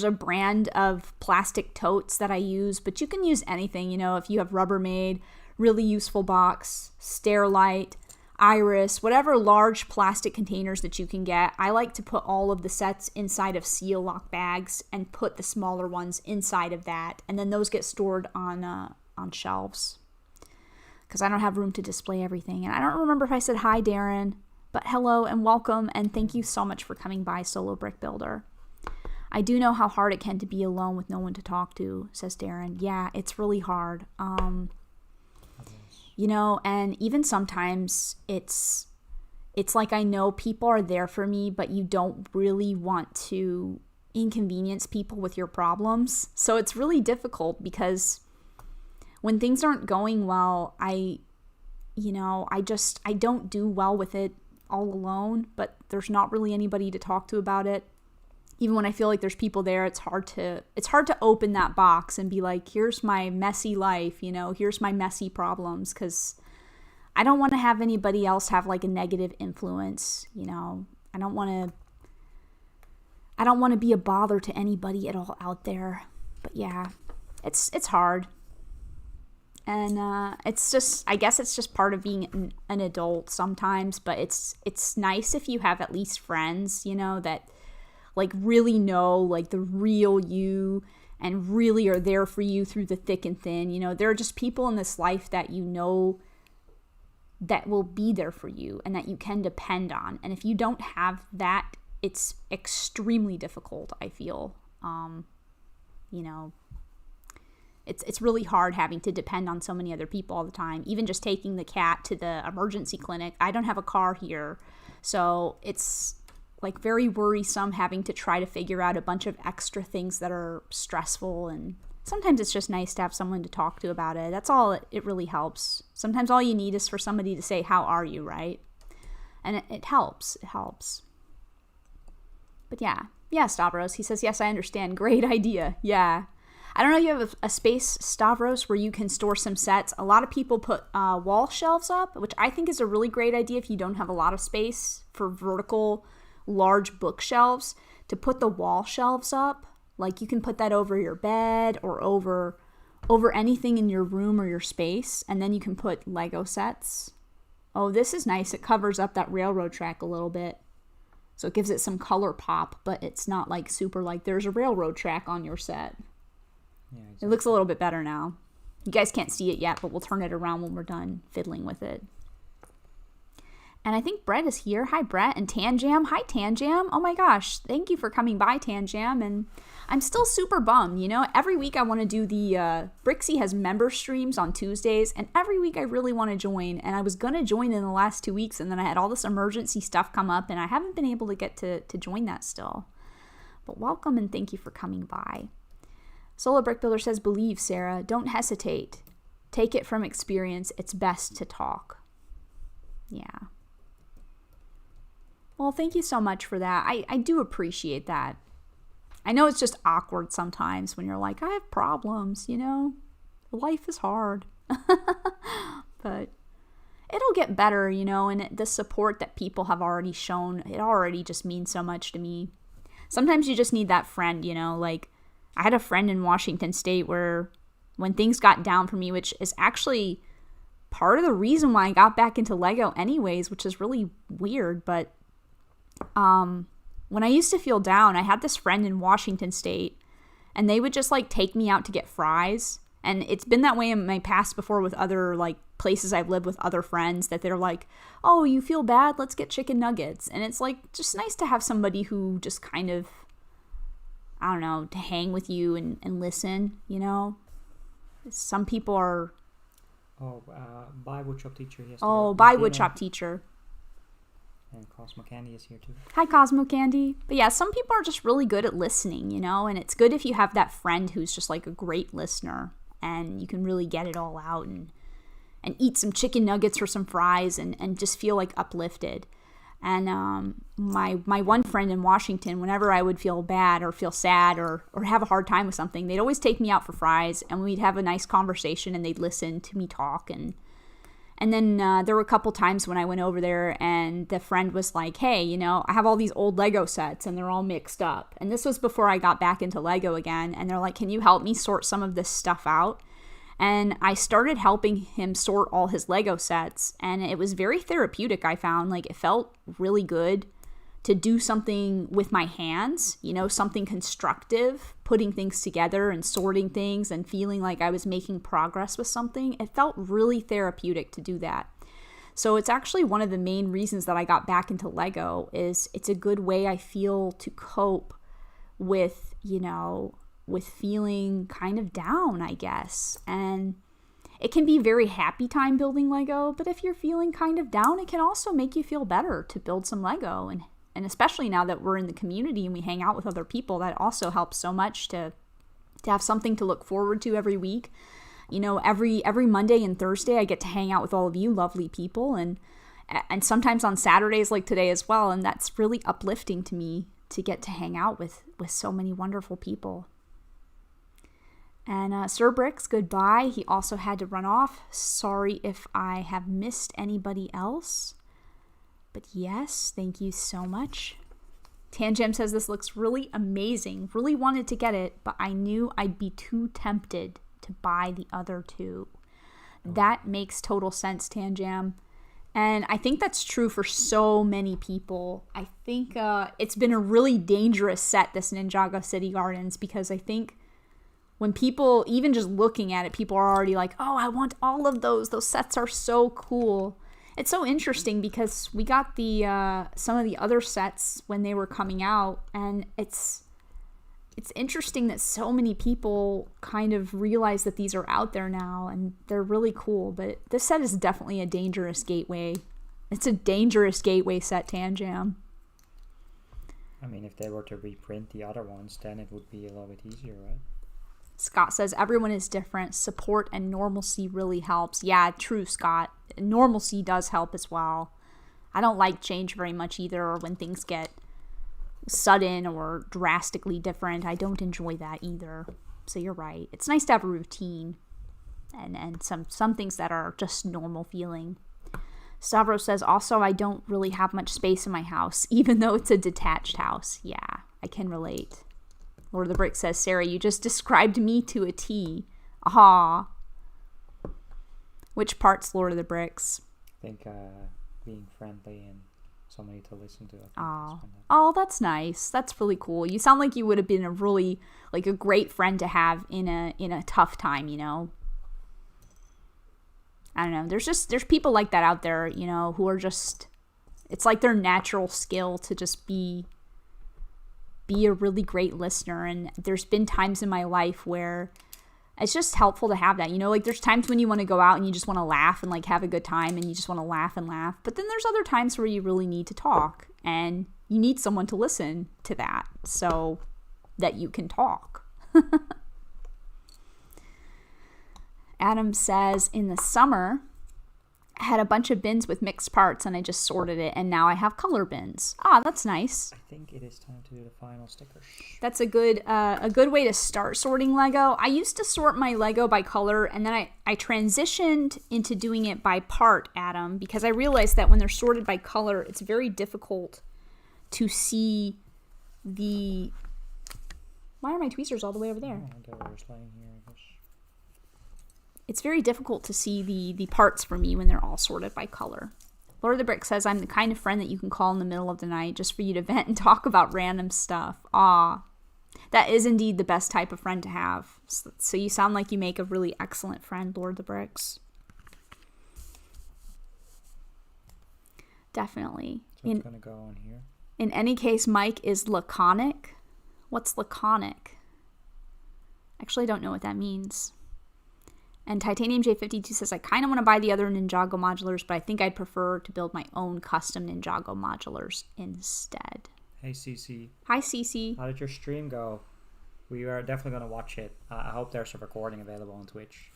a brand of plastic totes that I use, but you can use anything, if you have Rubbermaid, really useful box, Sterilite, Iris, whatever large plastic containers that you can get. I like to put all of the sets inside of seal lock bags and put the smaller ones inside of that, and then those get stored on shelves because I don't have room to display everything. And I don't remember if I said hi, Darren, but hello and welcome, and thank you so much for coming by, Solo Brick Builder. I do know how hard it can to be alone with no one to talk to, says Darren. Yeah, it's really hard. And even sometimes it's like I know people are there for me, but you don't really want to inconvenience people with your problems. So it's really difficult because when things aren't going well, I don't do well with it all alone, but there's not really anybody to talk to about it. Even when I feel like there's people there, it's hard to open that box and be like, here's my messy life, here's my messy problems, because I don't want to have anybody else have like a negative influence, I don't want to be a bother to anybody at all out there. But yeah, it's hard. And it's just, I guess it's just part of being an adult sometimes, but it's nice if you have at least friends, that like really know like the real you and really are there for you through the thick and thin. There are just people in this life that that will be there for you and that you can depend on. And if you don't have that, it's extremely difficult, I feel. It's really hard having to depend on so many other people all the time. Even just taking the cat to the emergency clinic. I don't have a car here, so it's like very worrisome having to try to figure out a bunch of extra things that are stressful, and sometimes it's just nice to have someone to talk to about it. That's all. It really helps. Sometimes all you need is for somebody to say, how are you, right? And it helps. It helps. But yeah, Stavros, he says, yes, I understand. Great idea. Yeah. I don't know if you have a space, Stavros, where you can store some sets. A lot of people put wall shelves up, which I think is a really great idea if you don't have a lot of space for vertical large bookshelves, to put the wall shelves up. Like you can put that over your bed or over anything in your room or your space, and then you can put Lego sets. Oh, this is nice. It covers up that railroad track a little bit, so it gives it some color pop, but it's not like super like there's a railroad track on your set. Yeah, exactly. It looks a little bit better now. You guys can't see it yet, but we'll turn it around when we're done fiddling with it. And I think Brett is here. Hi, Brett. And Tanjam. Hi, Tanjam. Oh my gosh. Thank you for coming by, Tanjam. And I'm still super bummed. Every week I want to do the Brixie has member streams on Tuesdays. And every week I really want to join. And I was going to join in the last 2 weeks. And then I had all this emergency stuff come up. And I haven't been able to get to join that still. But welcome and thank you for coming by. Solo Brick Builder says, believe, Sarah. Don't hesitate. Take it from experience. It's best to talk. Yeah. Well, thank you so much for that. I do appreciate that. I know it's just awkward sometimes when you're like, I have problems, life is hard. But it'll get better, and the support that people have already shown, it already just means so much to me. Sometimes you just need that friend, like I had a friend in Washington State where when things got down for me, which is actually part of the reason why I got back into Lego anyways, which is really weird, but when I used to feel down, I had this friend in Washington State, and they would just like take me out to get fries. And it's been that way in my past before with other like places I've lived with other friends, that they're like, oh, you feel bad? Let's get chicken nuggets. And it's like just nice to have somebody who just kind of, I don't know, to hang with you and listen, you know? Some people are...
Oh, bye woodshop teacher.
Bye woodshop teacher.
And Cosmo Candy is here too.
Hi, Cosmo Candy. But yeah, some people are just really good at listening, you know? And it's good if you have that friend who's just like a great listener and you can really get it all out and eat some chicken nuggets or some fries and just feel like uplifted. And my one friend in Washington, whenever I would feel bad or feel sad or have a hard time with something, they'd always take me out for fries and we'd have a nice conversation and they'd listen to me talk. And then there were a couple times when I went over there and the friend was like, hey, you know, I have all these old Lego sets and they're all mixed up. And this was before I got back into Lego again. And they're like, can you help me sort some of this stuff out? And I started helping him sort all his Lego sets. And it was very therapeutic, I found. Like, it felt really good to do something with my hands, you know, something constructive, putting things together and sorting things and feeling like I was making progress with something. It felt really therapeutic to do that. So it's actually one of the main reasons that I got back into Lego. Is it's a good way I feel to cope with, you know, with feeling kind of down, I guess. And it can be very happy time building Lego, but if you're feeling kind of down, it can also make you feel better to build some Lego. And especially now that we're in the community and we hang out with other people, that also helps so much to have something to look forward to every week. You know, every Monday and Thursday I get to hang out with all of you lovely people, and sometimes on Saturdays like today as well, and that's really uplifting to me to get to hang out with so many wonderful people. And SaraStarBricks, goodbye. He also had to run off. Sorry if I have missed anybody else. But yes, thank you so much. Tangem says this looks really amazing. Really wanted to get it, but I knew I'd be too tempted to buy the other two. That makes total sense, Tangem. And I think that's true for so many people. I think it's been a really dangerous set, this Ninjago City Gardens, because I think when people, even just looking at it, people are already like, oh, I want all of those. Those sets are so cool. It's so interesting because we got the some of the other sets when they were coming out, and it's interesting that so many people kind of realize that these are out there now, and they're really cool. But this set is definitely a dangerous gateway. It's a dangerous gateway set, Tangem.
I mean, if they were to reprint the other ones, then it would be a little bit easier, right?
Scott says, everyone is different. Support and normalcy really helps. Yeah, true, Scott. Normalcy does help as well. I don't like change very much either, or when things get sudden or drastically different. I don't enjoy that either. So you're right. It's nice to have a routine and some things that are just normal feeling. Stavros says, also, I don't really have much space in my house, even though it's a detached house. Yeah, I can relate. Lord of the Bricks says, Sarah, you just described me to a T. Aha. Which part's Lord of the Bricks?
I think being friendly and somebody to listen to.
Oh, that's nice. That's really cool. You sound like you would have been a really, like, a great friend to have in a tough time, you know? I don't know. There's people like that out there, you know, who are just, it's like their natural skill to just be a really great listener. And there's been times in my life where it's just helpful to have that, you know, like there's times when you want to go out and you just want to laugh and like have a good time and you just want to laugh and laugh. But then there's other times where you really need to talk and you need someone to listen to that so that you can talk. Adam says, in the summer, I had a bunch of bins with mixed parts and I just sorted it, and now I have color bins. Ah, that's nice.
I think it is time to do the final sticker.
That's a good way to start sorting Lego. I used to sort my Lego by color, and then I transitioned into doing it by part, Adam, because I realized that when they're sorted by color, it's very difficult to see the Why are my tweezers all the way over there?
Oh, they were just laying here, I guess.
It's very difficult to see the parts for me when they're all sorted by color. Lord of the Brick says, I'm the kind of friend that you can call in the middle of the night just for you to vent and talk about random stuff. Ah, that is indeed the best type of friend to have. So you sound like you make a really excellent friend, Lord of the Bricks. Definitely.
So it's going to go on here.
In any case, Mike is laconic. What's laconic? Actually, I don't know what that means. And Titanium J52 says, I kind of want to buy the other Ninjago modulars, but I think I'd prefer to build my own custom Ninjago modulars instead.
Hey, Cece.
Hi, Cece.
How did your stream go? We are definitely going to watch it. I hope there's a recording available on Twitch.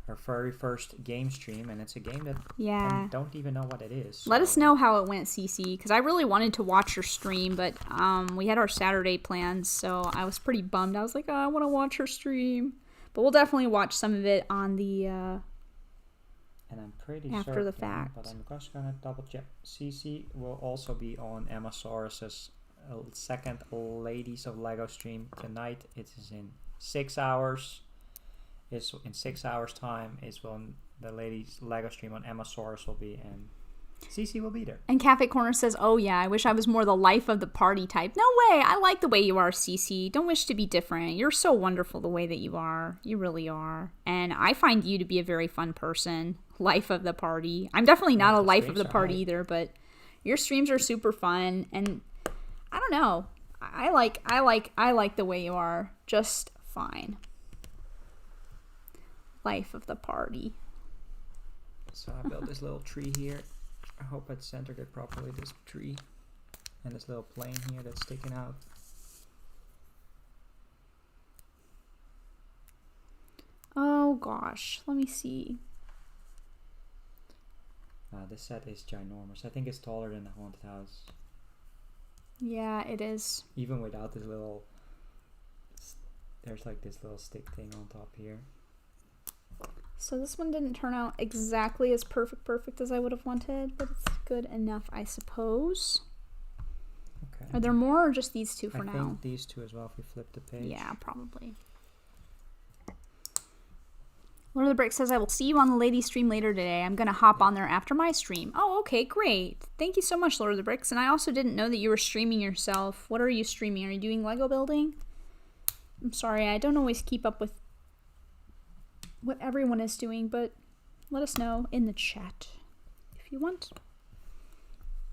Our very first game stream, and it's a game that I don't even know what it is. So.
Let us know how it went, Cece, because I really wanted to watch your stream, but we had our Saturday plans, so I was pretty bummed. I was like, oh, I want to watch her stream. But we'll definitely watch some of it on the
and I'm pretty
after
certain,
the fact.
But I'm just gonna double check. CC will also be on Emma Saurus's second Ladies of Lego stream tonight. It is in 6 hours. It's in 6 hours time is when the Ladies Lego stream on Emma Saurus will be, and CC will be there.
And Cafe Corner says, oh yeah, I wish I was more the life of the party type. No way, I like the way you are, CC. Don't wish to be different. You're so wonderful the way that you are. You really are. And I find you to be a very fun person. Life of the party. I'm definitely not a life of the party either, but your streams are super fun, and I don't know. I like the way you are. Just fine. Life of the party.
So I built this little tree here. I hope I centered it properly, this tree. And this little plane here that's sticking out.
Oh gosh, let me see.
This set is ginormous. I think it's taller than the haunted house.
Yeah, it is.
Even without this little... There's like this little stick thing on top here.
So this one didn't turn out exactly as perfect as I would have wanted, but it's good enough, I suppose.
Okay.
Are there more or just these two for now?
I think these two as well if we flip the page.
Yeah, probably. Lord of the Brick says, I will see you on the lady stream later today. I'm going to hop on there after my stream. Oh, okay, great. Thank you so much, Lord of the Bricks. And I also didn't know that you were streaming yourself. What are you streaming? Are you doing Lego building? I'm sorry, I don't always keep up with what everyone is doing, but let us know in the chat if you want.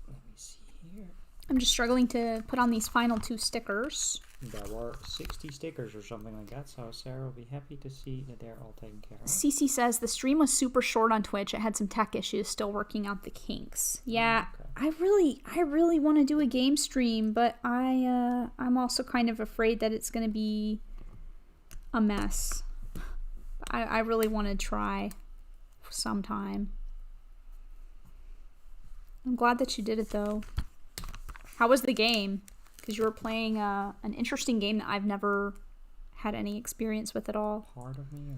Let me see here.
I'm just struggling to put on these final 2 stickers.
There were 60 stickers or something like that, so Sarah will be happy to see that they're all taken care of.
Cece says, the stream was super short on Twitch. It had some tech issues, still working out the kinks. Yeah, okay. I really want to do a game stream, but I'm also kind of afraid that it's going to be a mess. I really want to try sometime. I'm glad that you did it, though. How was the game? Because you were playing an interesting game that I've never had any experience with at all.
Part of me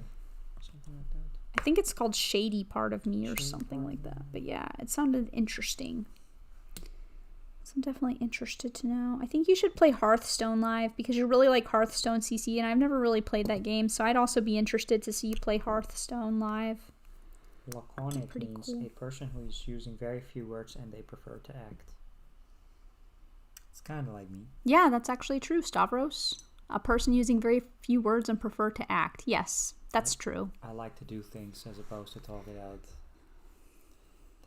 or something like that?
I think it's called Shady Part of Me or something like that. But yeah, it sounded interesting. So I'm definitely interested to know. I think you should play Hearthstone live because you really like Hearthstone, CC, and I've never really played that game, so I'd also be interested to see you play Hearthstone live.
Laconic means cool. A person who is using very few words and they prefer to act. It's kind of like me.
Yeah, that's actually true, Stavros. A person using very few words and prefer to act. Yes, that's true. I
like to do things as opposed to talk it out.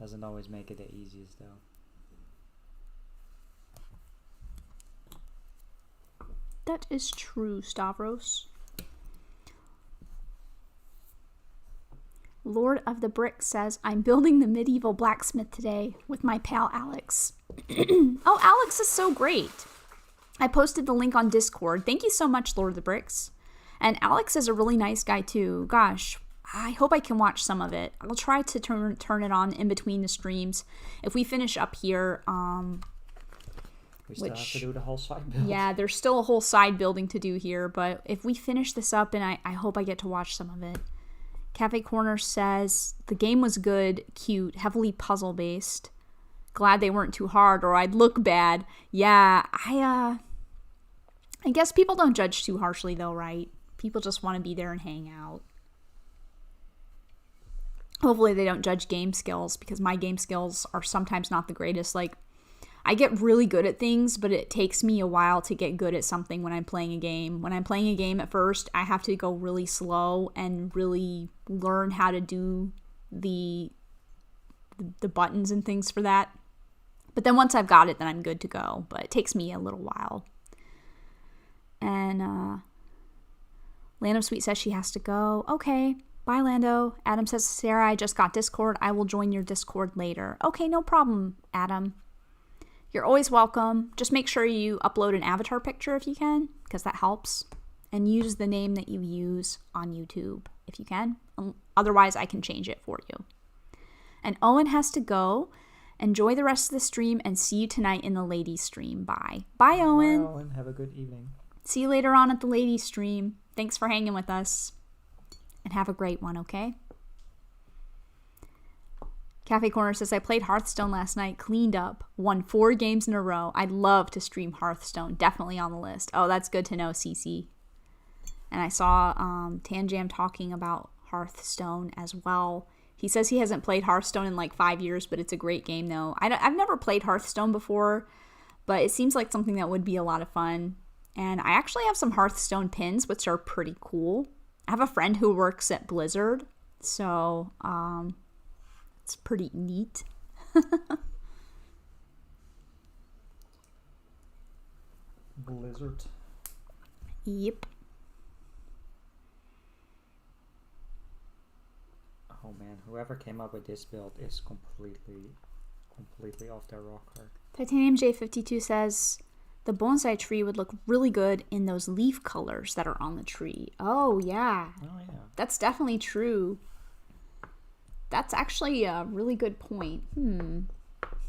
Doesn't always make it the easiest, though.
That is true, Stavros. Lord of the Brick says, I'm building the medieval blacksmith today with my pal Alex. Oh, Alex is so great. I posted the link on Discord. Thank you so much, Lord of the Bricks. And Alex is a really nice guy too. Gosh, I hope I can watch some of it. I'll try to turn it on in between the streams. If we finish up here,
we still have to do the whole side build.
Yeah, there's still a whole side building to do here, but if we finish this up, and I hope I get to watch some of it. Cafe Corner says, the game was good, cute, heavily puzzle-based. Glad they weren't too hard or I'd look bad. Yeah, I guess people don't judge too harshly though, right? People just want to be there and hang out. Hopefully they don't judge game skills, because my game skills are sometimes not the greatest. Like, I get really good at things, but it takes me a while to get good at something when I'm playing a game. When I'm playing a game at first, I have to go really slow and really learn how to do the buttons and things for that. But then once I've got it, then I'm good to go. But it takes me a little while. And Land of Sweet says she has to go. Okay. Bye, Lando. Adam says, Sarah, I just got Discord. I will join your Discord later. Okay, no problem, Adam. You're always welcome. Just make sure you upload an avatar picture if you can, because that helps. And use the name that you use on YouTube if you can. Otherwise, I can change it for you. And Owen has to go. Enjoy the rest of the stream and see you tonight in the ladies stream. Bye. Bye, Owen.
Bye, Owen. Have a good evening.
See you later on at the ladies stream. Thanks for hanging with us. And have a great one, okay? Cafe Corner says, I played Hearthstone last night, cleaned up, won 4 games in a row. I'd love to stream Hearthstone. Definitely on the list. Oh, that's good to know, Cece. And I saw Tanjam talking about Hearthstone as well. He says he hasn't played Hearthstone in like 5 years, but it's a great game, though. I've never played Hearthstone before, but it seems like something that would be a lot of fun. And I actually have some Hearthstone pins, which are pretty cool. I have a friend who works at Blizzard, so it's pretty neat.
Blizzard.
Yep.
Oh man, whoever came up with this build is completely off their rocker.
Titanium J52 says, the bonsai tree would look really good in those leaf colors that are on the tree. Oh, yeah.
Oh, yeah.
That's definitely true. That's actually a really good point.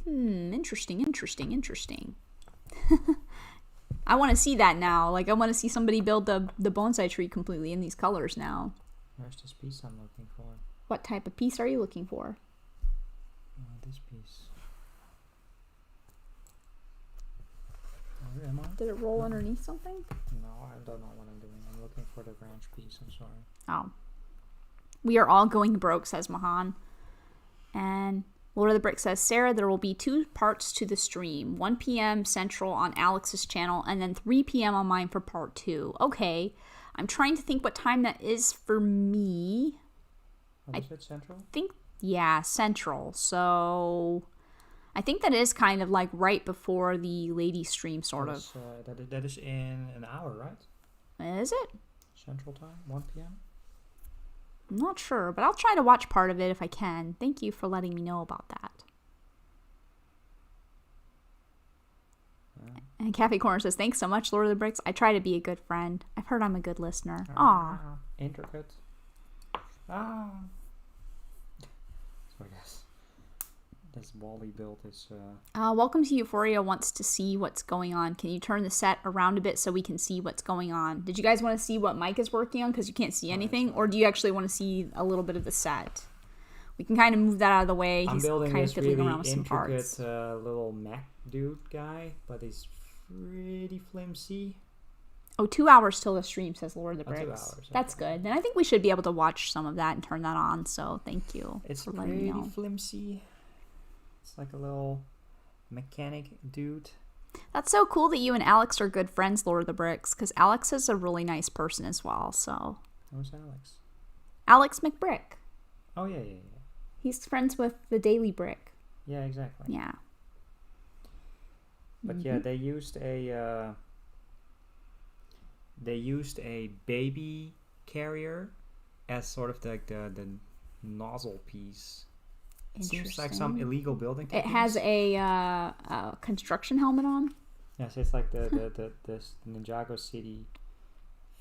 Interesting. I want to see that now. Like, I want to see somebody build the bonsai tree completely in these colors now.
Where's this piece I'm looking for?
What type of piece are you looking for?
This piece. Where am I?
Did it roll underneath something?
No, I don't know what I'm doing. I'm looking for the branch piece. I'm sorry.
Oh. We are all going broke, says Mahan. And Lord of the Brick says, Sarah, there will be 2 parts to the stream. 1 p.m. Central on Alex's channel, and then 3 p.m. on mine for part 2. Okay. I'm trying to think what time that is for me.
What is it, Central?
Yeah, Central. So I think that is kind of like right before the lady stream, sort of.
That is in an hour, right?
Is it?
Central time, 1 p.m.?
I'm not sure, but I'll try to watch part of it if I can. Thank you for letting me know about that. Yeah. And Cafe Corner says, thanks so much, Lord of the Bricks. I try to be a good friend. I've heard I'm a good listener. Aw.
Intricate. So I guess this Wally build is...
Welcome to Euphoria wants to see what's going on. Can you turn the set around a bit so we can see what's going on? Did you guys want to see what Mike is working on because you can't see anything? Or do you actually want to see a little bit of the set? We can kind of move that out of the way.
I'm
He's
building
kind
this
of fiddling
really
around with some
intricate
parts.
little mech dude guy, but he's pretty flimsy.
Oh, 2 hours till the stream, says Lord of the
2
Bricks.
hours.
That's good. Then I think we should be able to watch some of that and turn that on. So thank you
It's
for letting me
pretty
know.
flimsy. It's like a little mechanic dude.
That's so cool that you and Alex are good friends, Lord of the Bricks, because Alex is a really nice person as well. So
Who's Alex?
Alex McBrick.
Oh, yeah.
He's friends with the Daily Brick.
Yeah, exactly.
Yeah.
But yeah, they used a baby carrier as sort of like the nozzle piece. It seems like some illegal building techniques.
It has a construction helmet on.
Yes, it's like the Ninjago City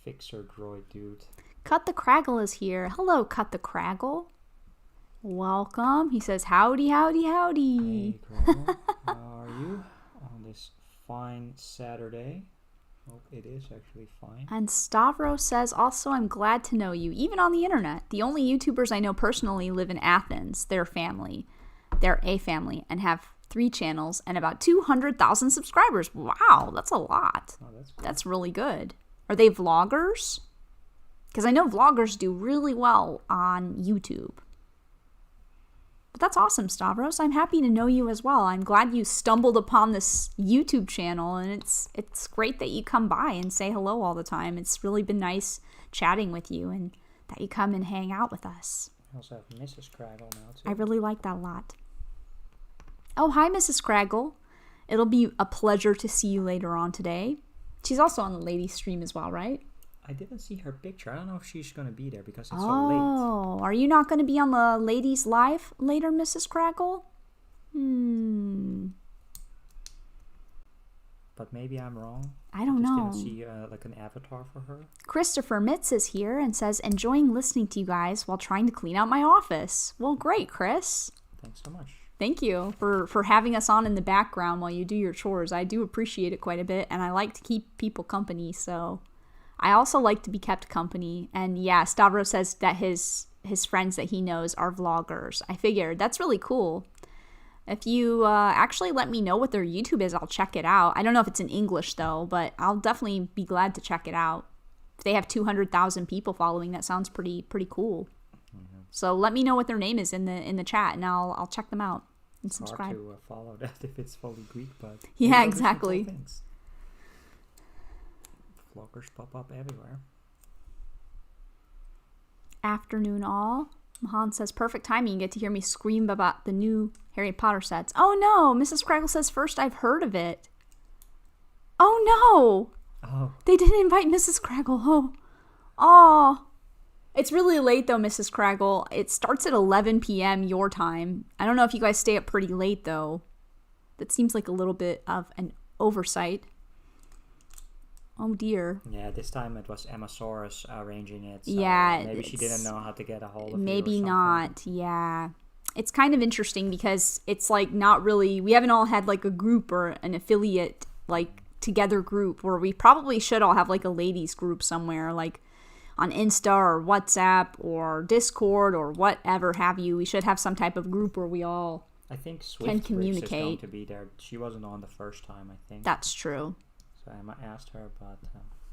fixer droid dude.
Cut the Craggle is here. Hello, Cut the Craggle. Welcome. He says, howdy.
Hey, Craggle. How are you on this fine Saturday? Hope it is actually fine.
And Stavros says, also, I'm glad to know you, even on the internet. The only YouTubers I know personally live in Athens. They're a family, and have 3 channels, and about 200,000 subscribers. Wow, that's a lot.
Oh, that's cool.
That's really good. Are they vloggers? Because I know vloggers do really well on YouTube. But that's awesome, Stavros. I'm happy to know you as well. I'm glad you stumbled upon this YouTube channel, and it's great that you come by and say hello all the time. It's really been nice chatting with you, and that you come and hang out with us.
I also have Mrs. Craggle now, too.
I really like that a lot. Oh, hi, Mrs. Craggle. It'll be a pleasure to see you later on today. She's also on the ladies stream as well, right?
I didn't see her picture. I don't know if she's going to be there because it's so late.
Oh, are you not going to be on the ladies live later, Mrs. Craggle?
But maybe I'm wrong.
I don't know.
Just didn't see like an avatar for her.
Christopher Mitz is here and says, enjoying listening to you guys while trying to clean out my office. Well, great, Chris.
Thanks so much.
Thank you for having us on in the background while you do your chores. I do appreciate it quite a bit, and I like to keep people company, so I also like to be kept company. And yeah, Stavros says that his friends that he knows are vloggers. I figured that's really cool. If you actually let me know what their YouTube is, I'll check it out. I don't know if it's in English though, but I'll definitely be glad to check it out. If they have 200,000 people following, that sounds pretty cool. Mm-hmm. So let me know what their name is in the chat, and I'll check them out and subscribe.
Hard to follow that if it's fully Greek, but
yeah, exactly.
Vloggers pop up everywhere.
Afternoon all. Mahan says, perfect timing. You get to hear me scream about the new Harry Potter sets. Oh no! Mrs. Craggle says, first I've heard of it. Oh no!
Oh.
They didn't invite Mrs. Craggle. Oh. It's really late though, Mrs. Craggle. It starts at 11 p.m. your time. I don't know if you guys stay up pretty late though. That seems like a little bit of an oversight. Oh dear.
Yeah, this time it was Emma Soros arranging it. So
yeah.
Maybe she didn't know how to get a hold of
maybe
you or
not. Yeah. It's kind of interesting because it's like not really, we haven't all had like a group or an affiliate like together group where we probably should all have like a ladies group somewhere like on Insta or WhatsApp or Discord or whatever have you. We should have some type of group where we all
I think
can
Swift
communicate.
is going to be there. She wasn't on the first time, I think.
That's true.
So Emma asked her, but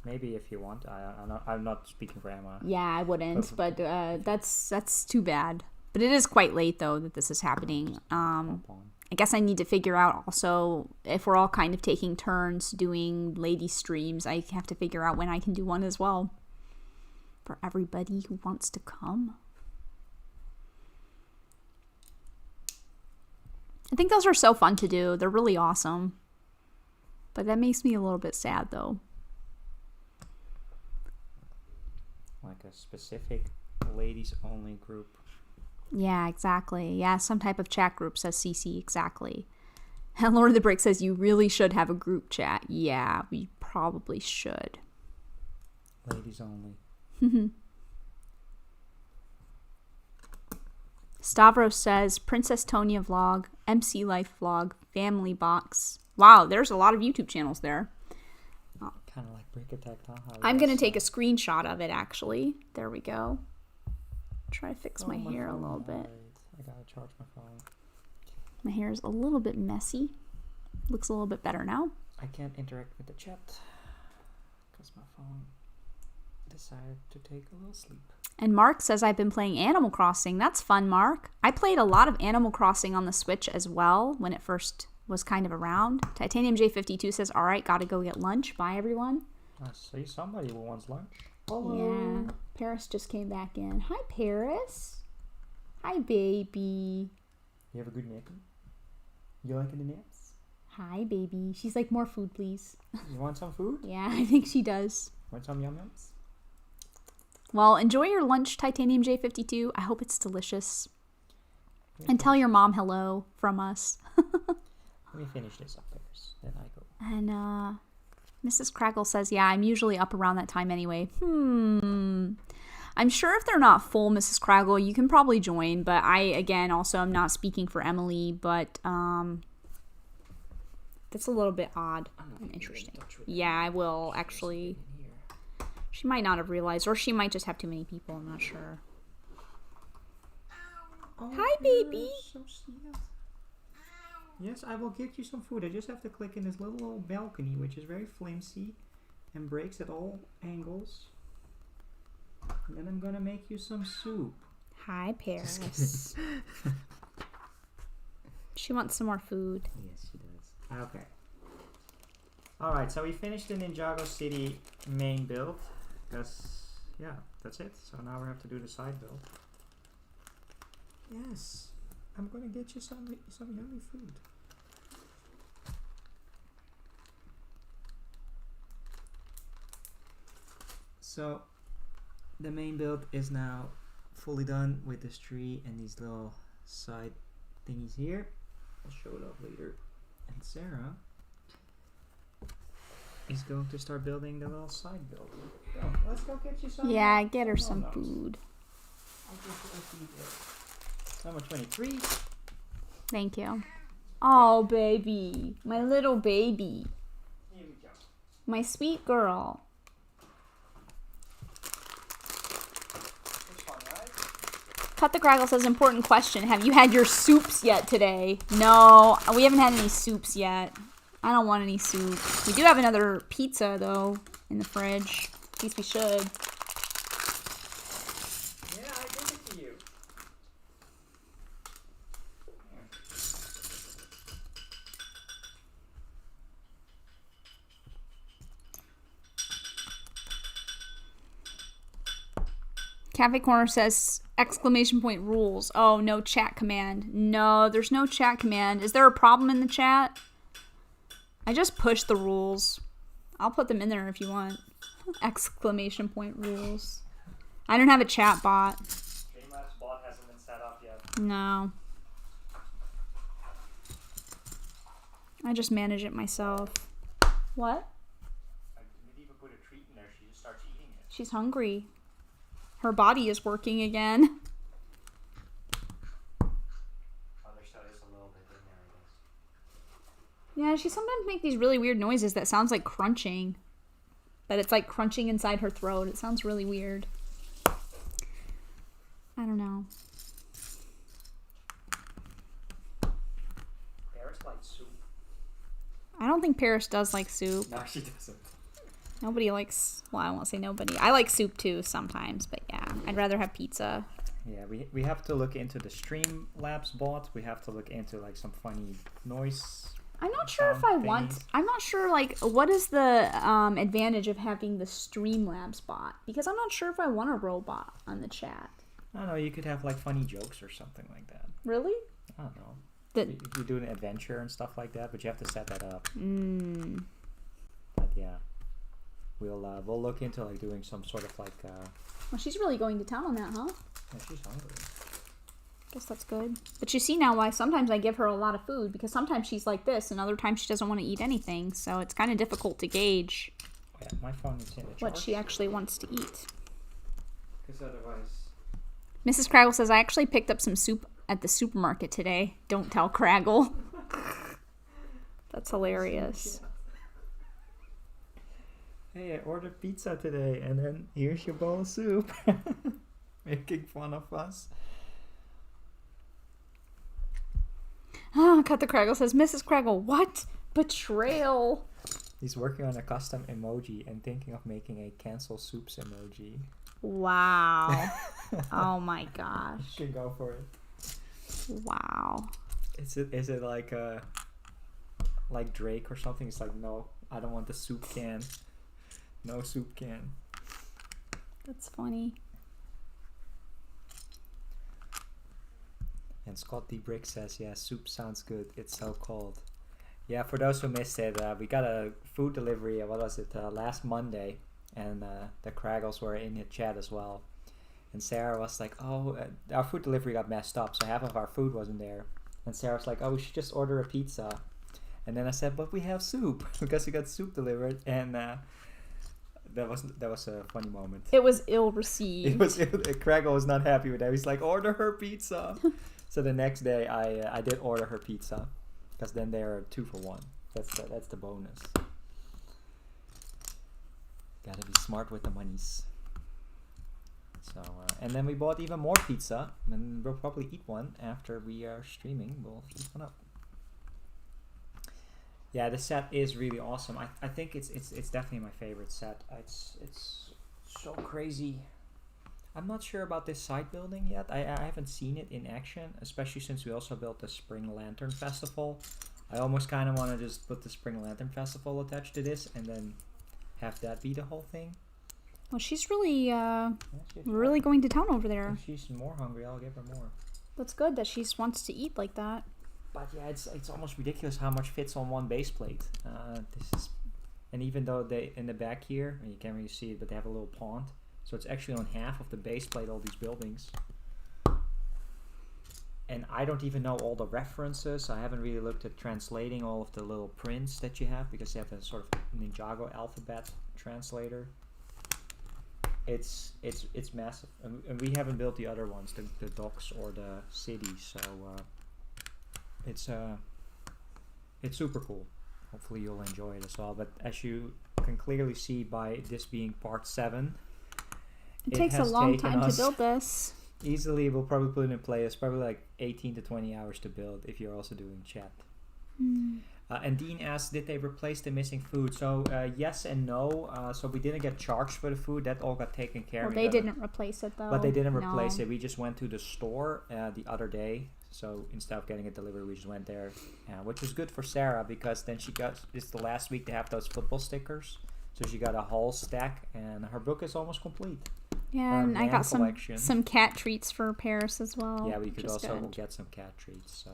maybe if you want, I'm not speaking for Emma.
Yeah, I wouldn't, but that's too bad. But it is quite late though that this is happening. I guess I need to figure out also if we're all kind of taking turns doing lady streams. I have to figure out when I can do one as well for everybody who wants to come. I think those are so fun to do. They're really awesome. But that makes me a little bit sad though.
Like a specific ladies only group.
Yeah, exactly. Yeah, some type of chat group, says CC, exactly. And Lord of the Brick says you really should have a group chat. Yeah, we probably should.
Ladies only.
Stavros says Princess Tonia vlog, MC Life vlog, Family Box. Wow, there's a lot of YouTube channels there.
Kind of like Brick Attack, huh?
I'm going to take a screenshot of it, actually. There we go. Try to fix my hair a little bit.
I got to charge my phone.
My hair is a little bit messy. Looks a little bit better now.
I can't interact with the chat because my phone decided to take a little sleep.
And Mark says, I've been playing Animal Crossing. That's fun, Mark. I played a lot of Animal Crossing on the Switch as well when it first was kind of around. Titanium J52 says, all right, gotta go get lunch. Bye, everyone.
I see somebody who wants lunch.
Hello. Yeah. Paris just came back in. Hi, Paris. Hi, baby.
You have a good nap? You liking the naps?
Hi, baby. She's like, more food, please.
You want some food?
Yeah, I think she does.
Want some yum-yums?
Well, enjoy your lunch, Titanium J52. I hope it's delicious. And tell your mom hello from us.
Let me finish this up first, then I go.
And Mrs. Craggle says, yeah, I'm usually up around that time anyway. I'm sure if they're not full, Mrs. Craggle, you can probably join. But I, again, also am not speaking for Emily. But that's a little bit odd and interesting. Yeah, I will actually. She might not have realized, or she might just have too many people. I'm not sure.
Oh,
hi, baby.
So Yes, I will get you some food. I just have to click in this little old balcony, which is very flimsy and breaks at all angles. And then I'm gonna make you some soup.
Hi, Paris. She wants some more food.
Yes, she does. Okay. Alright, so we finished the Ninjago City main build. Because, yeah, that's it. So now we have to do the side build. Yes, I'm gonna get you some yummy food. So, the main build is now fully done with this tree and these little side thingies here. I'll show it off later. And Sarah is going to start building the little side build. So, let's go get you some.
Yeah, get her some
donuts.
food.
I'll get you a feed there. Number 23.
Thank you. Oh, baby. My little baby.
Here we go.
My sweet girl.
It's fun, right?
Cut the Crackle says, important question. Have you had your soups yet today? No, we haven't had any soups yet. I don't want any soup. We do have another pizza, though, in the fridge. At least we should.
Yeah, I gave it to you.
Cafe Corner says, exclamation point rules. Oh, no chat command. No, there's no chat command. Is there a problem in the chat? I just pushed the rules. I'll put them in there if you want. Exclamation point rules. I don't have a chat bot.
Streamlabs bot hasn't been set up yet.
No. I just manage it myself. What?
I didn't even put a treat in there. She just starts eating it.
She's hungry. Her body is working again.
Oh, there's still is a little bit in there, I guess.
Yeah, she sometimes makes these really weird noises that sounds like crunching. But it's like crunching inside her throat. It sounds really weird. I don't know.
Paris likes soup.
I don't think Paris does like soup.
No, she doesn't.
Nobody likes, well, I won't say nobody. I like soup too sometimes, but yeah, I'd rather have pizza.
Yeah, we have to look into the Streamlabs bot. We have to look into like some funny noise.
I'm not sure if I want,
thingies.
I'm not sure like what is the advantage of having the Streamlabs bot, because I'm not sure if I want a robot on the chat.
I don't know, you could have like funny jokes or something like that.
Really?
I don't know.
That
You do an adventure and stuff like that, but you have to set that up.
mm,
But yeah, we'll look into like doing some sort of like
well, she's really going to town on that, huh?
yeah, she's hungry.
Guess that's good. But you see now why sometimes I give her a lot of food, because sometimes she's like this and other times she doesn't want to eat anything, so it's kind of difficult to gauge
Yeah, my phone is in the charge.
what she actually wants to eat.
Because otherwise...
Mrs. Craggle says, I actually picked up some soup at the supermarket today. Don't tell Craggle. That's hilarious.
Hey, I ordered pizza today, and then here's your bowl of soup. Making fun of us.
Ah, Cut the Craggle says, Mrs. Craggle, what? Betrayal.
He's working on a custom emoji and thinking of making a cancel soups emoji.
Wow. Oh my gosh.
You can go for it.
Wow.
Is it like Drake or something? It's like, no, I don't want the soup can. No soup can.
That's funny.
And Scott D. Brick says, yeah, soup sounds good. It's so cold. Yeah, for those who missed it, we got a food delivery, what was it, last Monday. And the Kraggles were in the chat as well. And Sarah was like, oh, our food delivery got messed up, so half of our food wasn't there. And Sarah was like, oh, we should just order a pizza. And then I said, but we have soup, because we got soup delivered. And that was a funny moment.
It was ill received.
Craggle was not happy with that. He's like, order her pizza. So the next day, I did order her pizza, because then they're 2 for 1. That's the bonus. Gotta be smart with the monies. So and then we bought even more pizza, and we'll probably eat one after we are streaming. We'll eat one up. Yeah, the set is really awesome. I think it's definitely my favorite set. It's so crazy. I'm not sure about this side building yet. I haven't seen it in action, especially since we also built the Spring Lantern Festival. I almost kind of want to just put the Spring Lantern Festival attached to this and then have that be the whole thing.
Well, she's really,
she's
really going to town over there.
If she's more hungry, I'll give her more.
That's good that she wants to eat like that.
But yeah, it's almost ridiculous how much fits on one base plate. And even though they in the back here, and you can't really see it, but they have a little pond, so it's actually on half of the base plate. All these buildings. And I don't even know all the references. I haven't really looked at translating all of the little prints that you have because they have a sort of Ninjago alphabet translator. It's massive, and we haven't built the other ones, the docks or the city. So it's super cool. Hopefully you'll enjoy it as well. But as you can clearly see by this being part 7,
it takes a long time to build this.
Easily, we'll probably put it in play. It's probably like 18 to 20 hours to build if you're also doing chat. And Dean asked, did they replace the missing food? So yes and no. So we didn't get charged for the food. That all got taken care of.
Well, they didn't replace it though.
But they didn't replace it. We just went to the store the other day. So instead of getting it delivered, we just went there, which was good for Sarah because then it's the last week to have those football stickers. So she got a whole stack, and her book is almost complete.
Yeah, and I got some cat treats for Paris as well.
Yeah, we could also get some cat treats. So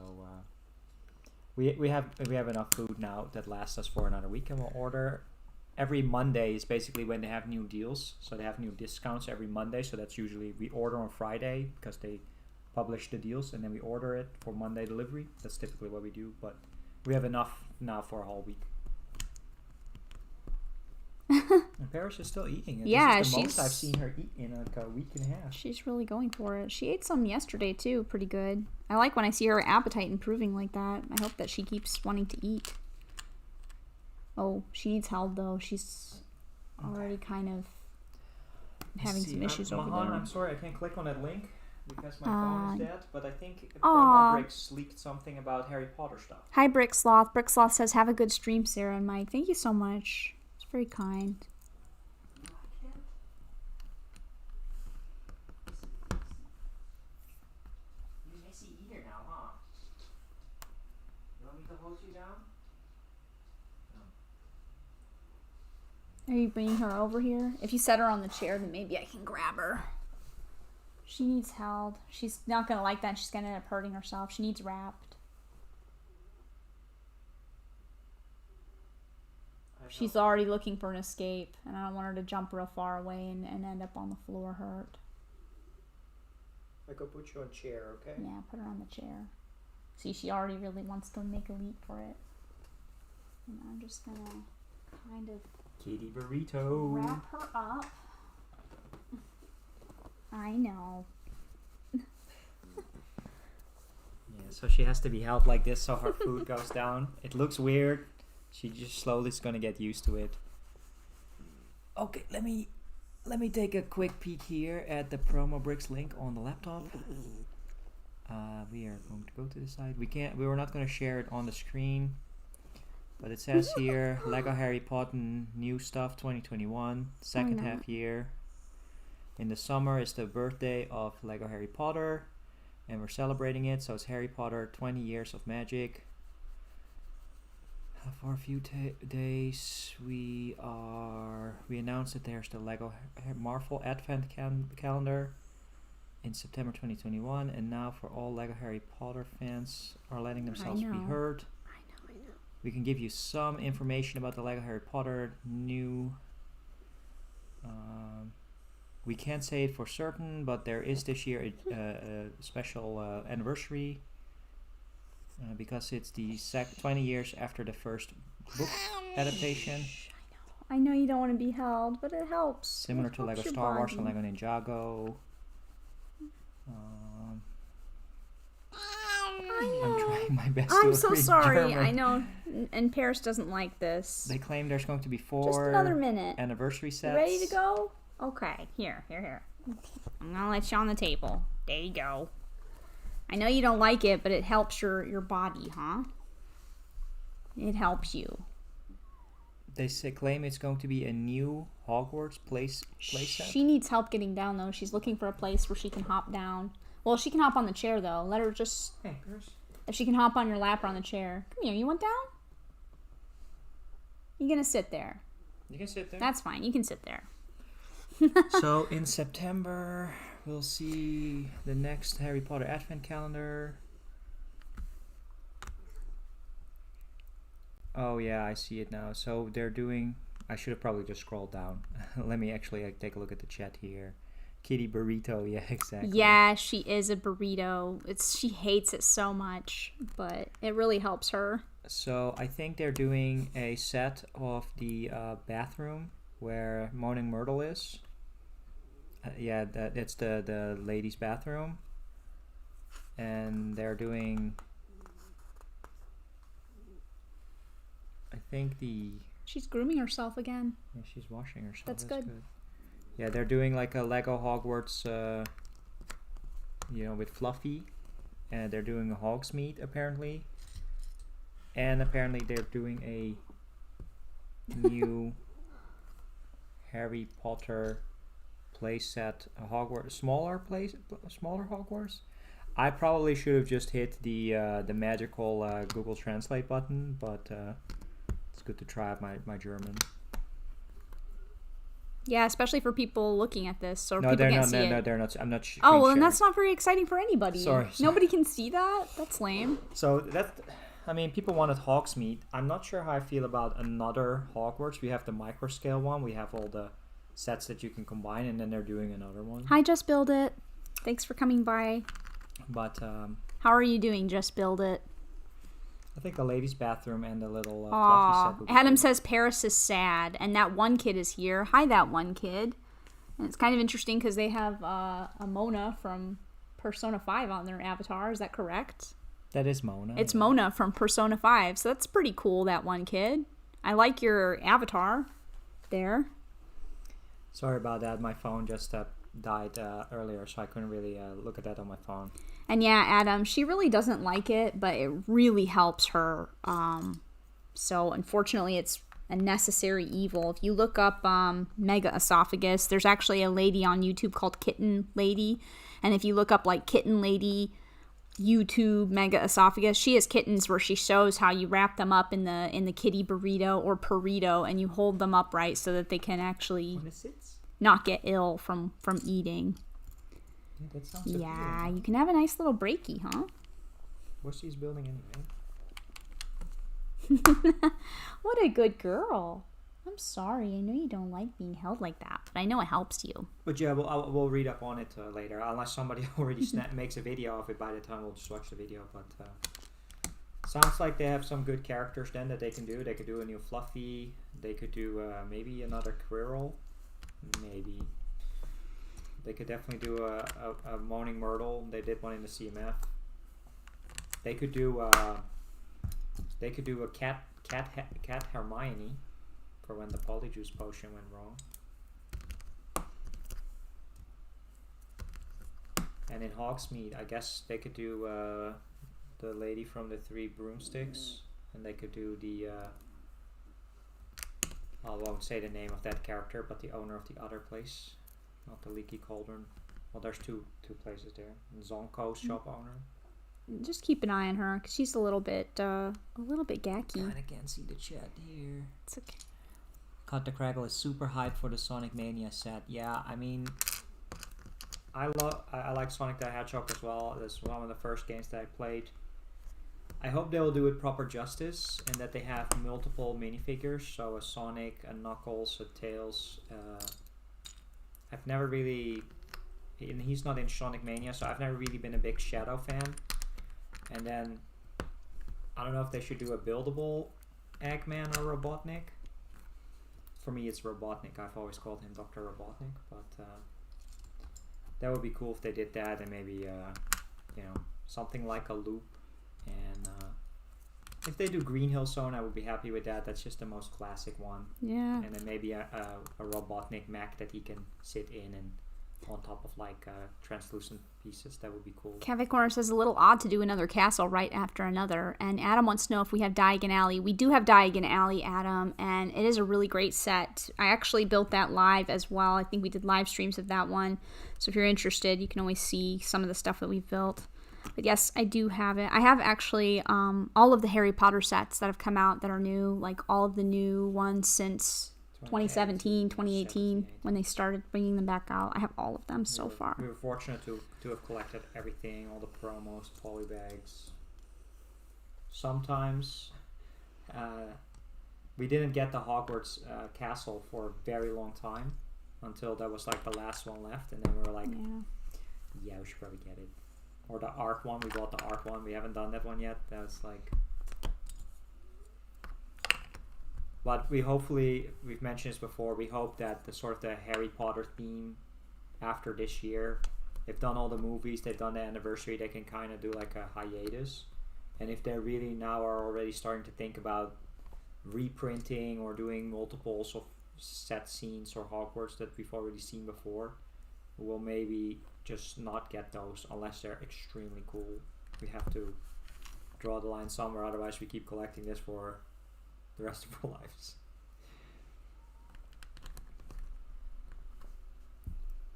we have enough food now that lasts us for another week, and we'll order. Every Monday is basically when they have new deals. So they have new discounts every Monday. So that's usually we order on Friday because they publish the deals, and then we order it for Monday delivery. That's typically what we do, but we have enough now for a whole week. And Paris is still eating it.
Yeah,
this is the most I've seen her eat in like a week and a half.
She's really going for it. She ate some yesterday too, pretty good. I like when I see her appetite improving like that. I hope that she keeps wanting to eat. Oh, she needs help though. She's already kind of having some issues over there.
I'm sorry, I can't click on that link because my phone is dead. But I think Bricks leaked something about Harry Potter stuff.
Hi, Bricksloth. Bricksloth says, "Have a good stream, Sarah and Mike." Thank you so much. It's very kind.
You're a messy eater now, huh? You want me to hold you down?
Are you bringing her over here? If you set her on the chair, then maybe I can grab her. She needs held. She's not going to like that. She's going to end up hurting herself. She needs wrapped. She's already looking for an escape, and I don't want her to jump real far away and end up on the floor hurt.
I could put you on chair, okay?
Yeah, put her on the chair. See, she already really wants to make a leap for it. And I'm just going to kind of
Kitty burrito.
wrap her up. I know.
Yeah, so she has to be held like this so her food goes down. It looks weird. She just slowly is gonna get used to it. Okay, let me take a quick peek here at the promo bricks link on the laptop. We are going to go to the side. We were not gonna share it on the screen, but it says here Lego Harry Potter new stuff 2021 second half year. In the summer is the birthday of Lego Harry Potter, and we're celebrating it. So it's Harry Potter 20 years of magic. For a few days, we announced that there's the Lego Marvel Advent calendar in September 2021, and now for all Lego Harry Potter fans are letting themselves be heard. I know. We can give you some information about the Lego Harry Potter new. We can't say it for certain, but there is this year a special anniversary. Because it's the 20 years after the first book adaptation.
I know you don't want to be held, but it helps.
Similar to Lego Star Wars and Lego Ninjago. I'm trying my best to
I'm so sorry.
German.
I know. And Paris doesn't like this.
They claim there's going to be 4
Just another minute.
Anniversary sets.
You ready to go? Okay. Here. I'm going to let you on the table. There you go. I know you don't like it, but it helps your body, huh? it helps you.
They claim it's going to be a new Hogwarts place set.
She needs help getting down, though. She's looking for a place where she can hop down. Well, she can hop on the chair, though. Let her just...
Hey, Chris.
If she can hop on your lap or on the chair. Come here, you want down? You're gonna sit there.
You can sit there.
That's fine, you can sit there.
So, in September, we'll see the next Harry Potter Advent Calendar. Oh yeah, I see it now. So they're doing... I should have probably just scrolled down. Let me actually take a look at the chat here. Kitty Burrito, yeah, exactly.
Yeah, she is a burrito. She hates it so much, but it really helps her.
So I think they're doing a set of the bathroom where Moaning Myrtle is. Yeah, that's the ladies' bathroom. And they're doing... I think
She's grooming herself again.
Yeah, she's washing herself.
That's good.
Yeah, they're doing like a Lego Hogwarts, with Fluffy. And they're doing a Hogsmeade, apparently. And apparently they're doing a new Harry Potter playset, a Hogwarts, smaller Hogwarts. I probably should have just hit the magical Google Translate button, but... it's good to try out my German.
Yeah, especially for people looking at this, so
No,
people
they're
can't
not.
see it.
No, they're not. I'm not.
Oh, well, then that's not very exciting for anybody.
Sorry.
Nobody can see that. That's lame.
So people wanted Hogsmeade. I'm not sure how I feel about another Hogwarts. We have the micro scale one. We have all the sets that you can combine, and then they're doing another one.
Hi, Just Build It. Thanks for coming by.
But
how are you doing, Just Build It?
I think the ladies' bathroom and the little fluffy set. Would be
Adam
cool.
says Paris is sad, and that one kid is here. Hi, that one kid. And it's kind of interesting because they have a Mona from Persona 5 on their avatar. Is that correct?
That is Mona.
It's Mona from Persona 5, so that's pretty cool, that one kid. I like your avatar there.
Sorry about that. My phone just died earlier, so I couldn't really look at that on my phone.
And yeah, Adam, she really doesn't like it, but it really helps her. So unfortunately, it's a necessary evil. If you look up Mega Esophagus, there's actually a lady on YouTube called Kitten Lady. And if you look up like Kitten Lady YouTube Mega Esophagus, she has kittens where she shows how you wrap them up in the kitty burrito or burrito, and you hold them upright so that they can actually not get ill from eating.
Yeah, that sounds
yeah, you can have a nice little breaky, huh?
What's she's building anyway?
What a good girl. I'm sorry. I know you don't like being held like that, but I know it helps you.
But yeah, we'll read up on it later, unless somebody already makes a video of it. By the time we'll just watch the video. But sounds like they have some good characters then that they can do. They could do a new Fluffy. They could do maybe another Quirrell. Maybe. They could definitely do a Moaning Myrtle. They did one in the CMF. They could do a cat Hermione for when the Polyjuice potion went wrong. And in Hogsmeade, I guess they could do the lady from the Three Broomsticks, and they could do the I won't say the name of that character, but the owner of the other place. Not the Leaky Cauldron. Well, there's two places there. And Zonko's shop owner.
Just keep an eye on her, because she's a little bit gacky.
Kinda can't see the chat here.
It's okay.
Cut the Crackle is super hyped for the Sonic Mania set. Yeah, I mean, I like Sonic the Hedgehog as well. That's one of the first games that I played. I hope they'll do it proper justice and that they have multiple minifigures. So a Sonic, a Knuckles, a Tails. I've never really, and he's not in Sonic Mania, so I've never really been a big Shadow fan. And then, I don't know if they should do a buildable Eggman or Robotnik. For me, it's Robotnik. I've always called him Dr. Robotnik, but that would be cool if they did that, and maybe, something like a loop. And if they do Green Hill Zone, I would be happy with that. That's just the most classic one.
Yeah.
And then maybe a Robotnik mech that he can sit in and on top of like translucent pieces. That would be cool.
Cafe Corner says a little odd to do another castle right after another. And Adam wants to know if we have Diagon Alley. We do have Diagon Alley, Adam, and it is a really great set. I actually built that live as well. I think we did live streams of that one. So if you're interested, you can always see some of the stuff that we've built. But yes, I do have it. I have actually all of the Harry Potter sets that have come out that are new, like all of the new ones since 2017, 2018, when they started bringing them back out. I have all of them so far.
We were fortunate to have collected everything, all the promos, polybags. Sometimes we didn't get the Hogwarts castle for a very long time until that was like the last one left, and then we were like, yeah, we should probably get it. Or the Arc one, we bought the Arc one. We haven't done that one yet. That was like... But we've mentioned this before, we hope that the sort of the Harry Potter theme after this year, they've done all the movies, they've done the anniversary, they can kind of do like a hiatus. And if they really now are already starting to think about reprinting or doing multiple sort of set scenes or Hogwarts that we've already seen before, we'll maybe just not get those unless they're extremely cool. We have to draw the line somewhere, otherwise we keep collecting this for the rest of our lives.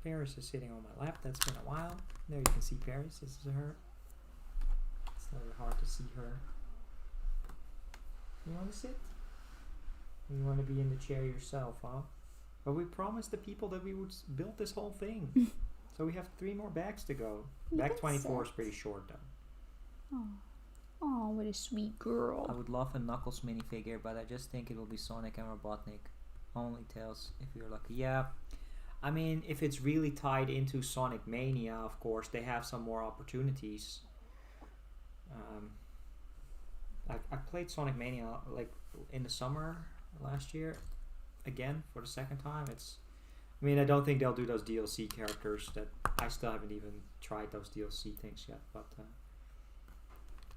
Paris is sitting on my lap. That's been a while. There you can see Paris. This is her. It's a little hard to see her. You want to sit? You want to be in the chair yourself, huh? But we promised the people that we would build this whole thing. So we have 3 more bags to go. Bag 24 is pretty short though.
Oh, what a sweet girl.
I would love a Knuckles minifigure, but I just think it will be Sonic and Robotnik. Only Tails if you're lucky. Yeah, I mean, if it's really tied into Sonic Mania, of course, they have some more opportunities. I played Sonic Mania like in the summer last year, again for the second time. I mean, I don't think they'll do those DLC characters. That I still haven't even tried those DLC things yet, but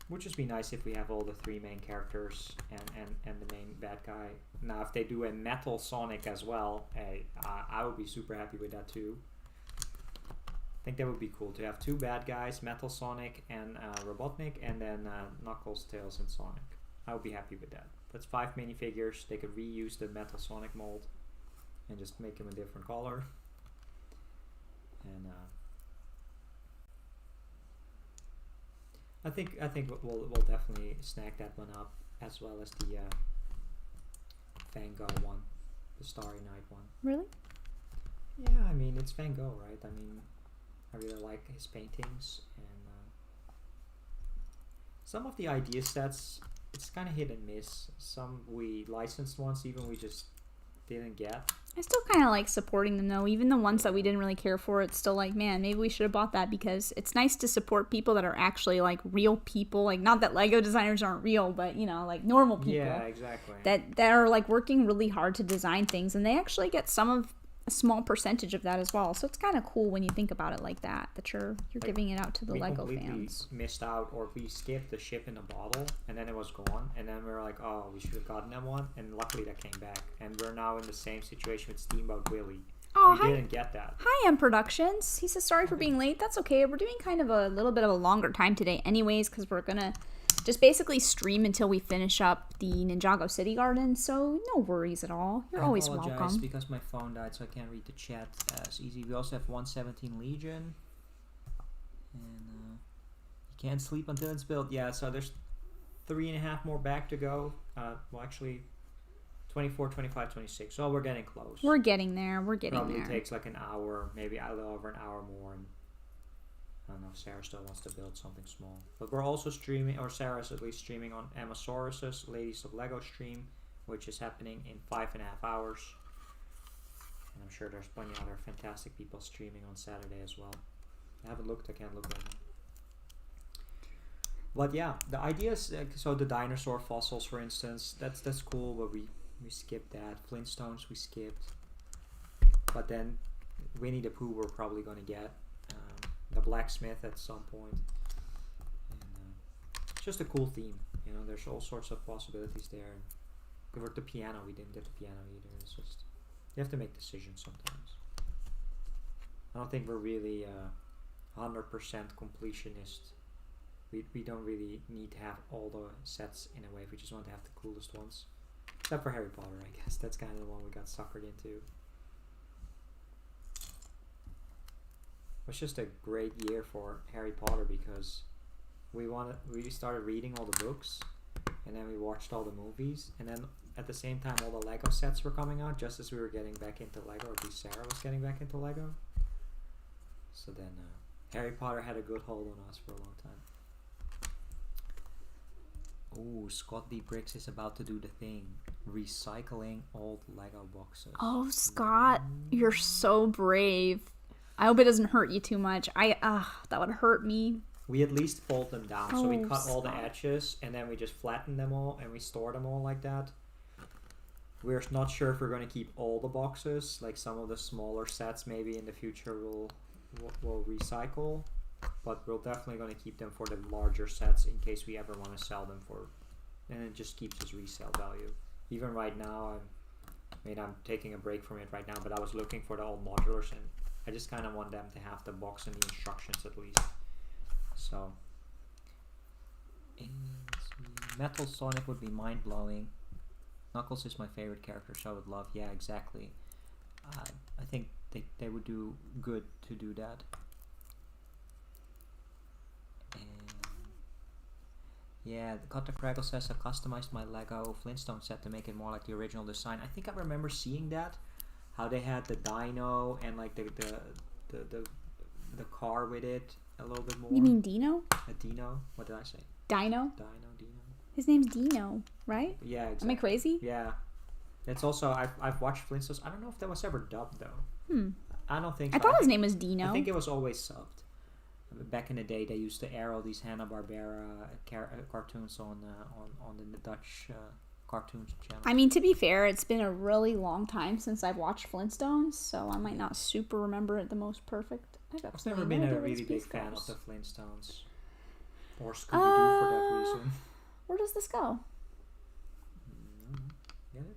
would just be nice if we have all the 3 main characters and the main bad guy. Now, if they do a Metal Sonic as well, I would be super happy with that too. I think that would be cool to have 2 bad guys, Metal Sonic and Robotnik, and then Knuckles, Tails, and Sonic. I would be happy with that. That's 5 minifigures. They could reuse the Metal Sonic mold and just make him a different color. And I think we'll definitely snag that one up, as well as the Van Gogh one, the Starry Night one.
Really?
Yeah, I mean, it's Van Gogh, right? I mean, I really like his paintings, and some of the idea sets, it's kind of hit and miss. Some we licensed ones, even we just didn't get.
I still kind of like supporting them though. Even the ones that we didn't really care for, it's still like, man, maybe we should have bought that, because it's nice to support people that are actually like real people. Like, not that Lego designers aren't real, but you know, like normal people.
Yeah, exactly.
That are like working really hard to design things, and they actually get a small percentage of that as well. So it's kind of cool when you think about it like that, that you're like, giving it out to the Lego fans.
We missed out, or we skipped the ship in a bottle, and then it was gone, and then we were like, oh, we should have gotten that one, and luckily that came back, and we're now in the same situation with Steamboat Willie.
Oh,
we didn't get that.
Hi, M Productions. He says sorry for being late. That's okay. We're doing kind of a little bit of a longer time today anyways, because we're gonna just basically stream until we finish up the Ninjago City Garden, so no worries at all. You're always welcome. I apologize
because my phone died, so I can't read the chat as easy. We also have 117 Legion, and you can't sleep until it's built. Yeah, so there's 3.5 more back to go. Well, actually, 24, 25, 26. So we're getting close.
We're getting there.
Probably takes like an hour, maybe a little over an hour more. And I don't know if Sarah still wants to build something small. But we're also streaming, or Sarah's at least streaming on Amasaurus's Ladies of Lego stream, which is happening in 5.5 hours. And I'm sure there's plenty of other fantastic people streaming on Saturday as well. I haven't looked, I can't look right now. But yeah, the idea is, so the dinosaur fossils, for instance, that's cool, but we skipped that. Flintstones we skipped. But then Winnie the Pooh we're probably going to get. The blacksmith at some point, and it's just a cool theme. You know, there's all sorts of possibilities there. And the piano, we didn't get the piano either. It's just, you have to make decisions sometimes.
I don't think we're really 100% completionist. We don't really need to have all the sets in a way. We just want to have the coolest ones. Except for Harry Potter, I guess. That's kind of the one we got suckered into. It was just a great year for Harry Potter because we started reading all the books, and then we watched all the movies, and then at the same time all the Lego sets were coming out just as we were getting back into Lego, or at least Sarah was getting back into Lego. So then Harry Potter had a good hold on us for a long time. Oh, Scott D. Bricks is about to do the thing. Recycling old Lego boxes.
Oh, Scott, you're so brave. I hope it doesn't hurt you too much. That would hurt me.
We at least fold them down. So we
Oh,
cut all the
Scott.
edges and then we just flatten them all and we store them all like that. We're not sure if we're going to keep all the boxes. Like some of the smaller sets maybe in the future we'll recycle. But we're definitely going to keep them for the larger sets in case we ever want to sell them for. And it just keeps its resale value. Even right now, I'm taking a break from it right now, but I was looking for the old modulars and I just kind of want them to have the box and the instructions at least. So, Metal Sonic would be mind-blowing. Knuckles is my favorite character, so I would love. Yeah, exactly. I think they would do good to do that. Yeah, Cotta Craggle says I customized my Lego Flintstone set to make it more like the original design. I think I remember seeing that, how they had the dino and like the car with it a little bit more.
You mean Dino?
A dino? What did I say?
Dino?
Dino.
His name's Dino, right?
Yeah, exactly.
Am I crazy?
Yeah. It's also I've watched Flintstones. I don't know if that was ever dubbed though. I don't think so.
I thought his name was Dino.
I think it was always subbed. Back in the day, they used to air all these Hanna-Barbera cartoons on the Dutch cartoons channel.
I mean, to be fair, it's been a really long time since I've watched Flintstones, so I might not super remember it the most perfect.
I've never been a really big fan of the Flintstones or Scooby-Doo for that reason.
Where does this go?
Get it?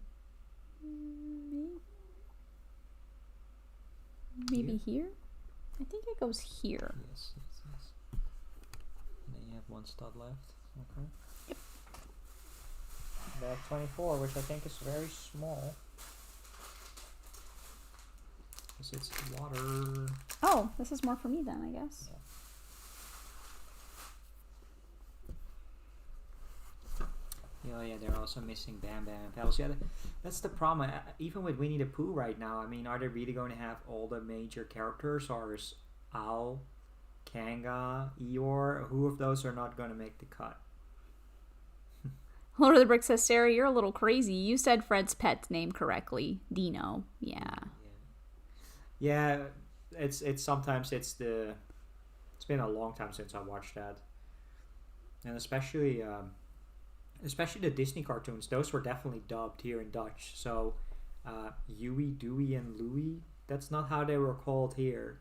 Maybe here? I think it goes here.
Yes. And then you have one stud left. Okay.
Yep.
Bag 24, which I think is very small.
Because it's water.
Oh, this is more for me then, I guess.
Yeah, they're also missing Bam Bam and Pebbles. Yeah, that's the problem. Even with Winnie the Pooh right now, I mean, are they really going to have all the major characters, or is Owl, Kanga, Eeyore, who of those are not going to make the cut?
Lord of the Brick says, Sarah, you're a little crazy. You said Fred's pet's name correctly. Dino.
Yeah, it's sometimes it's been a long time since I watched that, and especially the Disney cartoons. Those were definitely dubbed here in Dutch. So Huey, Dewey, and Louie. That's not how they were called here.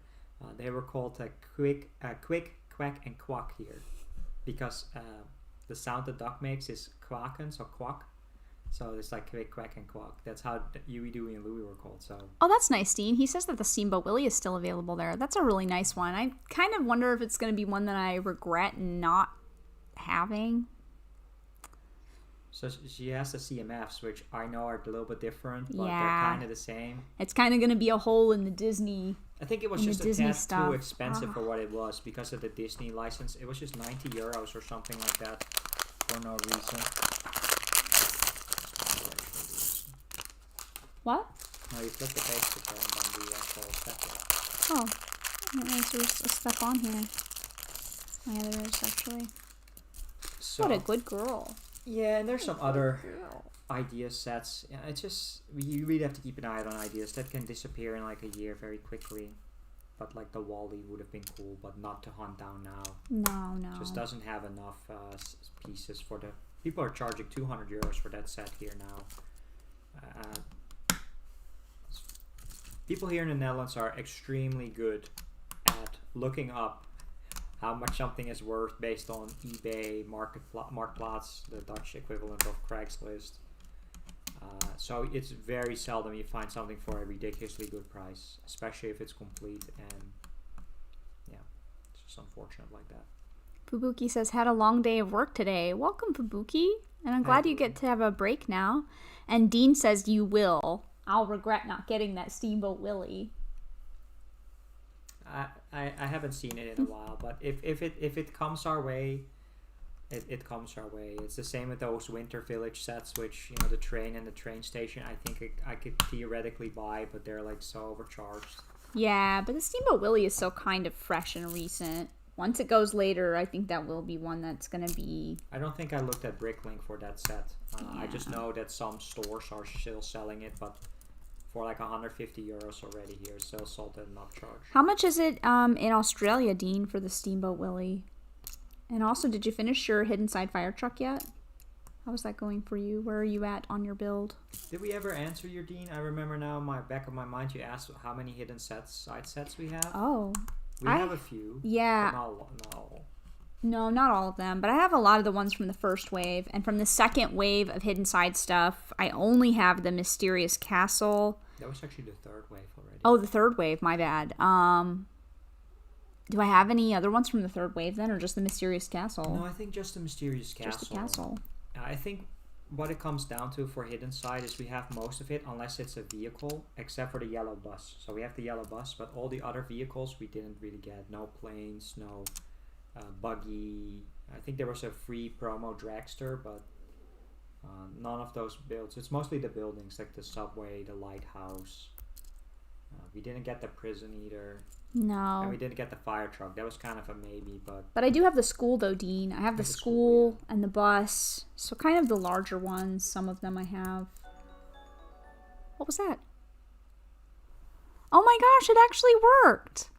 They were called Quick, Quack, and Quack here, because the sound the duck makes is quacken, so quack. So it's like Quick, Quack, and Quack. That's how Huey, Dewey, and Louie were called. So.
Oh, that's nice, Dean. He says that the Steamboat Willie is still available there. That's a really nice one. I kind of wonder if it's going to be one that I regret not having.
So she has the CMFs, which I know are a little bit different, but they're
Yeah.
kind of the same.
It's kind of going to be a hole in the Disney.
I think it was
And the
just a
Disney
tad
stuff.
too expensive for what it was because of the Disney license. It was just €90 or something like that for no reason.
What?
No, you flip the page to turn on the actual setting.
Oh, I didn't realize there was stuff on here. Yeah, there is actually.
So,
What a good girl.
yeah, and there's some other idea sets. Yeah, it's just you really have to keep an eye on ideas that can disappear in like a year very quickly. But like the Wally would have been cool, but not to hunt down now.
No.
Just doesn't have enough pieces for the. People are charging €200 for that set here now. People here in the Netherlands are extremely good at looking up how much something is worth based on eBay, Marktplaats, the Dutch equivalent of Craigslist. So So it's very seldom you find something for a ridiculously good price, especially if it's complete, and yeah, it's just unfortunate like that.
Fubuki says, had a long day of work today. Welcome, Fubuki. And I'm glad you get to have a break now. And Dean says you will. I'll regret not getting that Steamboat Willie.
I haven't seen it in a while, but if it comes our way, it comes our way. It's the same with those Winter Village sets, which, the train and the train station, I think I could theoretically buy, but they're like so overcharged.
Yeah, but the Steamboat Willie is so kind of fresh and recent. Once it goes later, I think that will be one that's going to be...
I don't think I looked at Bricklink for that set.
Yeah.
I just know that some stores are still selling it, but for like 150 euros already here, still sold at an upcharge.
How much is it in Australia, Dean, for the Steamboat Willie? And also, did you finish your Hidden Side Fire Truck yet? How was that going for you? Where are you at on your build?
Did we ever answer your Dean? I remember now in my back of my mind you asked how many hidden side sets we have.
Oh.
We have a few.
Yeah.
But not all.
No, not all of them, but I have a lot of the ones from the first wave. And from the second wave of Hidden Side stuff, I only have the Mysterious Castle.
That was actually the third wave already.
Oh, the third wave, my bad. Do I have any other ones from the third wave then, or just the Mysterious Castle?
No, I think just the Mysterious Castle.
Just the castle.
I think what it comes down to for Hidden Side is we have most of it, unless it's a vehicle, except for the yellow bus. So we have the yellow bus, but all the other vehicles we didn't really get. No planes, no buggy. I think there was a free promo dragster, but none of those builds. It's mostly the buildings, like the subway, the lighthouse. We didn't get the prison either.
No.
And we didn't get the fire truck. That was kind of a maybe, but...
But I do have the school, though, Dean. I have the school and the bus. So kind of the larger ones. Some of them I have. What was that? Oh my gosh, it actually worked.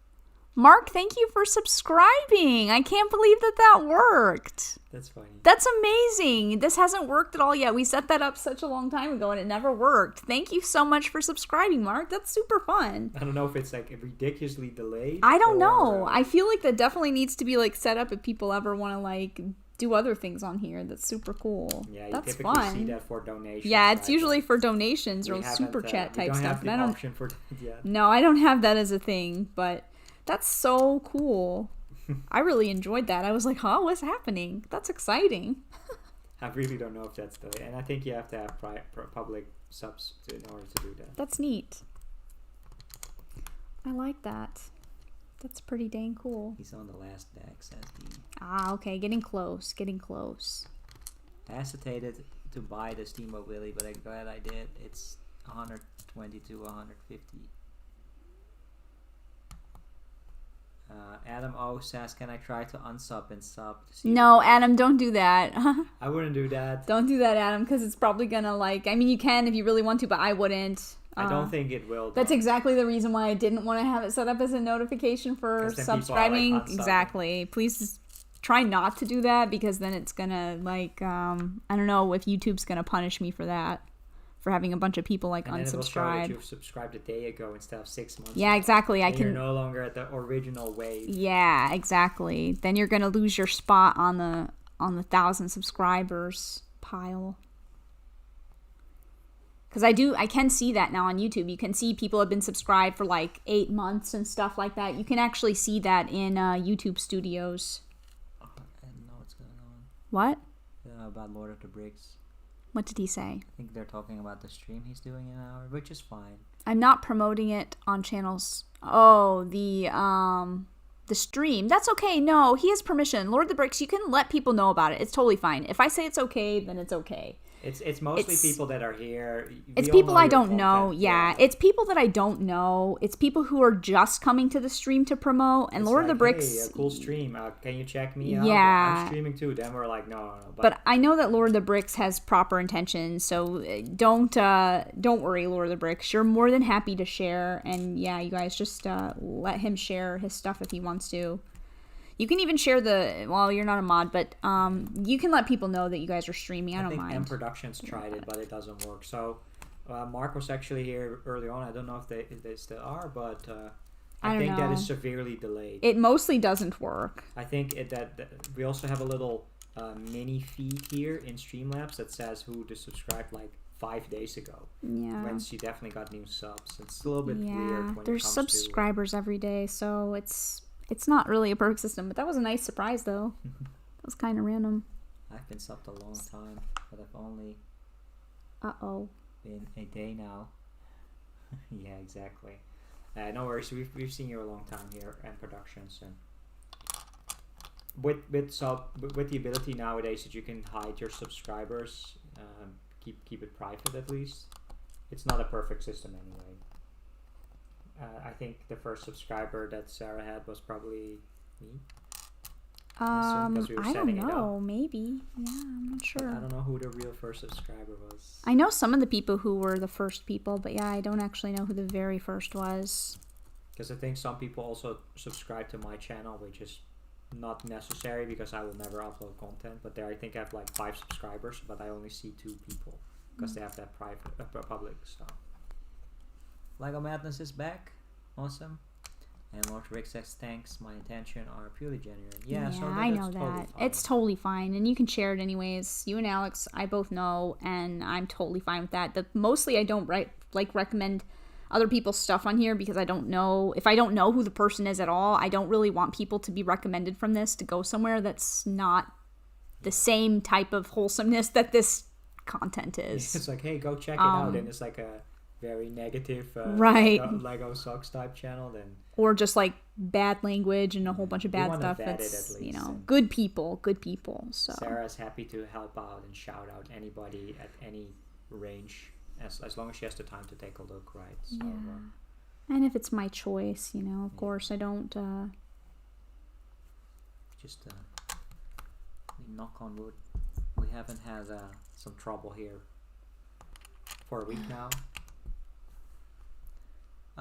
Mark, thank you for subscribing. I can't believe that worked.
That's funny.
That's amazing. This hasn't worked at all yet. We set that up such a long time ago and it never worked. Thank you so much for subscribing, Mark. That's super fun.
I don't know if it's like ridiculously delayed.
I don't know. I feel like that definitely needs to be like set up if people ever want to like do other things on here. That's super cool.
Yeah, you
that's
typically
fun.
see that for donations.
Yeah, it's
right?
usually for donations or super chat type
we don't
stuff.
Have the option for that yet.
No, I don't have that as a thing, but that's so cool. I really enjoyed that. I was like, huh, what's happening? That's exciting.
I really don't know if that's the way. And I think you have to have public subs in order to do that.
That's neat. I like that. That's pretty dang cool.
He's on the last deck, says he.
Ah, okay. Getting close. Getting close.
I hesitated to buy the Steamboat Willie, but I'm glad I did. It's 120 to 150. Adam O says, can I try to unsub and sub?
No, Adam, don't do that.
I wouldn't do that.
Don't do that, Adam, because it's probably gonna you can if you really want to, but I wouldn't.
I don't think it will.
That's exactly the reason why I didn't want to have it set up as a notification for subscribing. Like exactly. Please try not to do that, because then it's gonna I don't know if YouTube's gonna punish me for that. For having a bunch of people
and
unsubscribe.
You've subscribed a day ago instead of 6 months.
Yeah, exactly.
You're no longer at the original wave.
Yeah, exactly. Then you're gonna lose your spot on the 1,000 subscribers pile. Because I can see that now on YouTube. You can see people have been subscribed for 8 months and stuff like that. You can actually see that in YouTube Studios.
I don't know what's going on.
What?
About Lord of the Bricks.
What did he say?
I think they're talking about the stream he's doing in an hour, which is fine.
I'm not promoting it on channels. Oh, the stream. That's okay. No, he has permission. Lord of the Bricks, you can let people know about it. It's totally fine. If I say it's okay, then it's okay.
It's mostly people that are here.
It's people I don't know. Yeah, it's people that I don't know. It's people who are just coming to the stream to promote. And Lord of the Bricks,
hey, a cool stream. Can you check me out?
Yeah,
I'm streaming too. Then we're like, no.
But I know that Lord of the Bricks has proper intentions, so don't worry, Lord of the Bricks. You're more than happy to share, and yeah, you guys just let him share his stuff if he wants to. You can even share you're not a mod, but you can let people know that you guys are streaming. I don't mind.
M Productions tried it, but it doesn't work. So Mark was actually here early on. I don't know if they still are, but I think that is severely delayed.
It mostly doesn't work.
I think that we also have a little mini feed here in Streamlabs that says who to subscribe 5 days ago.
Yeah.
When she definitely got new subs. It's a little bit
Yeah.
weird when
There's
it comes
subscribers every day, so it's not really a perk system. But that was a nice surprise, though. That was kind of random.
I've been subbed a long time, but I've only
Uh-oh.
been a day now. Yeah, exactly. No worries. We've seen you a long time here and productions, and with the ability nowadays that you can hide your subscribers, keep it private at least. It's not a perfect system anyway. I think the first subscriber that Sarah had was probably me. Because we were
I don't
setting it
know.
up.
Maybe. Yeah, I'm not
But
sure.
I don't know who the real first subscriber was.
I know some of the people who were the first people, but yeah, I don't actually know who the very first was.
Because I think some people also subscribe to my channel, which is not necessary because I will never upload content. But there I think I have like 5 subscribers, but I only see 2 people because they have that private public stuff. Lego Madness is back. Awesome. And Lord Rick says, thanks, my intention are purely genuine. Yeah, so
I know
that's totally
that.
fine.
It's totally fine, and you can share it anyways. You and Alex, I both know, and I'm totally fine with that. Mostly I don't recommend other people's stuff on here because I don't know, if I don't know who the person is at all, I don't really want people to be recommended from this to go somewhere that's not the same type of wholesomeness that this content is.
It's like, hey, go check it out, and it's like a very negative
right.
Lego Sucks type channel, then
or just like bad language and a whole bunch of
We
bad
wanna
stuff.
vet it
That's,
at least, and
good people. So
Sarah's happy to help out and shout out anybody at any range as long as she has the time to take a look, right? So,
yeah. And if it's my choice, of course I don't.
Just knock on wood. We haven't had some trouble here for a week now.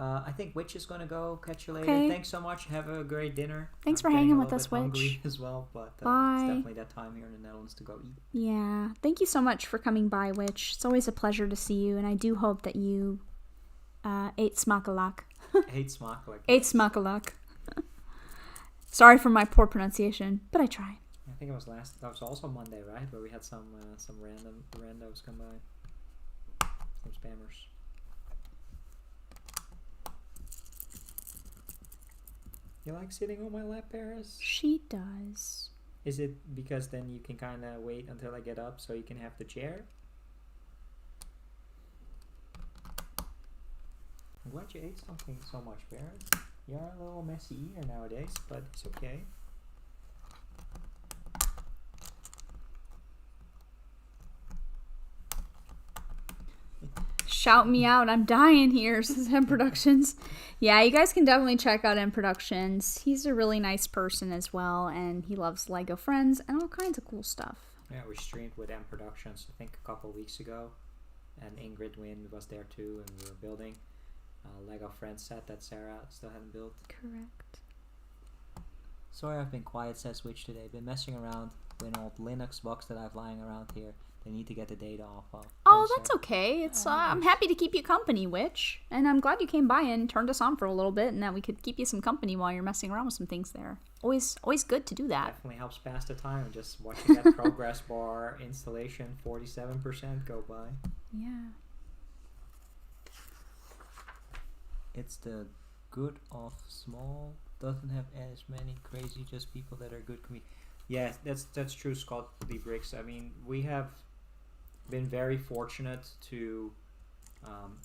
I think Witch is gonna go. Catch you later.
Okay.
Thanks so much. Have a great dinner.
Thanks
I'm
for
getting
hanging
a
with
little
us,
bit hungry
Witch.
as well, but
Bye.
it's definitely that time here in the Netherlands to go eat.
Yeah. Thank you so much for coming by, Witch. It's always a pleasure to see you, and I do hope that you ate smakalak.
Hate smack like
Ate smakalak. Sorry for my poor pronunciation, but I try.
I think it was that was also Monday, right? Where we had some randos come by. Some spammers. You like sitting on my lap, Paris?
She does.
Is it because then you can kind of wait until I get up so you can have the chair? I'm glad you ate something so much, Paris. You're a little messy eater nowadays, but it's okay.
Shout me out. I'm dying here, says M Productions. Yeah, you guys can definitely check out M Productions. He's a really nice person as well, and he loves Lego Friends and all kinds of cool stuff.
Yeah, we streamed with M Productions, I think a couple weeks ago. And Ingrid Wynn was there too, and we were building a Lego Friends set that Sarah still hadn't built.
Correct.
Sorry I've been quiet, says Witch today. Been messing around with an old Linux box that I've lying around here. They need to get the data off of.
Oh, that's okay. It's I'm happy to keep you company, Witch. And I'm glad you came by and turned us on for a little bit and that we could keep you some company while you're messing around with some things there. Always good to do that.
Definitely helps pass the time, just watching that progress bar installation 47% go by.
Yeah.
It's the good of small, doesn't have as many crazy, just people that are good Yeah, that's true, Scott Lee Bricks. I mean, we have been very fortunate to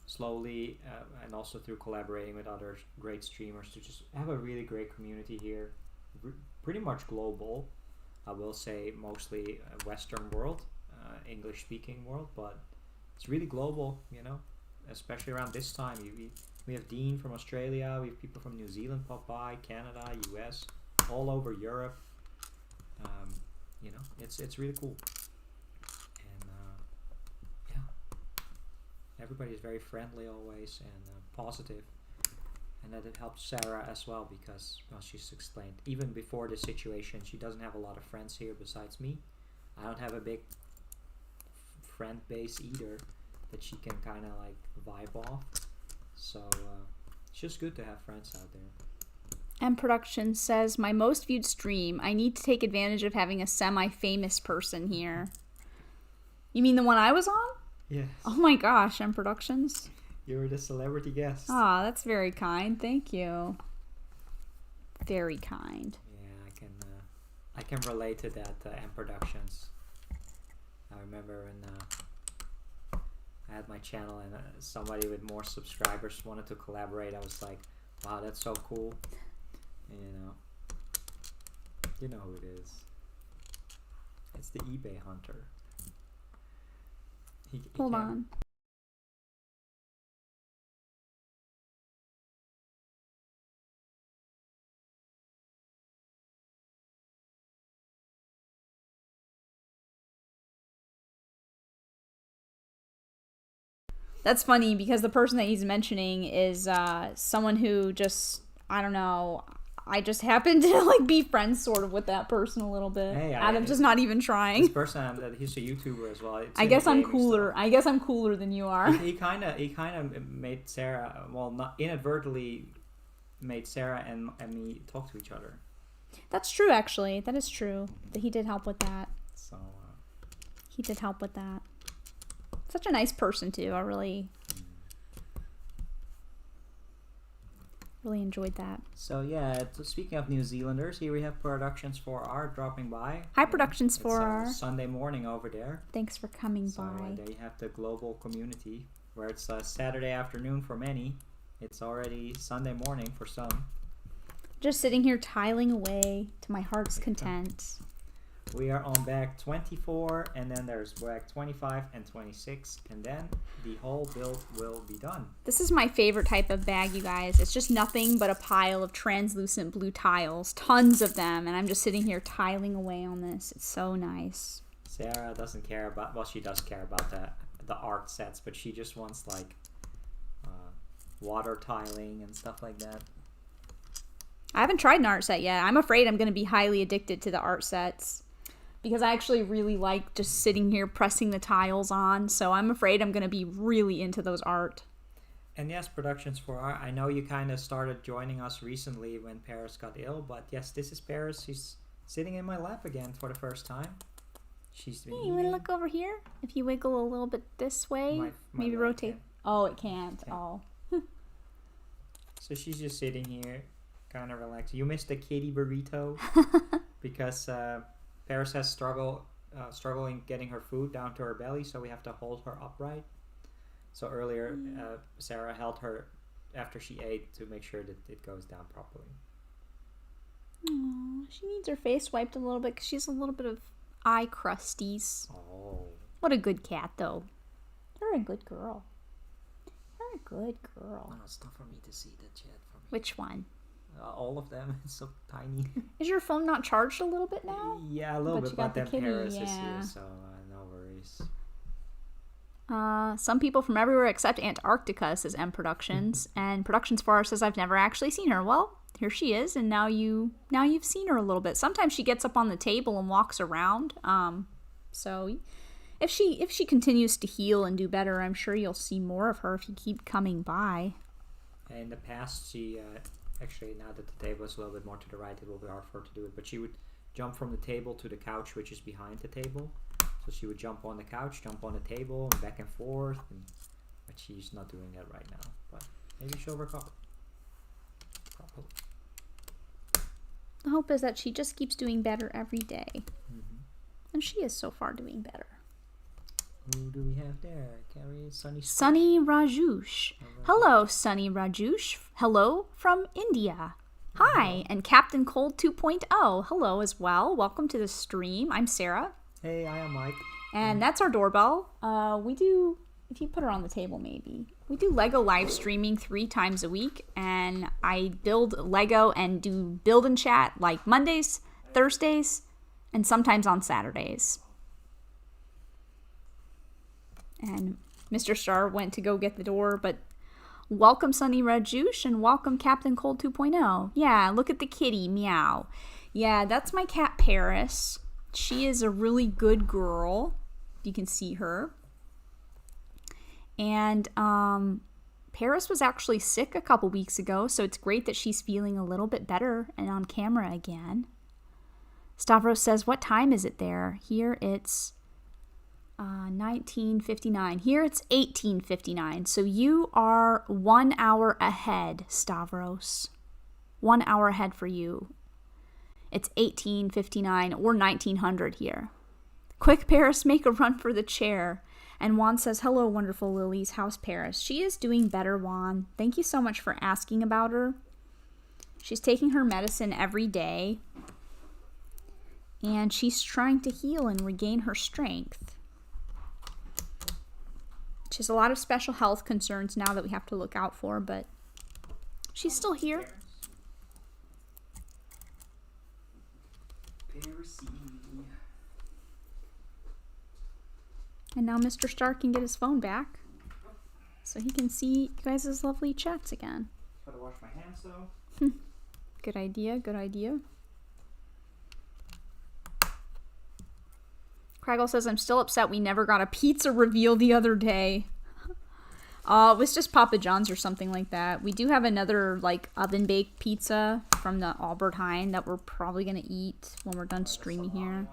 slowly and also through collaborating with other great streamers to just have a really great community here, pretty much global. I will say mostly Western world, English speaking world, but it's really global, especially around this time. We have Dean from Australia, we have people from New Zealand pop by, Canada, US, all over Europe. It's really cool, and everybody is very friendly always and positive, and that it helps Sarah as well because, well, she's explained even before this situation she doesn't have a lot of friends here besides me. I don't have a big friend base either that she can kind of like vibe off, so it's just good to have friends out there.
M Production says, my most viewed stream. I need to take advantage of having a semi-famous person here. You mean the one I was on?
Yes.
Oh my gosh, M Productions.
You were the celebrity guest.
Ah, that's very kind. Thank you. Very kind.
Yeah, I can relate to that. M Productions. I remember when I had my channel and somebody with more subscribers wanted to collaborate. I was like, wow, that's so cool. And, you know who it is. It's the eBay hunter.
Hold on. That's funny because the person that he's mentioning is someone who just, I don't know, I just happened to like be friends sort of with that person a little bit.
Hey,
out of just not even trying.
This person, he's a YouTuber as well.
I guess I'm cooler. I guess I'm cooler than you are.
He kind of made Sarah, well, not inadvertently made Sarah and me talk to each other.
That's true, actually. That is true. That he did help with that.
So
he did help with that. Such a nice person too. I really enjoyed that.
So yeah, speaking of New Zealanders, here we have Productions 4R dropping by.
Hi, Productions 4R.
It's Sunday morning over there.
Thanks for coming by.
There you have the global community, where it's Saturday afternoon for many. It's already Sunday morning for some.
Just sitting here tiling away to my heart's content.
We are on bag 24, and then there's bag 25 and 26, and then the whole build will be done.
This is my favorite type of bag, you guys. It's just nothing but a pile of translucent blue tiles. Tons of them, and I'm just sitting here tiling away on this. It's so nice.
Sarah doesn't care about, well, she does care about the art sets, but she just wants like water tiling and stuff like that.
I haven't tried an art set yet. I'm afraid I'm going to be highly addicted to the art sets because I actually really like just sitting here pressing the tiles on. So I'm afraid I'm going to be really into those art.
And yes, Productions 4R, I know you kind of started joining us recently when Paris got ill, but yes, this is Paris. She's sitting in my lap again for the first time. She's been
Hey, you want to look over here? If you wiggle a little bit this way,
my
maybe
leg
rotate.
can't.
Oh, it can't.
Yeah.
Oh.
So she's just sitting here, kind of relaxed. You missed the kitty burrito because Paris has struggling getting her food down to her belly, so we have to hold her upright. So earlier, Sarah held her after she ate to make sure that it goes down properly.
Aww, she needs her face wiped a little bit because she's a little bit of eye crusties.
Oh.
What a good cat, though. You're a good girl. You're a good girl.
Oh, it's not for me to see the chat for me.
Which one?
All of them. It's so tiny.
Is your phone not charged a little bit now?
Yeah, a little
But
bit,
you got
but then
the kitty,
Paris is
yeah.
here, so no worries.
Some people from everywhere except Antarctica, says M Productions. And Productions 4R says, I've never actually seen her. Well, here she is, and now you've seen her a little bit. Sometimes she gets up on the table and walks around. So if she continues to heal and do better, I'm sure you'll see more of her if you keep coming by.
In the past, she actually, now that the table is a little bit more to the right, it will be hard for her to do it, but she would jump from the table to the couch, which is behind the table. So she would jump on the couch, jump on the table, and back and forth, but she's not doing that right now. But maybe she'll recover properly.
The hope is that she just keeps doing better every day.
Mm-hmm.
And she is so far doing better.
Who do we have there? Carrie,
Sunny Rajush. Hello, Sunny Rajush. Hello from India. Hi, and Captain Cold 2.0. Hello as well. Welcome to the stream. I'm Sarah.
Hey, I am Mike.
And that's our doorbell. We do, if you put her on the table maybe, we do Lego live streaming 3 times a week. And I build Lego and do build and chat like Mondays, Thursdays, and sometimes on Saturdays. And Mr. Star went to go get the door, but welcome Sunny Rajush and welcome Captain Cold 2.0. Yeah, look at the kitty, meow. Yeah, that's my cat Paris. She is a really good girl. You can see her. And Paris was actually sick a couple weeks ago, so it's great that she's feeling a little bit better and on camera again. Stavros says, what time is it there? Here it's 1959. Here it's 1859. So you are 1 hour ahead, Stavros. 1 hour ahead for you. It's 1859 or 1900 here. Quick, Paris, make a run for the chair. And Juan says, hello, wonderful lilies. How's Paris? She is doing better, Juan. Thank you so much for asking about her. She's taking her medicine every day. And she's trying to heal and regain her strength. She has a lot of special health concerns now that we have to look out for, but she's still here. And now Mr. Stark can get his phone back so he can see you guys' lovely chats again.
Gotta wash my hands though.
Good idea, good idea. Craggle says, I'm still upset we never got a pizza reveal the other day. It was just Papa John's or something like that. We do have another, like, oven-baked pizza from the Albert Heijn that we're probably going to eat when we're done streaming here.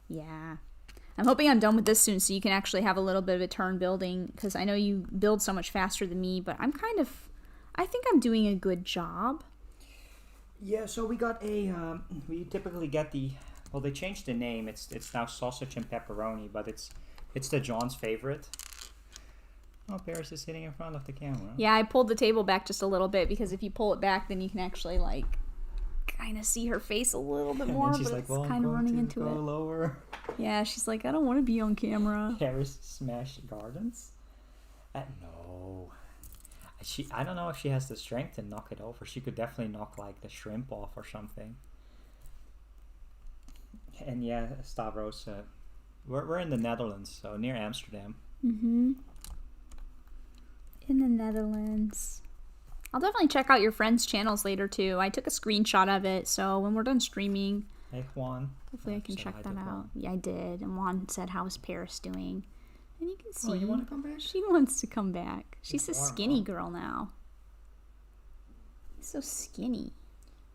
Yeah. I'm hoping I'm done with this soon so you can actually have a little bit of a turn building, because I know you build so much faster than me, but I think I'm doing a good job.
Yeah, so we got we typically get well, they changed the name. It's now sausage and pepperoni, but it's the John's favorite. Oh, Paris is sitting in front of the camera.
Yeah, I pulled the table back just a little bit because if you pull it back, then you can actually like kind of see her face a little bit more. But it's kind of running into it.
Lower.
Yeah, she's like, I don't want to be on camera.
Paris smash gardens. No. I don't know if she has the strength to knock it over. She could definitely knock like the shrimp off or something. And yeah, Stavros, we're in the Netherlands, so near Amsterdam.
Mm-hmm. In the Netherlands. I'll definitely check out your friends' channels later too. I took a screenshot of it, so when we're done streaming,
hey Juan,
hopefully I can check that out. Juan. Yeah, I did. And Juan said, "How's Paris doing?" And you can see.
Oh, you want to come back?
She wants to come back. She's a skinny girl now. So skinny.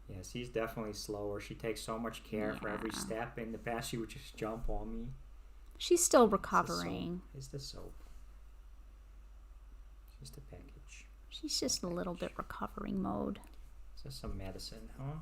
Yeah, she's definitely slower. She takes so much care for every step. In the past, she would just jump on me.
She's still recovering.
It's the soap. It's the package.
She's just a little bit recovering mode.
Is this some medicine, huh?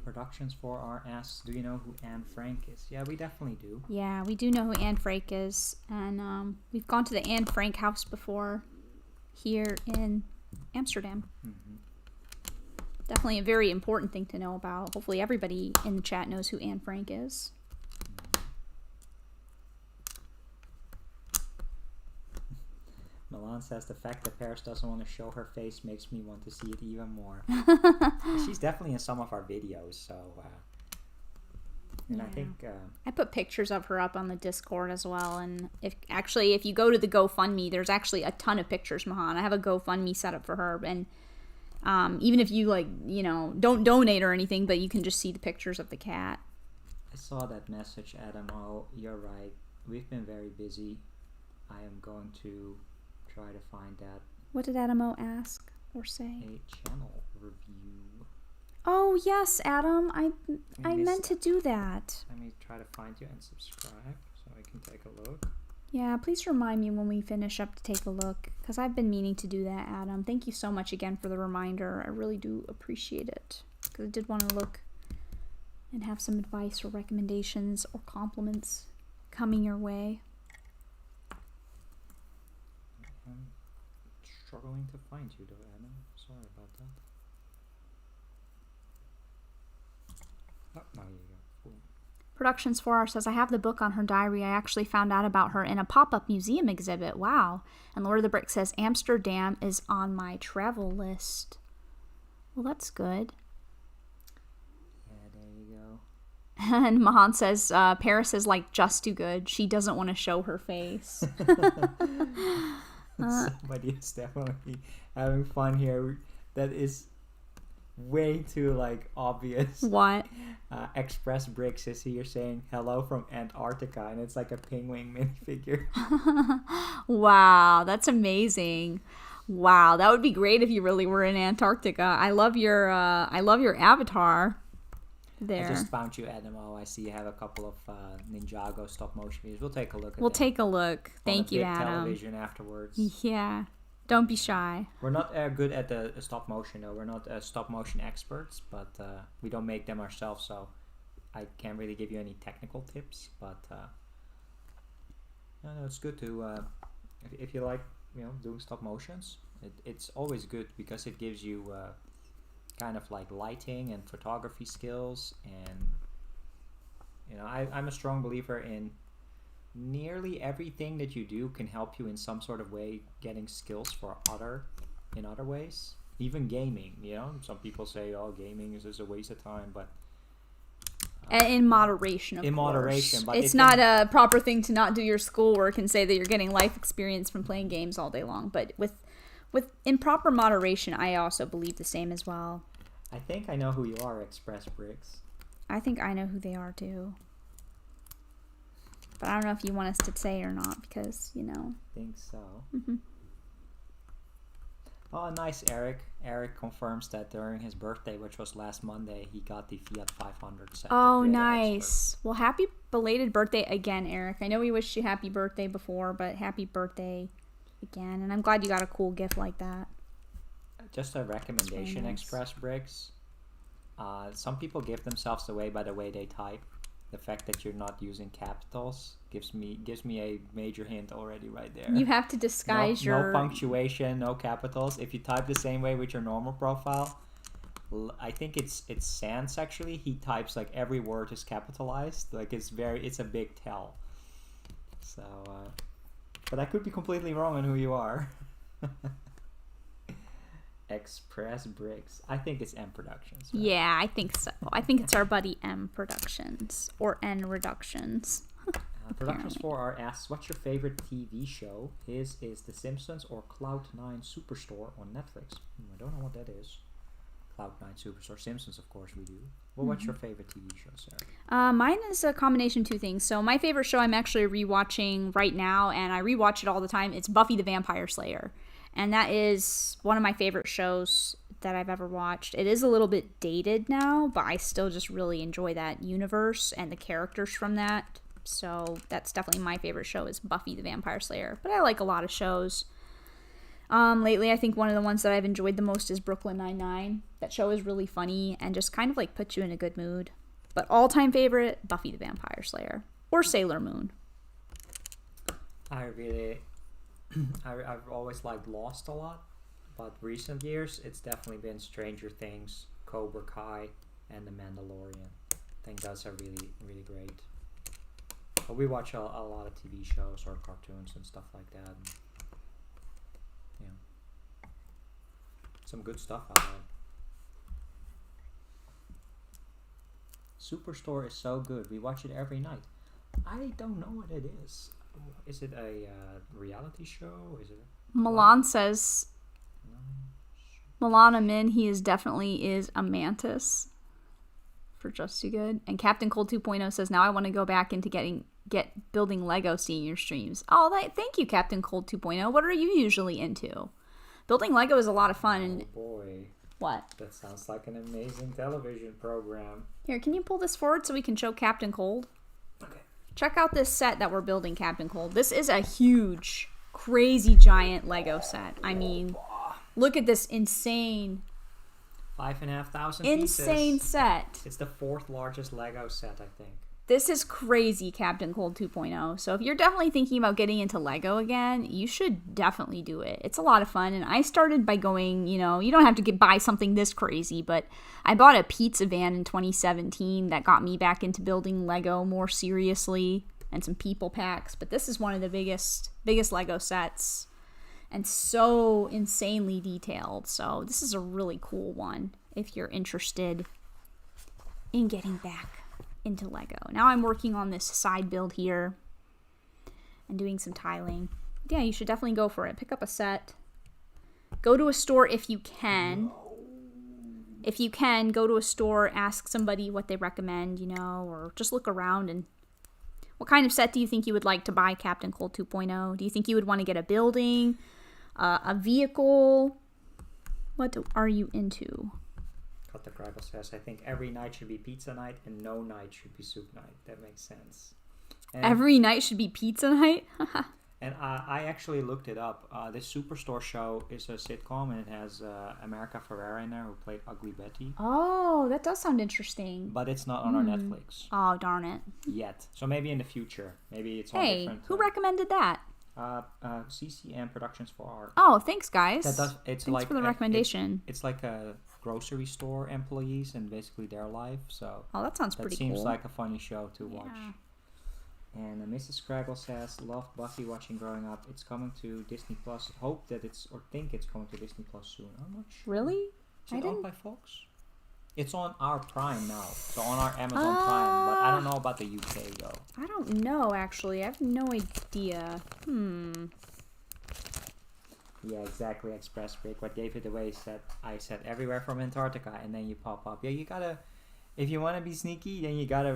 Productions for our asks, do you know who Anne Frank is? Yeah, we definitely do.
Yeah, we do know who Anne Frank is. And we've gone to the Anne Frank house before here in Amsterdam. Mm-hmm. Definitely a very important thing to know about. Hopefully everybody in the chat knows who Anne Frank is.
Milan says the fact that Paris doesn't want to show her face makes me want to see it even more. She's definitely in some of our videos, so and I think
I put pictures of her up on the Discord as well. And if you go to the GoFundMe, there's actually a ton of pictures, Mahan. I have a GoFundMe set up for her, and even if you don't donate or anything, but you can just see the pictures of the cat.
I saw that message, Adam. Oh, you're right. We've been very busy. I am going to try to find that.
What did Adamo ask or say?
A channel review.
Oh yes, Adam. I meant to do that.
Let me try to find you and subscribe so I can take a look.
Yeah, please remind me when we finish up to take a look, because I've been meaning to do that, Adam. Thank you so much again for the reminder. I really do appreciate it, because I did want to look and have some advice or recommendations or compliments coming your way.
I'm struggling to find you though, Adam. Sorry about that. Oh, now you go. Cool.
Productions 4R says, I have the book on her diary. I actually found out about her in a pop-up museum exhibit. Wow. And Lord of the Brick says, Amsterdam is on my travel list. Well, that's good.
Yeah, there you go.
And Mahan says, Paris is like just too good. She doesn't want to show her face.
Somebody is definitely having fun here. That is way too obvious.
What?
Express Bricks is here saying hello from Antarctica, and it's like a penguin minifigure.
Wow, that's amazing. Wow, that would be great if you really were in Antarctica. I love your avatar there.
I just found you Adamo. I see you have a couple of Ninjago stop motion videos. We'll take a look at
We'll
them
take a look.
on
Thank
the
you,
big
Adam.
television afterwards.
Yeah. Don't be shy.
We're not good at the stop motion though. We're not stop motion experts, but we don't make them ourselves, so I can't really give you any technical tips. But no, it's good to if you like, doing stop motions. It's always good because it gives you kind of like lighting and photography skills, and I'm a strong believer in nearly everything that you do can help you in some sort of way getting skills in other ways. Even gaming, some people say, oh, gaming is just a waste of time, but
in moderation, of course.
Moderation, but
it's not a proper thing to not do your schoolwork and say that you're getting life experience from playing games all day long. But with in proper moderation, I also believe the same as well.
I think I know who you are, SaraStarBricks.
I think I know who they are too. But I don't know if you want us to say or not because,
I think so.
Mm-hmm.
Oh, nice, Eric. Eric confirms that during his birthday, which was last Monday, he got the Fiat 500 set.
Oh, nice. Well, happy belated birthday again, Eric. I know we wished you happy birthday before, but happy birthday again. And I'm glad you got a cool gift like that.
Just a recommendation,
nice.
SaraStarBricks. Some people give themselves away by the way they type. The fact that you're not using capitals gives me a major hint already right there.
You have to disguise
no punctuation, no capitals. If you type the same way with your normal profile, I think it's Sans actually. He types like every word is capitalized. Like it's a big tell. So, but I could be completely wrong on who you are. SaraStarBricks. I think it's M Productions. Right?
Yeah, I think so. I think it's our buddy M Productions or N Reductions.
Productions 4R asks, what's your favorite TV show? His is The Simpsons or Cloud9 Superstore on Netflix. I don't know what that is. Cloud9 Superstore. Simpsons, of course, we do. Well, what's your favorite TV show, Sarah?
Mine is a combination of two things. So my favorite show I'm actually rewatching right now, and I rewatch it all the time. It's Buffy the Vampire Slayer. And that is one of my favorite shows that I've ever watched. It is a little bit dated now, but I still just really enjoy that universe and the characters from that. So that's definitely my favorite show is Buffy the Vampire Slayer. But I like a lot of shows. Lately, I think one of the ones that I've enjoyed the most is Brooklyn Nine-Nine. That show is really funny and just kind of like puts you in a good mood. But all-time favorite, Buffy the Vampire Slayer. Or Sailor Moon.
I've always liked Lost a lot, but recent years it's definitely been Stranger Things, Cobra Kai, and The Mandalorian. I think those are really, really great. But we watch a lot of TV shows or cartoons and stuff like that. And, some good stuff out there. Superstore is so good. We watch it every night. I don't know what it is. Is it a reality show? Is it?
Milan says, Milana Min, he definitely is a mantis for Just Too Good. And Captain Cold 2.0 says, now I want to go back into get building Lego, seeing your streams. Oh, thank you, Captain Cold 2.0. What are you usually into? Building Lego is a lot of fun.
Oh boy.
What?
That sounds like an amazing television program.
Here, can you pull this forward so we can show Captain Cold?
Okay.
Check out this set that we're building, Captain Cold. This is a huge, crazy, giant Lego set. I mean, look at this insane
5,500
insane
pieces.
set.
It's the 4th largest Lego set, I think.
This is crazy, Captain Cold 2.0. So if you're definitely thinking about getting into Lego again, you should definitely do it. It's a lot of fun. And I started by going, you don't have to buy something this crazy, but I bought a pizza van in 2017 that got me back into building Lego more seriously and some people packs. But this is one of the biggest Lego sets and so insanely detailed. So this is a really cool one if you're interested in getting back into Lego. Now I'm working on this side build here and doing some tiling. Yeah, you should definitely go for it. Pick up a set. Go to a store if you can. If you can, go to a store, ask somebody what they recommend, or just look around. And what kind of set do you think you would like to buy, Captain Cold 2.0? Do you think you would want to get a building? A vehicle. What are you into?
Cut the Crackle says, I think every night should be pizza night and no night should be soup night. That makes sense. And,
Every night should be pizza night?
and I actually looked it up. This Superstore show is a sitcom and it has America Ferrera in there who played Ugly Betty.
Oh, that does sound interesting.
But it's not on our Netflix
Oh, darn it.
yet. So maybe in the future. Maybe it's on
Hey,
different...
who recommended that?
CCM Productions for Art.
Oh, thanks, guys.
It's
Thanks
like
for the recommendation.
It's like a grocery store employees and basically their life. So
Oh, that sounds
that
pretty
seems
cool.
like a funny show to watch.
Yeah.
And Mrs. Scraggle says, loved Buffy watching growing up. It's coming to Disney Plus. Hope that it's, or think it's coming to Disney Plus soon. I'm not sure.
Really?
Is it
I
owned
didn't-
by Fox? It's on our Prime now. So on our Amazon Prime. But I don't know about the UK though.
I don't know, actually. I have no idea.
Yeah, exactly. Express Break. What gave it away said, I said everywhere from Antarctica, and then you pop up. Yeah, you gotta, if you want to be sneaky, then you gotta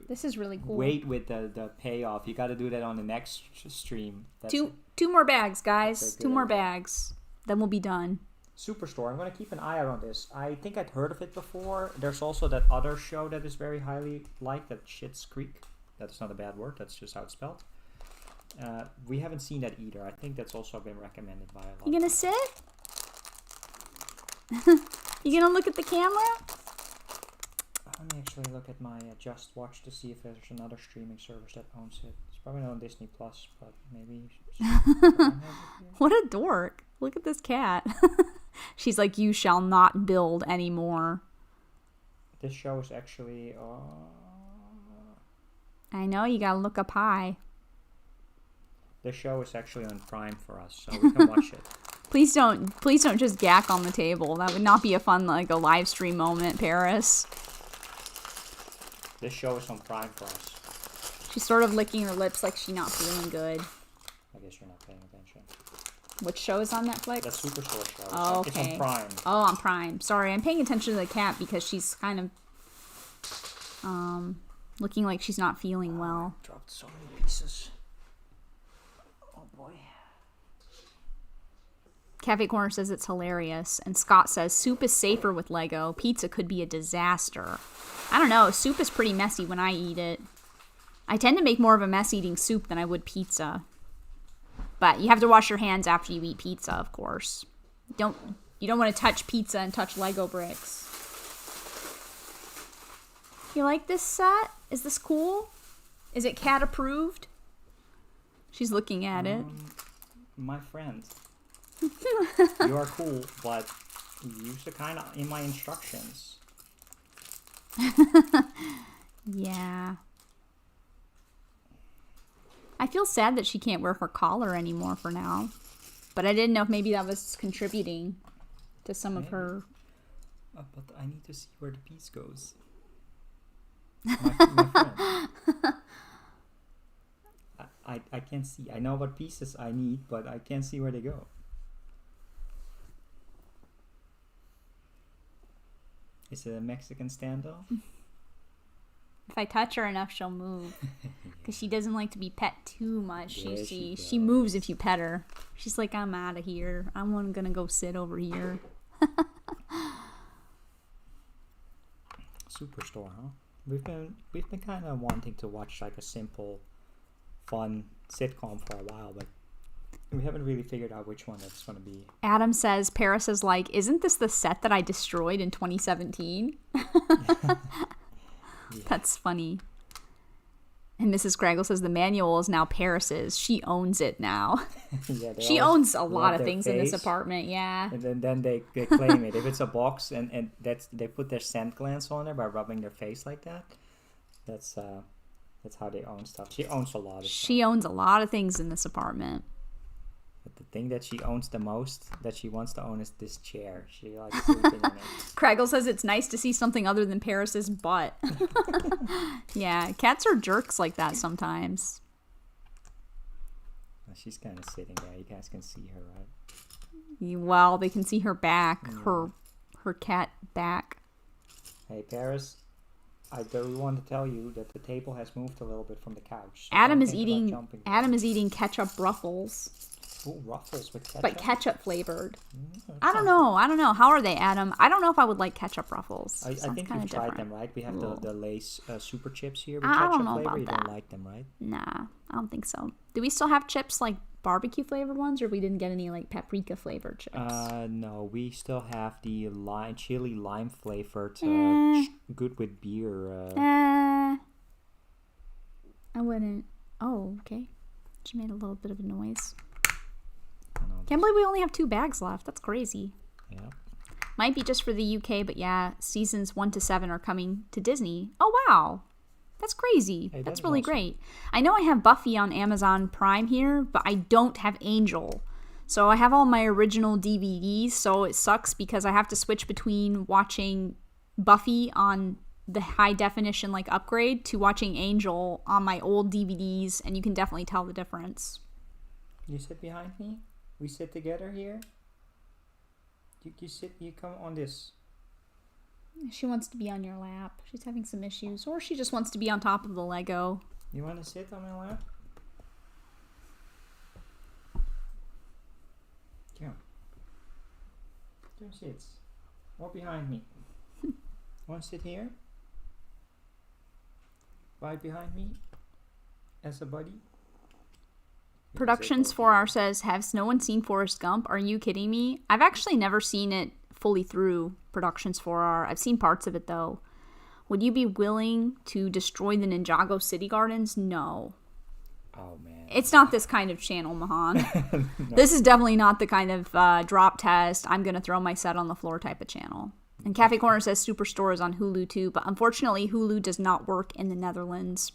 This is really cool.
wait with the payoff. You gotta do that on the next stream. That's
Two more bags, guys.
That's a
Two
good
more
idea.
bags. Then we'll be done.
Superstore. I'm gonna keep an eye out on this. I think I'd heard of it before. There's also that other show that is very highly liked, that Schitt's Creek. That's not a bad word. That's just how it's spelled. We haven't seen that either. I think that's also been recommended by a lot.
You gonna sit? You gonna look at the camera?
Let me actually look at my Just Watch to see if there's another streaming service that owns it. It's probably not on Disney Plus, but maybe.
What a dork. Look at this cat. She's like, you shall not build anymore.
This show is actually.
I know, you gotta look up high.
This show is actually on Prime for us, so we can watch it.
Please don't just gack on the table. That would not be a fun, like, a live stream moment, Paris.
This show is on Prime for us.
She's sort of licking her lips like she's not feeling good.
I guess you're not paying attention.
Which show is on Netflix?
That Superstore show.
Oh,
It's
okay.
on Prime.
Oh, on Prime. Sorry, I'm paying attention to the cat because she's kind of looking like she's not feeling well.
Dropped so many pieces. Oh boy.
Cafe Corner says it's hilarious, and Scott says soup is safer with Lego. Pizza could be a disaster. I don't know. Soup is pretty messy when I eat it. I tend to make more of a mess eating soup than I would pizza. But you have to wash your hands after you eat pizza, of course. You don't want to touch pizza and touch Lego bricks. You like this set? Is this cool? Is it cat approved? She's looking at it.
My friend. You are cool, but you used to kind of in my instructions.
Yeah. I feel sad that she can't wear her collar anymore for now. But I didn't know if maybe that was contributing to some of her...
But I need to see where the piece goes. My friend. I can't see. I know what pieces I need, but I can't see where they go. Is it a Mexican standoff?
If I touch her enough, she'll move. Because she doesn't like to be pet too much.
Yeah,
She moves if you pet her. She's like, I'm out of here. I'm gonna go sit over here.
Superstore, huh? We've been kind of wanting to watch like a simple, fun sitcom for a while, but we haven't really figured out which one that's going to be.
Adam says, Paris is like, isn't this the set that I destroyed in 2017?
Yeah.
That's funny. And Mrs. Craggle says the manual is now Paris's. She owns it now.
Yeah,
She owns a lot
love
of
their
things in this
face,
apartment, yeah.
and then they claim it. If it's a box and they put their scent glands on there by rubbing their face like that, that's how they own stuff. She owns a lot of stuff.
She owns a lot of things in this apartment.
But the thing that she owns the most, that she wants to own, is this chair. She likes sleeping in it.
Craggle says it's nice to see something other than Paris's butt. Yeah, cats are jerks like that sometimes.
She's kind of sitting there. You guys can see her, right?
Well, they can see her back, her cat back.
Hey, Paris, I do want to tell you that the table has moved a little bit from the couch. So
Adam
don't
is
think about
eating
jumping.
ketchup ruffles.
Oh, Ruffles with ketchup.
But ketchup flavored.
Mm,
I don't know. How are they, Adam? I don't know if I would like ketchup Ruffles.
I think
kinda
you've tried
different.
them, right? We have the Lay's super chips here with
I
ketchup
don't know
flavor.
about
You
that.
don't like them, right?
Nah, I don't think so. Do we still have chips like barbecue flavored ones, or we didn't get any like paprika flavored chips?
No, we still have the chili lime flavored, good with beer.
I wouldn't. Oh, okay. She made a little bit of a noise. Can't believe we only have 2 bags left. That's crazy.
Yeah.
Might be just for the UK, but yeah, seasons 1 to 7 are coming to Disney. Oh, wow. That's crazy.
Hey,
That's
that is
really
awesome.
great. I know I have Buffy on Amazon Prime here, but I don't have Angel. So I have all my original DVDs, so it sucks because I have to switch between watching Buffy on the high definition like upgrade to watching Angel on my old DVDs, and you can definitely tell the difference.
You sit behind me. We sit together here. You sit. You come on this.
She wants to be on your lap. She's having some issues, or she just wants to be on top of the Lego.
You want to sit on my lap? Come. Come sit. Walk behind me. Want to sit here? Right behind me? As a buddy?
Productions 4R says, has no one seen Forrest Gump? Are you kidding me? I've actually never seen it fully through, Productions 4R. I've seen parts of it, though. Would you be willing to destroy the Ninjago city gardens? No.
Oh, man.
It's not this kind of channel, Mahan.
No.
This is definitely not the kind of drop test, I'm going to throw my set on the floor type of channel. And Cafe Corner says Superstore is on Hulu, too. But unfortunately, Hulu does not work in the Netherlands.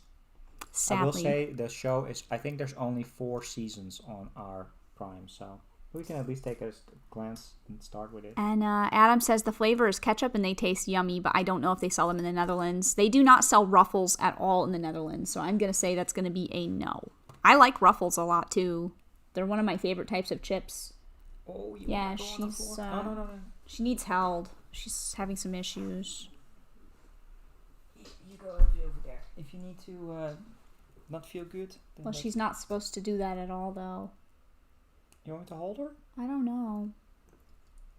Sadly.
I will say the show is, I think there's only 4 seasons on our Prime, so we can at least take a glance and start with it.
And Adam says the flavor is ketchup and they taste yummy, but I don't know if they sell them in the Netherlands. They do not sell Ruffles at all in the Netherlands, so I'm going to say that's going to be a no. I like Ruffles a lot, too. They're one of my favorite types of chips.
Oh, you
Yeah,
wanna go on the
she's,
floor? No.
she needs held. She's having some issues.
You go over there. If you need to not feel good, then
Well, she's not supposed to do that at all, though.
You want me to hold her?
I don't know.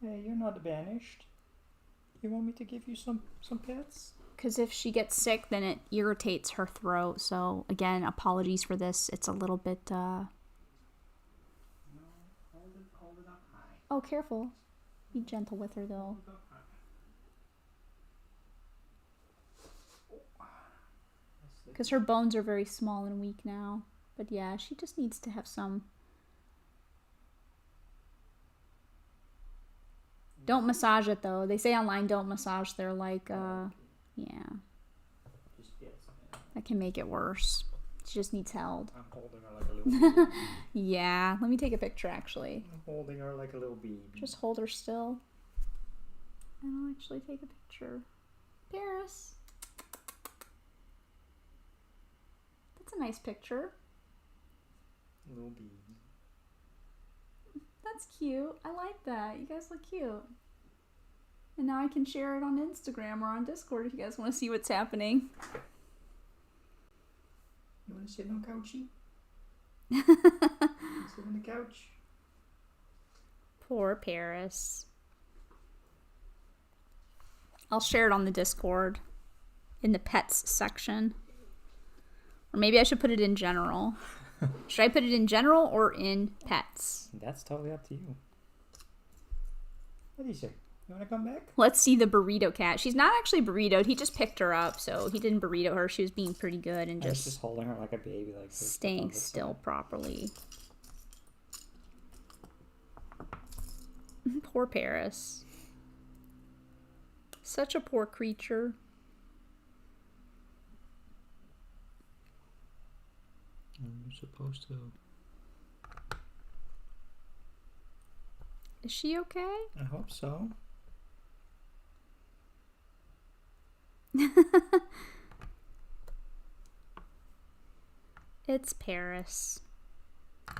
Hey, you're not banished. You want me to give you some pets?
Because if she gets sick, then it irritates her throat. So, again, apologies for this. It's a little bit,
No, hold it up high.
Oh, careful. Be gentle with her, though.
Hold it up high.
Because her bones are very small and weak now. But yeah, she just needs to have some. Don't massage it, though. They say online don't massage their, like, yeah.
Just get some.
That can make it worse. She just needs held.
I'm holding her like a little baby.
Yeah, let me take a picture, actually.
I'm holding her like a little baby.
Just hold her still. And I'll actually take a picture. Paris. That's a nice picture.
Little baby.
That's cute. I like that. You guys look cute. And now I can share it on Instagram or on Discord if you guys want to see what's happening.
You want to sit on couchy? Sit on the couch.
Poor Paris. I'll share it on the Discord in the pets section. Or maybe I should put it in general. Should I put it in general or in pets?
That's totally up to you. What do you say? You want to come back?
Let's see the burrito cat. She's not actually burritoed. He just picked her up, so he didn't burrito her. She was being pretty good and
I was
just
holding her like a baby, like this.
staying still properly. Poor Paris. Such a poor creature.
You're supposed to.
Is she okay?
I hope so.
It's Paris.
Oh,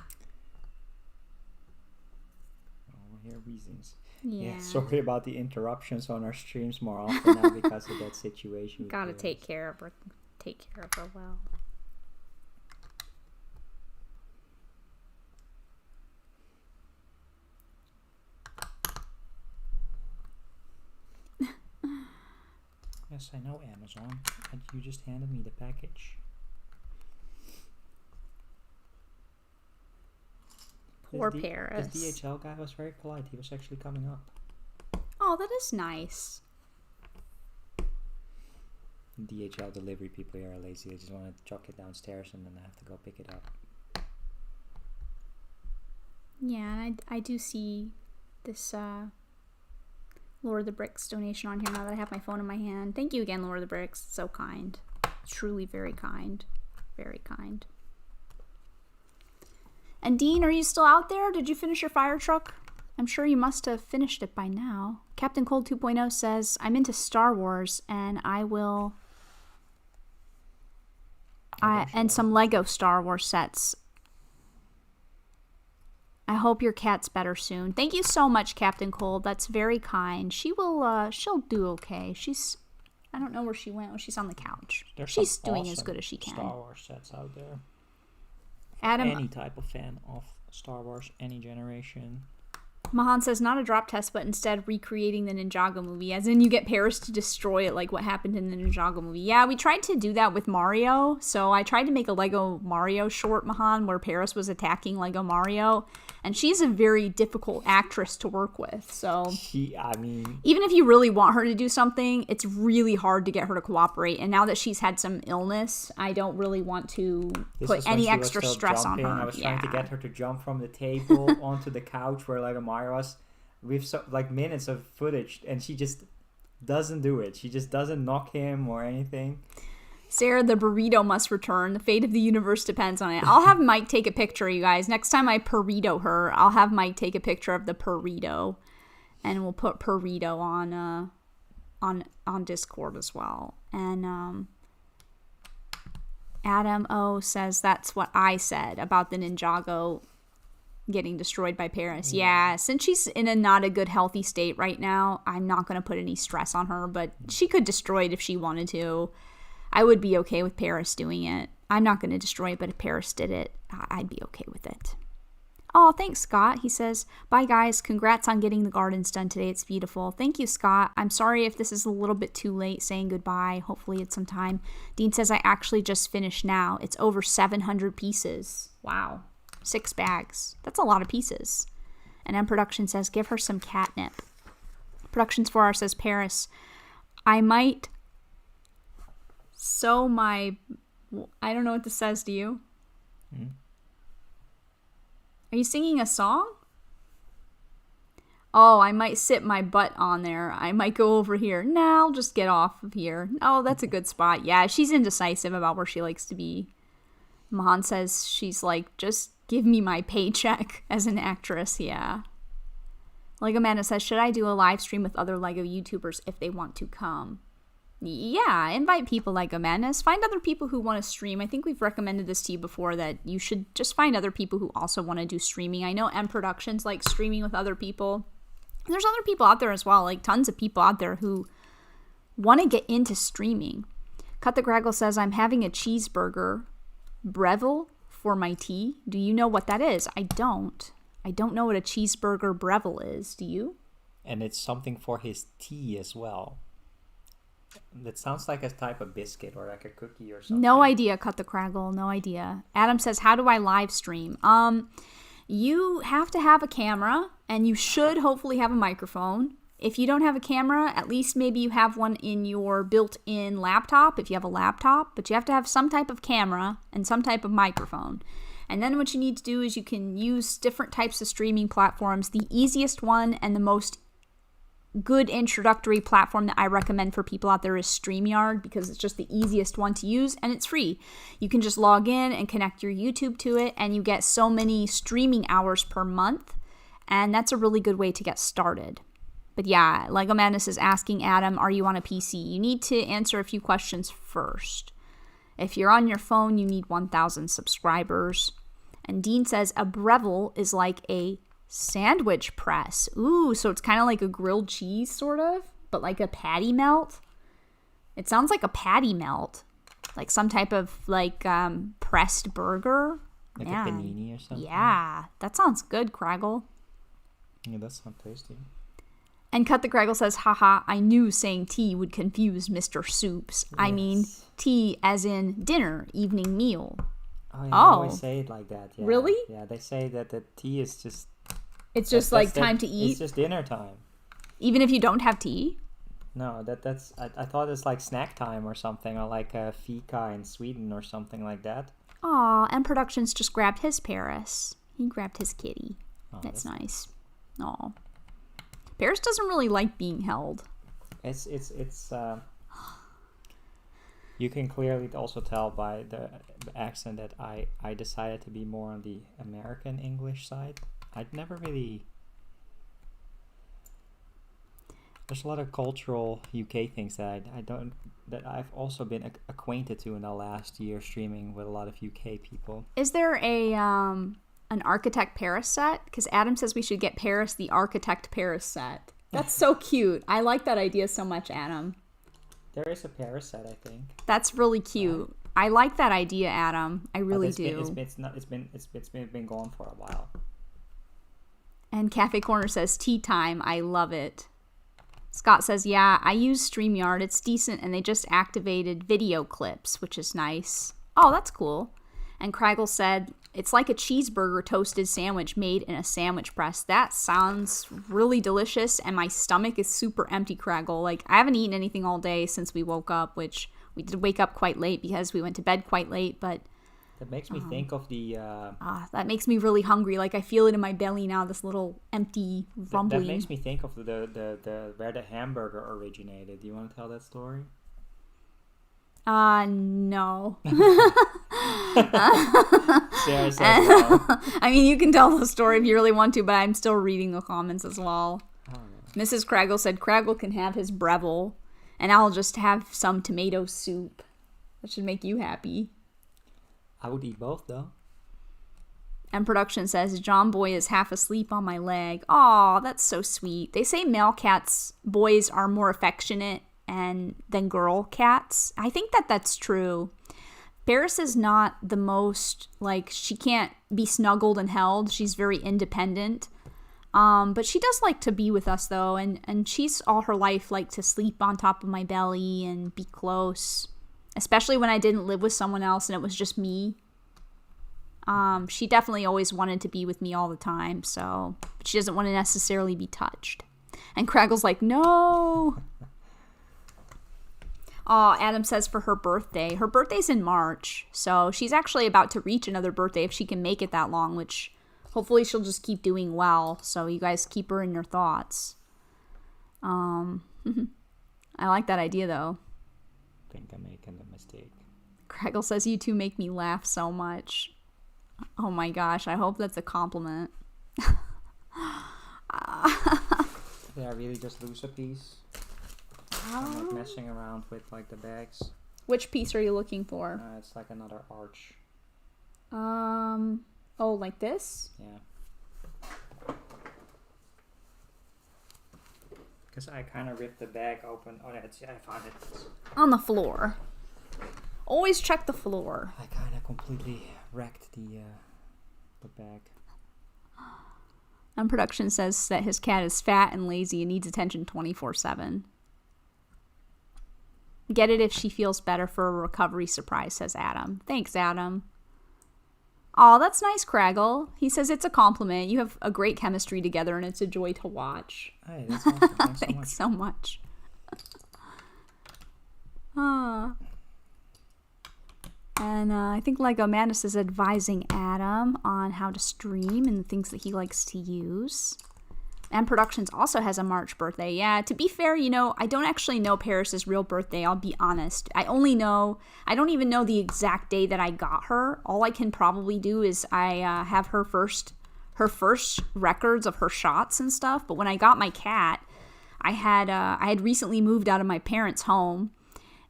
we hear reasons.
Yeah.
Sorry about the interruptions on our streams more often now because of that situation. with
Gotta
Paris.
take care of her. Take care of her well.
Yes, I know Amazon. And you just handed me the package.
Poor
This
Paris.
This DHL guy was very polite. He was actually coming up.
Oh, that is nice.
DHL delivery people here are lazy. They just want to chuck it downstairs and then I have to go pick it up.
Yeah, and I do see this Lord of the Bricks donation on here now that I have my phone in my hand. Thank you again, Lord of the Bricks. So kind. Truly very kind. Very kind. And Dean, are you still out there? Did you finish your fire truck? I'm sure you must have finished it by now. Captain Cold 2.0 says, I'm into Star Wars and I will... and some Lego Star Wars sets. I hope your cat's better soon. Thank you so much, Captain Cold. That's very kind. She will, she'll do okay. I don't know where she went. Oh, she's on the couch. She's doing as good as she can.
Star Wars sets out there.
Adam,
Any type of fan of Star Wars, any generation.
Mahan says, not a drop test, but instead recreating the Ninjago movie, as in you get Paris to destroy it like what happened in the Ninjago movie. Yeah, we tried to do that with Mario, so I tried to make a Lego Mario short, Mahan, where Paris was attacking Lego Mario, and she's a very difficult actress to work with, so... Even if you really want her to do something, it's really hard to get her to cooperate, and now that she's had some illness, I don't really want to put any extra stress on her.
I was trying to get her to jump from the table onto the couch where Lego Mario was. We've minutes of footage and she just doesn't do it. She just doesn't knock him or anything.
Sarah, the burrito must return. The fate of the universe depends on it. I'll have Mike take a picture, you guys. Next time I burrito her, I'll have Mike take a picture of the burrito, and we'll put burrito on Discord as well. And Adam O says that's what I said about the Ninjago getting destroyed by Paris. Yeah, since she's in a not a good healthy state right now, I'm not going to put any stress on her, but she could destroy it if she wanted to. I would be okay with Paris doing it. I'm not going to destroy it, but if Paris did it, I'd be okay with it. Oh, thanks, Scott. He says, bye, guys. Congrats on getting the gardens done today. It's beautiful. Thank you, Scott. I'm sorry if this is a little bit too late saying goodbye. Hopefully it's some time. Dean says, I actually just finished now. It's over 700 pieces. Wow. 6 bags. That's a lot of pieces. And M Production says, give her some catnip. Productions 4R says, Paris, I might sew my... I don't know what this says. Do you? Are you singing a song? Oh, I might sit my butt on there. I might go over here. Nah, I'll just get off of here. Oh, that's a good spot. Yeah, she's indecisive about where she likes to be. Mahan says she's like, just give me my paycheck as an actress. Yeah. Lego Mana says, should I do a live stream with other Lego YouTubers if they want to come? Yeah, invite people, Lego Madness. Find other people who want to stream. I think we've recommended this to you before, that you should just find other people who also want to do streaming. I know M Productions like streaming with other people. There's other people out there as well, like tons of people out there who want to get into streaming. Cut the Graggle says, I'm having a cheeseburger Breville for my tea. Do you know what that is? I don't. I don't know what a cheeseburger Breville is. Do you?
And it's something for his tea as well. That sounds like a type of biscuit or like a cookie or something.
No idea, Cut the Craggle. No idea. Adam says, how do I live stream? You have to have a camera, and you should hopefully have a microphone. If you don't have a camera, at least maybe you have one in your built-in laptop, if you have a laptop. But you have to have some type of camera and some type of microphone. And then what you need to do is you can use different types of streaming platforms. The easiest one and the most good introductory platform that I recommend for people out there is StreamYard, because it's just the easiest one to use and it's free. You can just log in and connect your YouTube to it, and you get so many streaming hours per month, and that's a really good way to get started. But yeah, Lego Madness is asking Adam, are you on a PC? You need to answer a few questions first. If you're on your phone, you need 1,000 subscribers. And Dean says a Breville is like a sandwich press. Ooh, so it's kind of like a grilled cheese, sort of, but like a patty melt. It sounds like a patty melt, like some type of like pressed burger.
Like a panini or something.
Yeah, that sounds good, Craggle.
Yeah, that sounds tasty.
And Cut the Craggle says, haha, I knew saying tea would confuse Mr. Soups. I mean, tea as in dinner, evening meal.
Oh, yeah, they always say it like that. Yeah.
Really?
Yeah, they say that the tea is just...
It's just like time to eat?
It's just dinner time.
Even if you don't have tea?
No, that's... I thought it's like snack time or something, or like a fika in Sweden or something like that.
Aw, and Productions just grabbed his Paris. He grabbed his kitty.
Oh,
that's nice. Aw. Paris doesn't really like being held.
It's you can clearly also tell by the accent that I decided to be more on the American English side. I'd never really... There's a lot of cultural UK things that that I've also been acquainted to in the last year streaming with a lot of UK people.
Is there an Architect Paris set? Because Adam says we should get Paris the Architect Paris set. That's so cute. I like that idea so much, Adam.
There is a Paris set, I think.
That's really cute. I like that idea, Adam. I really do.
It's been going for a while.
And Cafe Corner says tea time. I love it. Scott says, yeah, I use StreamYard. It's decent, and they just activated video clips, which is nice. Oh, that's cool. And Craggle said, it's like a cheeseburger toasted sandwich made in a sandwich press. That sounds really delicious, and my stomach is super empty, Craggle. Like, I haven't eaten anything all day since we woke up, which we did wake up quite late because we went to bed quite late, but...
That makes me think of the...
that makes me really hungry. Like, I feel it in my belly now, this little empty rumbling.
That makes me think of the where the hamburger originated. Do you want to tell that story?
No.
Sarah says no.
I mean, you can tell the story if you really want to, but I'm still reading the comments as well.
Oh,
Mrs. Craggle said Craggle can have his Breville, and I'll just have some tomato soup. That should make you happy.
I would eat both, though.
And Production says, John Boy is half asleep on my leg. Aw, that's so sweet. They say male cats, boys are more affectionate than girl cats. I think that's true. Paris is not the most, like, she can't be snuggled and held. She's very independent. But she does like to be with us, though, and she's all her life liked to sleep on top of my belly and be close, especially when I didn't live with someone else and it was just me. She definitely always wanted to be with me all the time, so she doesn't want to necessarily be touched. And Craggle's like, no! Oh, Adam says for her birthday. Her birthday's in March, so she's actually about to reach another birthday if she can make it that long, which hopefully she'll just keep doing well, so you guys keep her in your thoughts. I like that idea, though.
I think I'm making a mistake.
Craggle says you two make me laugh so much. Oh my gosh, I hope that's a compliment.
Did I really just lose a piece? I'm not messing around with like the bags.
Which piece are you looking for?
It's like another arch.
Oh, like this?
Yeah. Because I kind of ripped the bag open. Oh, yeah, I found it.
On the floor. Always check the floor.
I kind of completely wrecked the bag.
And Production says that his cat is fat and lazy and needs attention 24/7. Get it if she feels better for a recovery surprise, says Adam. Thanks, Adam. Aw, that's nice, Craggle. He says it's a compliment. You have a great chemistry together and it's a joy to watch.
Hey, that's awesome.
Thanks so much. And I think like Amandus is advising Adam on how to stream and the things that he likes to use. And Productions also has a March birthday. Yeah, to be fair, I don't actually know Paris's real birthday. I'll be honest. I don't even know the exact day that I got her. All I can probably do is I have her first records of her shots and stuff. But when I got my cat, I had recently moved out of my parents' home.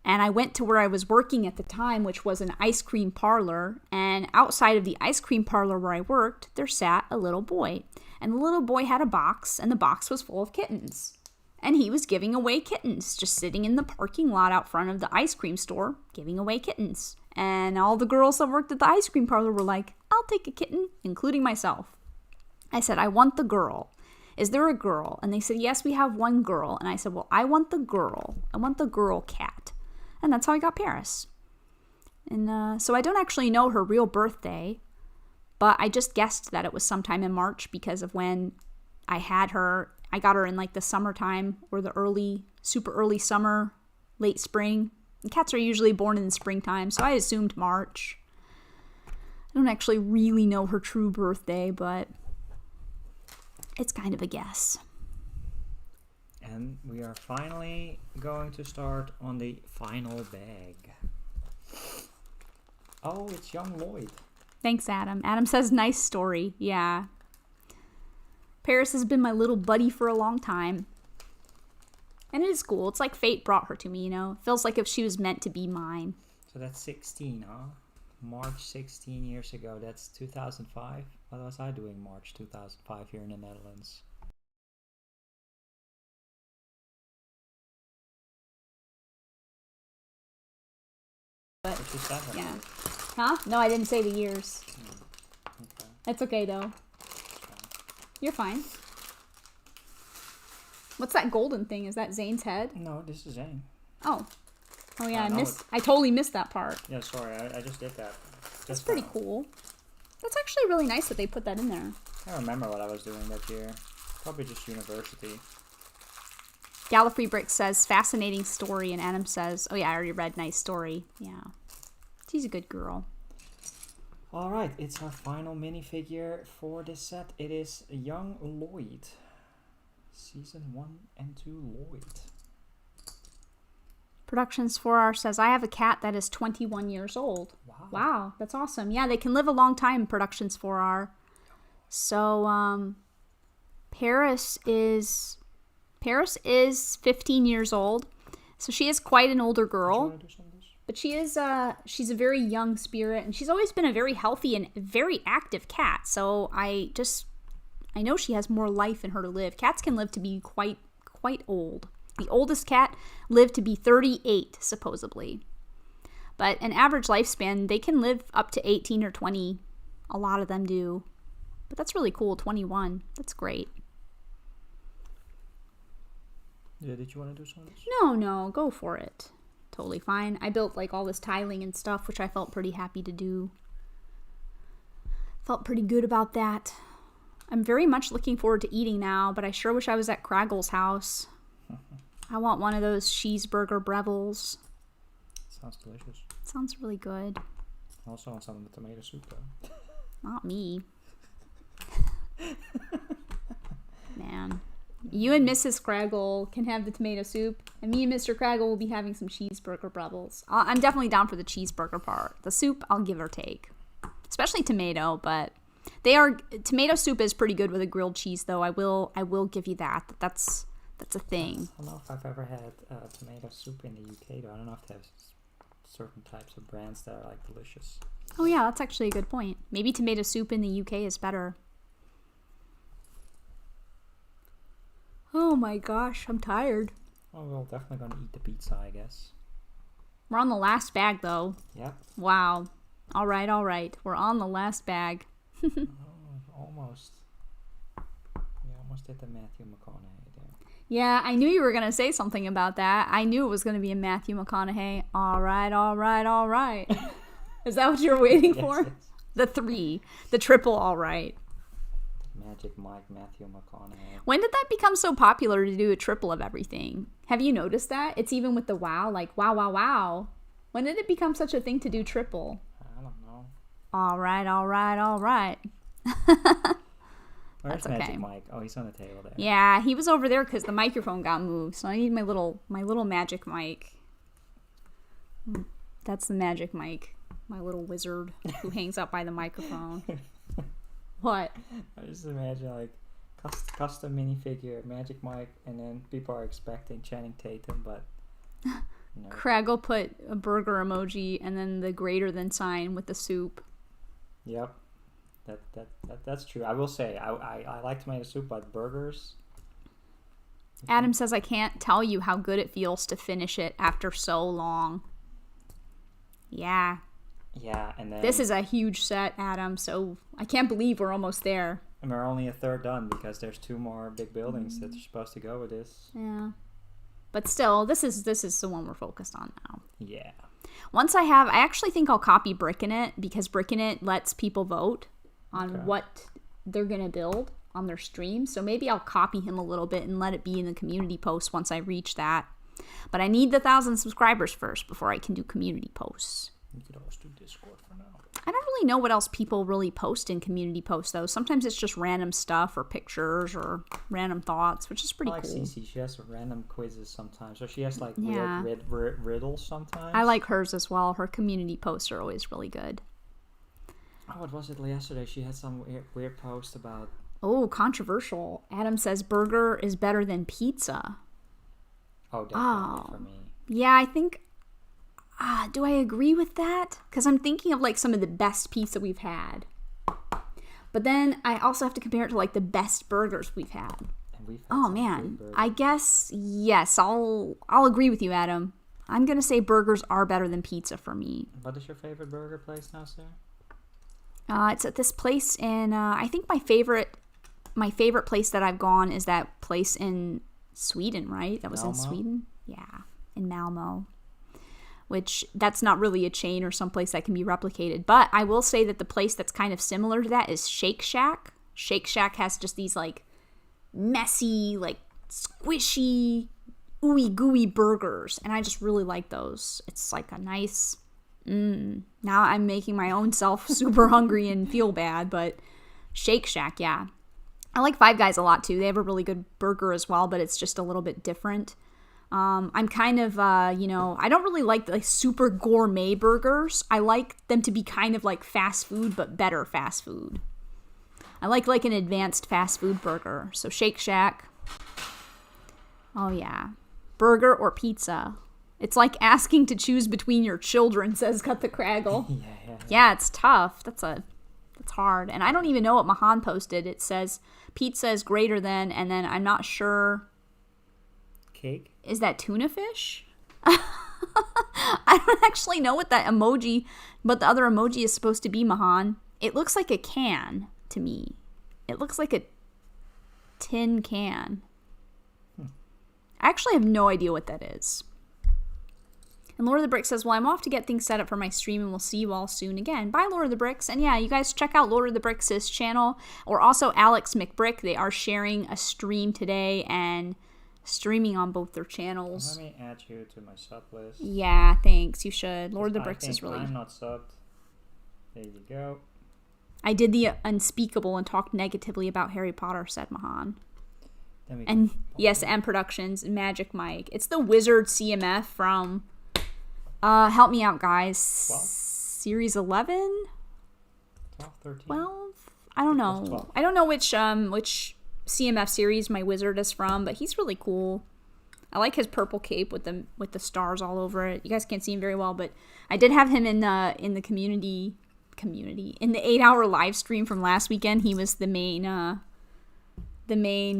And I went to where I was working at the time, which was an ice cream parlor. And outside of the ice cream parlor where I worked, there sat a little boy. And the little boy had a box, and the box was full of kittens. And he was giving away kittens, just sitting in the parking lot out front of the ice cream store, giving away kittens. And all the girls that worked at the ice cream parlor were like, I'll take a kitten, including myself. I said, I want the girl. is there a girl? And they said, yes, we have one girl. And I said, well, I want the girl. I want the girl cat. And that's how I got Paris. And so I don't actually know her real birthday, but I just guessed that it was sometime in March because of when I had her. I got her in like the summertime or the super early summer, late spring. And cats are usually born in the springtime, so I assumed March. I don't actually really know her true birthday, but it's kind of a guess.
And we are finally going to start on the final bag. Oh, it's young Lloyd.
Thanks, Adam. Adam says, nice story. Yeah. Paris has been my little buddy for a long time. And it is cool. It's like fate brought her to me, you know? It feels like if she was meant to be mine.
So that's 16, huh? March 16 years ago. That's 2005. What was I doing March 2005 here in the Netherlands?
But,
57.
yeah. Huh? No, I didn't say the years.
Okay.
That's okay, though. You're fine. What's that golden thing? Is that Zane's head?
No, this is Zane.
Oh. Oh, yeah,
no,
I totally missed that part.
Yeah, sorry, I just did that.
That's pretty cool. That's actually really nice that they put that in there.
I don't remember what I was doing that year. Probably just university.
SaraStarBricks says, fascinating story, and Adam says, oh yeah, I already read nice story. Yeah. She's a good girl.
Alright, it's our final minifigure for this set. It is Young Lloyd. Season 1 and 2 Lloyd.
Productions 4R says, I have a cat that is 21 years old.
Wow.
Wow, that's awesome. Yeah, they can live a long time, Productions 4R. So, Paris is 15 years old. So she is quite an older girl. But she's a very young spirit, and she's always been a very healthy and very active cat. So I know she has more life in her to live. Cats can live to be quite old. The oldest cat lived to be 38, supposedly. But an average lifespan, they can live up to 18 or 20. A lot of them do. But that's really cool, 21. That's great.
Yeah, did you want to do something?
No, go for it. Totally fine. I built like all this tiling and stuff, which I felt pretty happy to do. Felt pretty good about that. I'm very much looking forward to eating now, but I sure wish I was at Craggle's house. I want one of those cheeseburger brevels.
Sounds delicious.
Sounds really good.
I also want some of the tomato soup though.
Not me. Man. You and Mrs. Craggle can have the tomato soup, and me and Mr. Craggle will be having some cheeseburger brevels. I'm definitely down for the cheeseburger part. The soup, I'll give or take. Especially tomato, but tomato soup is pretty good with a grilled cheese, though. I will give you that. That's a thing.
I don't know if I've ever had tomato soup in the UK, though. I don't know if they have certain types of brands that are like delicious.
Oh yeah, that's actually a good point. Maybe tomato soup in the UK is better. Oh my gosh, I'm tired.
Oh, we're definitely gonna eat the pizza, I guess.
We're on the last bag, though.
Yep.
Wow. All right. We're on the last bag.
Oh, almost. We almost did the Matthew McConaughey there.
Yeah, I knew you were going to say something about that. I knew it was going to be a Matthew McConaughey. All right. Is that what you're waiting for?
Yes.
The 3. The triple all right.
Magic Mike, Matthew McConaughey.
When did that become so popular to do a triple of everything? Have you noticed that? It's even with the wow, like wow. When did it become such a thing to do triple?
I don't know.
All right.
Where's
That's
Magic
okay.
Mike? Oh, he's on the table there.
Yeah, he was over there because the microphone got moved. So I need my little magic mic. That's the magic mic. My little wizard who hangs out by the microphone. What?
I just imagine like custom minifigure, Magic Mike, and then people are expecting Channing Tatum, but no.
Craggle put a burger emoji and then the greater than sign with the soup.
Yep. That's true. I will say I like tomato soup, but burgers.
Adam says, I can't tell you how good it feels to finish it after so long. Yeah.
Yeah, and then
This is a huge set, Adam, so I can't believe we're almost there.
And we're only a third done because there's 2 more big buildings that are supposed to go with this.
Yeah. But still, this is the one we're focused on now.
Yeah.
Once I actually think I'll copy Brick in It, because Brick in It lets people vote on what they're going to build on their stream. So maybe I'll copy him a little bit and let it be in the community post once I reach that. But I need the 1,000 subscribers first before I can do community posts.
You could always do Discord for now.
I don't really know what else people really post in community posts, though. Sometimes it's just random stuff or pictures or random thoughts, which is pretty cool.
Cece. She has random quizzes sometimes. Or she has like weird riddles sometimes.
I like hers as well. Her community posts are always really good.
Oh, what was it yesterday? She had some weird post about...
Oh, controversial. Adam says burger is better than pizza.
Oh, definitely for me.
Yeah, I think... do I agree with that? Because I'm thinking of like some of the best pizza we've had. But then I also have to compare it to like the best burgers we've had.
And we've had
Oh man, I guess yes. I'll agree with you, Adam. I'm gonna say burgers are better than pizza for me.
What is your favorite burger place now, sir?
It's at this place in. I think my favorite place that I've gone is that place in Sweden, right? That was
Malmo?
in Sweden. Yeah, in Malmo. Which that's not really a chain or someplace that can be replicated. But I will say that the place that's kind of similar to that is Shake Shack. Shake Shack has just these like messy, like squishy, ooey gooey burgers. And I just really like those. It's like a nice... Now I'm making my own self super hungry and feel bad. But Shake Shack, yeah. I like Five Guys a lot too. They have a really good burger as well, but it's just a little bit different. I'm kind of, I don't really like the super gourmet burgers. I like them to be kind of like fast food, but better fast food. I like an advanced fast food burger. So Shake Shack. Oh yeah. Burger or pizza. It's like asking to choose between your children, says Cut the Craggle. Yeah, it's tough. That's hard. And I don't even know what Mahan posted. It says pizza is greater than, and then I'm not sure...
Cake?
Is that tuna fish? I don't actually know what that emoji, but the other emoji is supposed to be, Mahan. It looks like a can to me. It looks like a tin can. I actually have no idea what that is. And Lord of the Bricks says, well, I'm off to get things set up for my stream, and we'll see you all soon again. Bye, Lord of the Bricks. And yeah, you guys check out Lord of the Bricks' channel, or also Alex McBrick. They are sharing a stream today, and... streaming on both their channels.
Let me add you to my sub list.
Yeah, thanks. You should. Lord of the Bricks is really...
I'm not subbed. There you go.
I did the unspeakable and talked negatively about Harry Potter, said Mahan. And yes, M Productions, Magic Mike. It's the Wizard CMF from... help me out, guys.
12?
Series 11?
12, 13?
12? I don't know.
12.
I don't know which CMF series my wizard is from, but he's really cool. I like his purple cape with the stars all over it. You guys can't see him very well, but I did have him in the community in the 8-hour live stream from last weekend. He was the main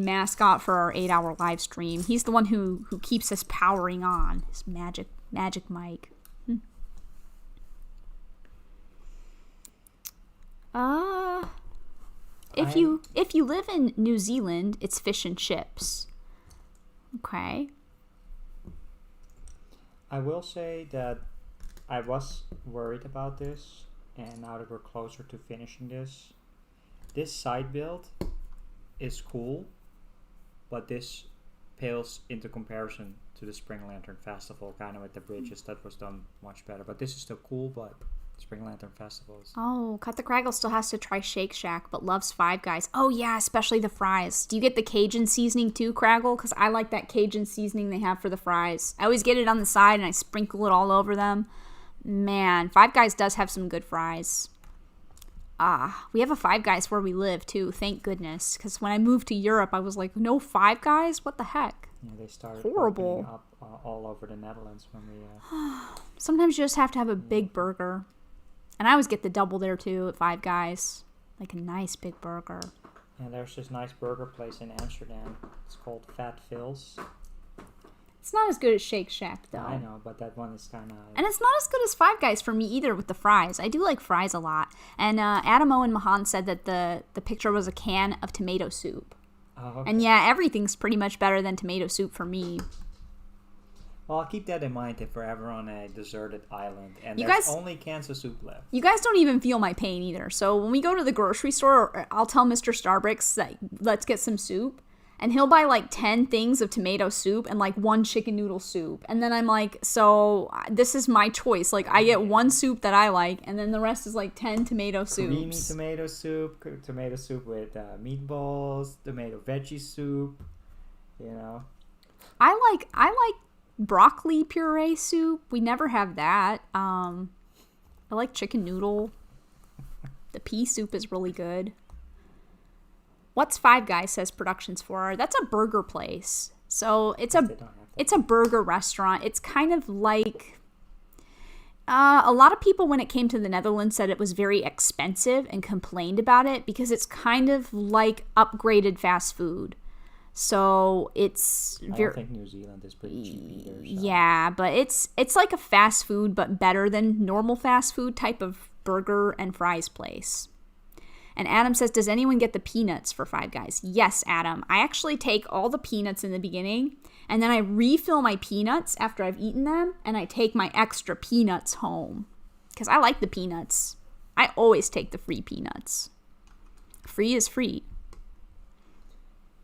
mascot for our 8-hour live stream. He's the one who keeps us powering on. His magic Mike. If you live in New Zealand, it's fish and chips. Okay.
I will say that I was worried about this, and now that we're closer to finishing this side build is cool, but this pales into comparison to the Spring Lantern Festival, kind of with the bridges. That was done much better, but this is still cool, but Spring Lantern Festivals.
Oh, Cut the Craggle still has to try Shake Shack, but loves Five Guys. Oh yeah, especially the fries. Do you get the Cajun seasoning too, Craggle? Because I like that Cajun seasoning they have for the fries. I always get it on the side and I sprinkle it all over them. Man, Five Guys does have some good fries. We have a Five Guys where we live too, thank goodness. Because when I moved to Europe, I was like, no Five Guys? What the heck?
Yeah, they started
horrible
up all over the Netherlands when we...
Sometimes you just have to have a big burger. And I always get the double there too at Five Guys. Like a nice big burger.
And there's this nice burger place in Amsterdam. It's called Fat Phil's.
It's not as good as Shake Shack, though.
I know, but that one is kind of...
And it's not as good as Five Guys for me either with the fries. I do like fries a lot. And Adam Owen Mahan said that the picture was a can of tomato soup.
Oh, okay.
And yeah, everything's pretty much better than tomato soup for me.
Well, I'll keep that in mind if we're ever on a deserted island and
You
there's
guys-
only cans of soup left.
You guys don't even feel my pain either. So when we go to the grocery store, I'll tell Mr. Starbricks that let's get some soup. And he'll buy like 10 things of tomato soup and like 1 chicken noodle soup. And then I'm like, so this is my choice. Like I get 1 soup that I like and then the rest is like 10 tomato
Creamy
soups.
tomato soup with meatballs, tomato veggie soup, you know.
I like broccoli puree soup. We never have that. I like chicken noodle. The pea soup is really good. What's Five Guys says productions for? That's a burger place. So it's a burger restaurant. It's kind of like a lot of people when it came to the Netherlands said it was very expensive and complained about it because it's kind of like upgraded fast food. So it's
I don't think New Zealand is pretty cheap either. So.
Yeah, but it's like a fast food but better than normal fast food type of burger and fries place. And Adam says, does anyone get the peanuts for Five Guys? Yes, Adam. I actually take all the peanuts in the beginning, and then I refill my peanuts after I've eaten them, and I take my extra peanuts home. Because I like the peanuts. I always take the free peanuts. Free is free.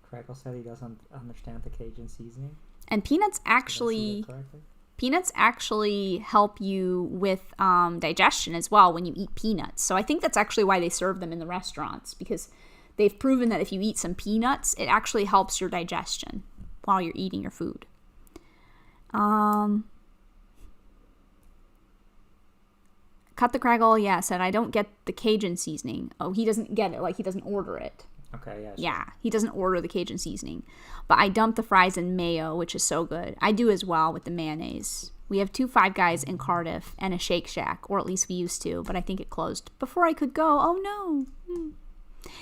Crackle said he doesn't understand the Cajun seasoning.
And peanuts actually help you with digestion as well when you eat peanuts. So I think that's actually why they serve them in the restaurants, because they've proven that if you eat some peanuts, it actually helps your digestion while you're eating your food. Cut the Craggle, yeah, said, I don't get the Cajun seasoning. Oh, he doesn't get it, like he doesn't order it.
Okay, yeah. Sure.
Yeah, he doesn't order the Cajun seasoning. But I dump the fries in mayo, which is so good. I do as well with the mayonnaise. We have 2 Five Guys in Cardiff and a Shake Shack, or at least we used to, but I think it closed before I could go. Oh no.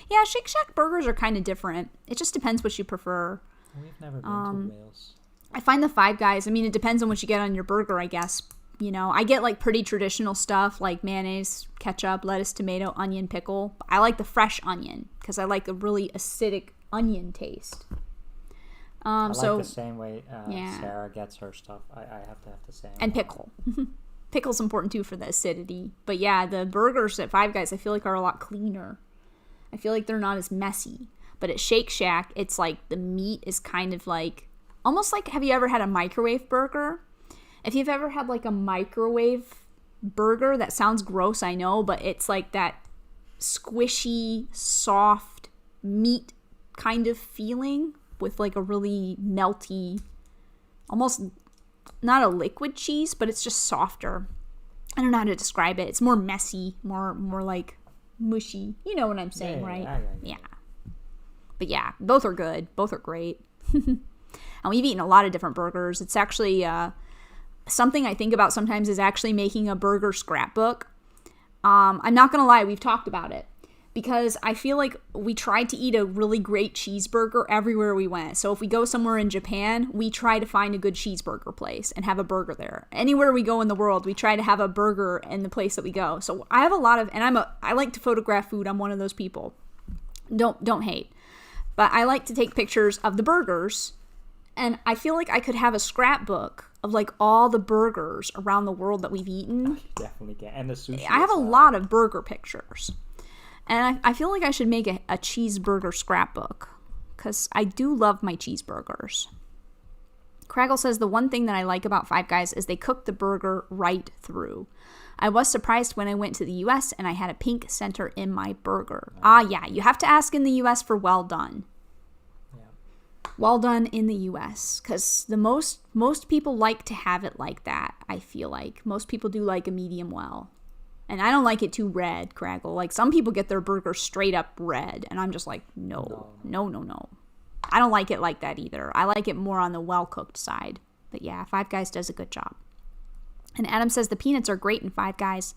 Yeah, Shake Shack burgers are kind of different. It just depends what you prefer.
We've never been to Wales.
I find the Five Guys, I mean, it depends on what you get on your burger, I guess. You know, I get like pretty traditional stuff like mayonnaise, ketchup, lettuce, tomato, onion, pickle. I like the fresh onion because I like a really acidic onion taste.
I like the same way
yeah.
Sarah gets her stuff. I have to have the same.
And pickle. Pickle's important too for the acidity. But yeah, the burgers at Five Guys I feel like are a lot cleaner. I feel like they're not as messy. But at Shake Shack, it's like the meat is kind of like, almost like, have you ever had a microwave burger? If you've ever had like a microwave burger, that sounds gross, I know, but it's like that squishy, soft meat kind of feeling with like a really melty, almost not a liquid cheese, but it's just softer. I don't know how to describe it. It's more messy, more like mushy. You know what I'm saying, right? Yeah. But yeah, both are good. Both are great. And we've eaten a lot of different burgers. It's actually something I think about sometimes is actually making a burger scrapbook. I'm not going to lie, we've talked about it. Because I feel like we tried to eat a really great cheeseburger everywhere we went. So if we go somewhere in Japan, we try to find a good cheeseburger place and have a burger there. Anywhere we go in the world, we try to have a burger in the place that we go. So I have a lot of, and I like to photograph food. I'm one of those people. Don't hate. But I like to take pictures of the burgers. And I feel like I could have a scrapbook of like all the burgers around the world that we've eaten.
Definitely can. And the sushi.
I have a lot of burger pictures. And I feel like I should make a cheeseburger scrapbook because I do love my cheeseburgers. Craggle says the one thing that I like about Five Guys is they cook the burger right through. I was surprised when I went to the U.S. and I had a pink center in my burger. Yeah, you have to ask in the U.S. for well done. Yeah. Well done in the U.S. because the most people like to have it like that, I feel like. Most people do like a medium well. And I don't like it too red, Craggle. Like, some people get their burger straight up red. And I'm just like, no. I don't like it like that either. I like it more on the well-cooked side. But yeah, Five Guys does a good job. And Adam says the peanuts are great in Five Guys.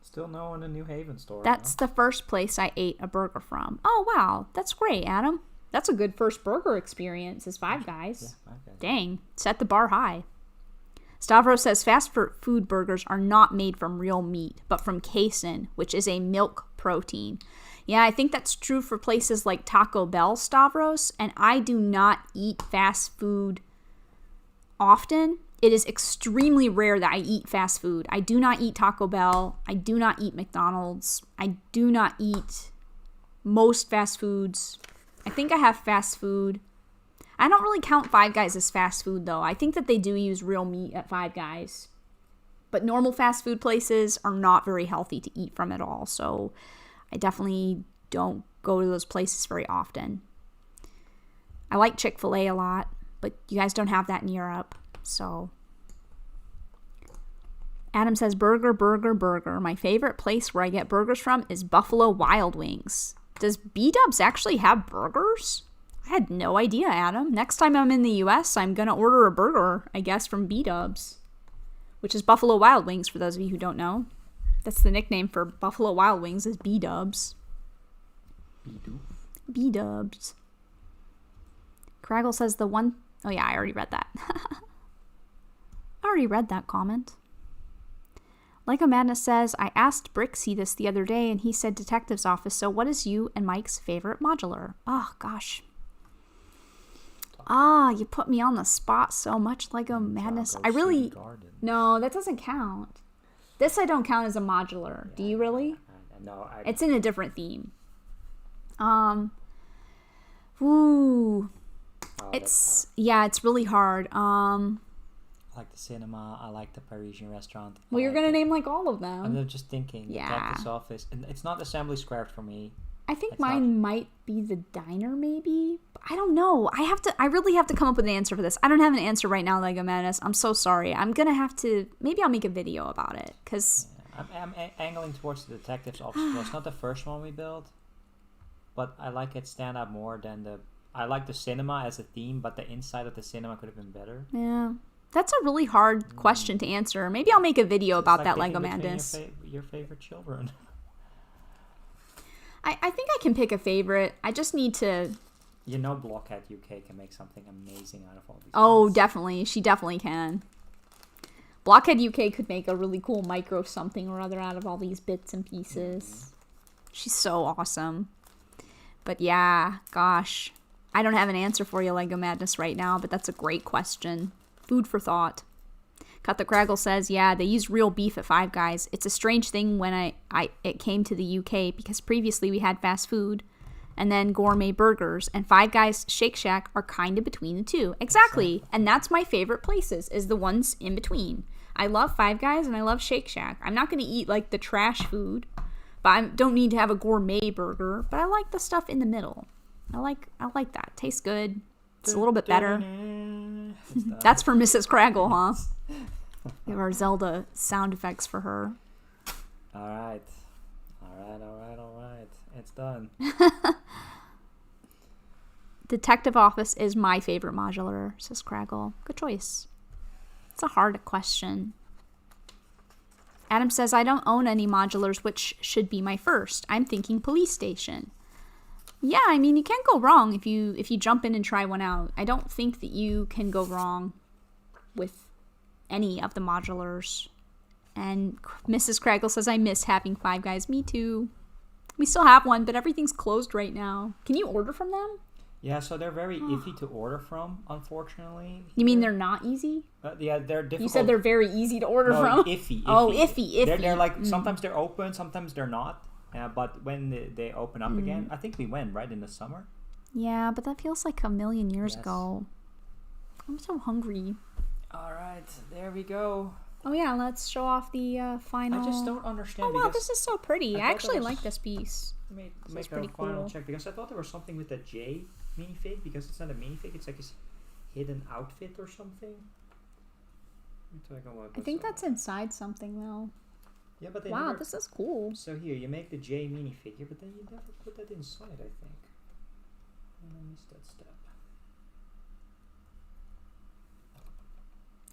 Still no in the New Haven store.
That's the first place I ate a burger from. Oh, wow. That's great, Adam. That's a good first burger experience, is Five Guys.
Yeah, okay.
Dang, set the bar high. Stavros says fast food burgers are not made from real meat, but from casein, which is a milk protein. Yeah, I think that's true for places like Taco Bell, Stavros, and I do not eat fast food often. It is extremely rare that I eat fast food. I do not eat Taco Bell. I do not eat McDonald's. I do not eat most fast foods. I think I have fast food. I don't really count Five Guys as fast food, though. I think that they do use real meat at Five Guys. But normal fast food places are not very healthy to eat from at all. So I definitely don't go to those places very often. I like Chick-fil-A a lot, but you guys don't have that in Europe. So Adam says, burger, burger, burger. My favorite place where I get burgers from is Buffalo Wild Wings. Does B-Dubs actually have burgers? I had no idea, Adam. Next time I'm in the US, I'm going to order a burger, I guess, from B-Dubs, which is Buffalo Wild Wings, for those of you who don't know. That's the nickname for Buffalo Wild Wings, is B-Dubs. B-Dubs. Craggle says the one... Oh, yeah, I already read that. I already read that comment. Lego Madness says, I asked Brixie this the other day, and he said detective's office. So what is you and Mike's favorite modular? Oh, gosh. You put me on the spot so much, Lego Madness. I really... No, that doesn't count. This I don't count as a modular. Yeah, do you really?
No,
it's in a different theme. Ooh. It's really hard.
I like the cinema. I like the Parisian restaurant.
Well, you're gonna name like all of them.
I'm just thinking. Yeah. Detective's office, and it's not Assembly Squared for me.
I think mine might be the diner, maybe. But I don't know. I really have to come up with an answer for this. I don't have an answer right now, Lego Madness. I'm so sorry. I'm gonna have to. Maybe I'll make a video about it, cause
I'm angling towards the detective's office. Well, it's not the first one we built, but I like it stand out more than the. I like the cinema as a theme, but the inside of the cinema could have been better.
Yeah. That's a really hard question to answer. Maybe I'll make a video about that, Lego Madness.
Your favorite children.
I think I can pick a favorite. I just need to...
You know Blockhead UK can make something amazing out of all these
things. Definitely. She definitely can. Blockhead UK could make a really cool micro something or other out of all these bits and pieces. Mm-hmm. She's so awesome. But yeah, gosh. I don't have an answer for you, Lego Madness, right now, but that's a great question. Food for thought. Cut the Craggle says, yeah, they use real beef at Five Guys. It's a strange thing when it came to the UK, because previously we had fast food and then gourmet burgers, and Five Guys, Shake Shack are kind of between the two. Exactly. And that's my favorite places, is the ones in between. I love Five Guys and I love Shake Shack. I'm not going to eat like the trash food, but I don't need to have a gourmet burger, but I like the stuff in the middle. I like that. Tastes good. It's a little bit better. That's for Mrs. Craggle, huh? We have our Zelda sound effects for her.
All right. It's done.
Detective Office is my favorite modular, says Craggle. Good choice. It's a hard question. Adam says, I don't own any modulars, which should be my first. I'm thinking police station. Yeah, I mean, you can't go wrong if you jump in and try one out. I don't think that you can go wrong with any of the modulars. And Mrs. Craggle says, I miss having Five Guys. Me too. We still have one, but everything's closed right now. Can you order from them?
Yeah, so they're very iffy to order from, unfortunately.
You mean they're not easy?
Yeah, they're difficult.
You said they're very easy to order from?
Iffy.
Oh, iffy.
They're like, sometimes they're open, sometimes they're not. But when they open up again, I think we went, right, in the summer?
Yeah, but that feels like a million years ago. I'm so hungry.
All right, there we go.
Oh, yeah, let's show off the final...
I just don't understand.
Oh, wow, this is so pretty. I actually like this piece.
Make a final check, because I thought there was something with the J minifig, because it's not a minifig, it's like a hidden outfit or something.
I think that's inside something, though.
Yeah, but
wow, this is cool.
So here, you make the J minifigure, but then you never put that inside, I think. I missed that step.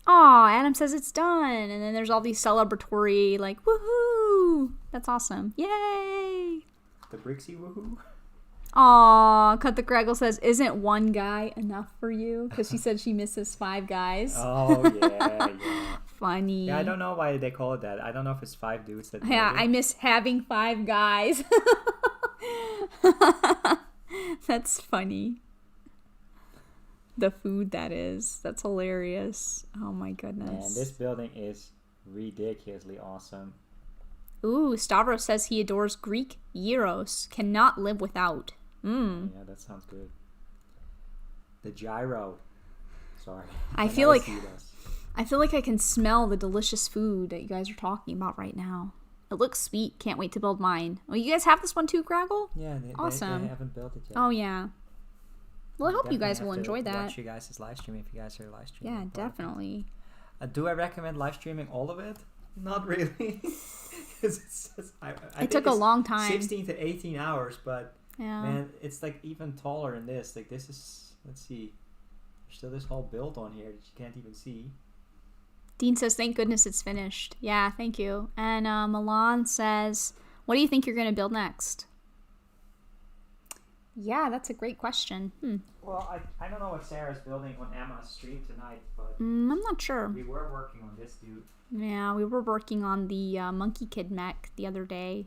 Aw, Adam says it's done. And then there's all these celebratory, like, woohoo! That's awesome. Yay!
The Brixie woohoo?
Aw, Cut the Craggle says, isn't one guy enough for you? Because she said she misses 5 guys.
Oh, yeah.
Funny.
Yeah, I don't know why they call it that. I don't know if it's 5 dudes that
Yeah,
made it.
I miss having 5 guys. That's funny. The food, that is. That's hilarious. Oh my goodness.
Man, this building is ridiculously awesome.
Ooh, Stavros says he adores Greek gyros. Cannot live without.
Yeah, that sounds good. The gyro. Sorry.
I feel like I can smell the delicious food that you guys are talking about right now. It looks sweet. Can't wait to build mine. Oh, you guys have this one too, Craggle?
Yeah,
Awesome.
they haven't built it yet.
Oh, yeah. Well, I hope you guys will
Definitely
enjoy
have to
that.
Watch you guys' live stream if you guys are live streaming.
Yeah,
but-
definitely.
Do I recommend live streaming all of it? Not really.
It took a long time.
16 to 18 hours, but
Yeah.
man, it's like even taller than this. Like this is, let's see, there's still this whole build on here that you can't even see.
Dean says, thank goodness it's finished. Yeah, thank you. And Milan says, what do you think you're going to build next? Yeah, that's a great question.
Well, I don't know what Sarah's building on Emma's stream tonight, but
I'm not sure.
we were working on this dude.
Yeah, we were working on the Monkey Kid mech the other day.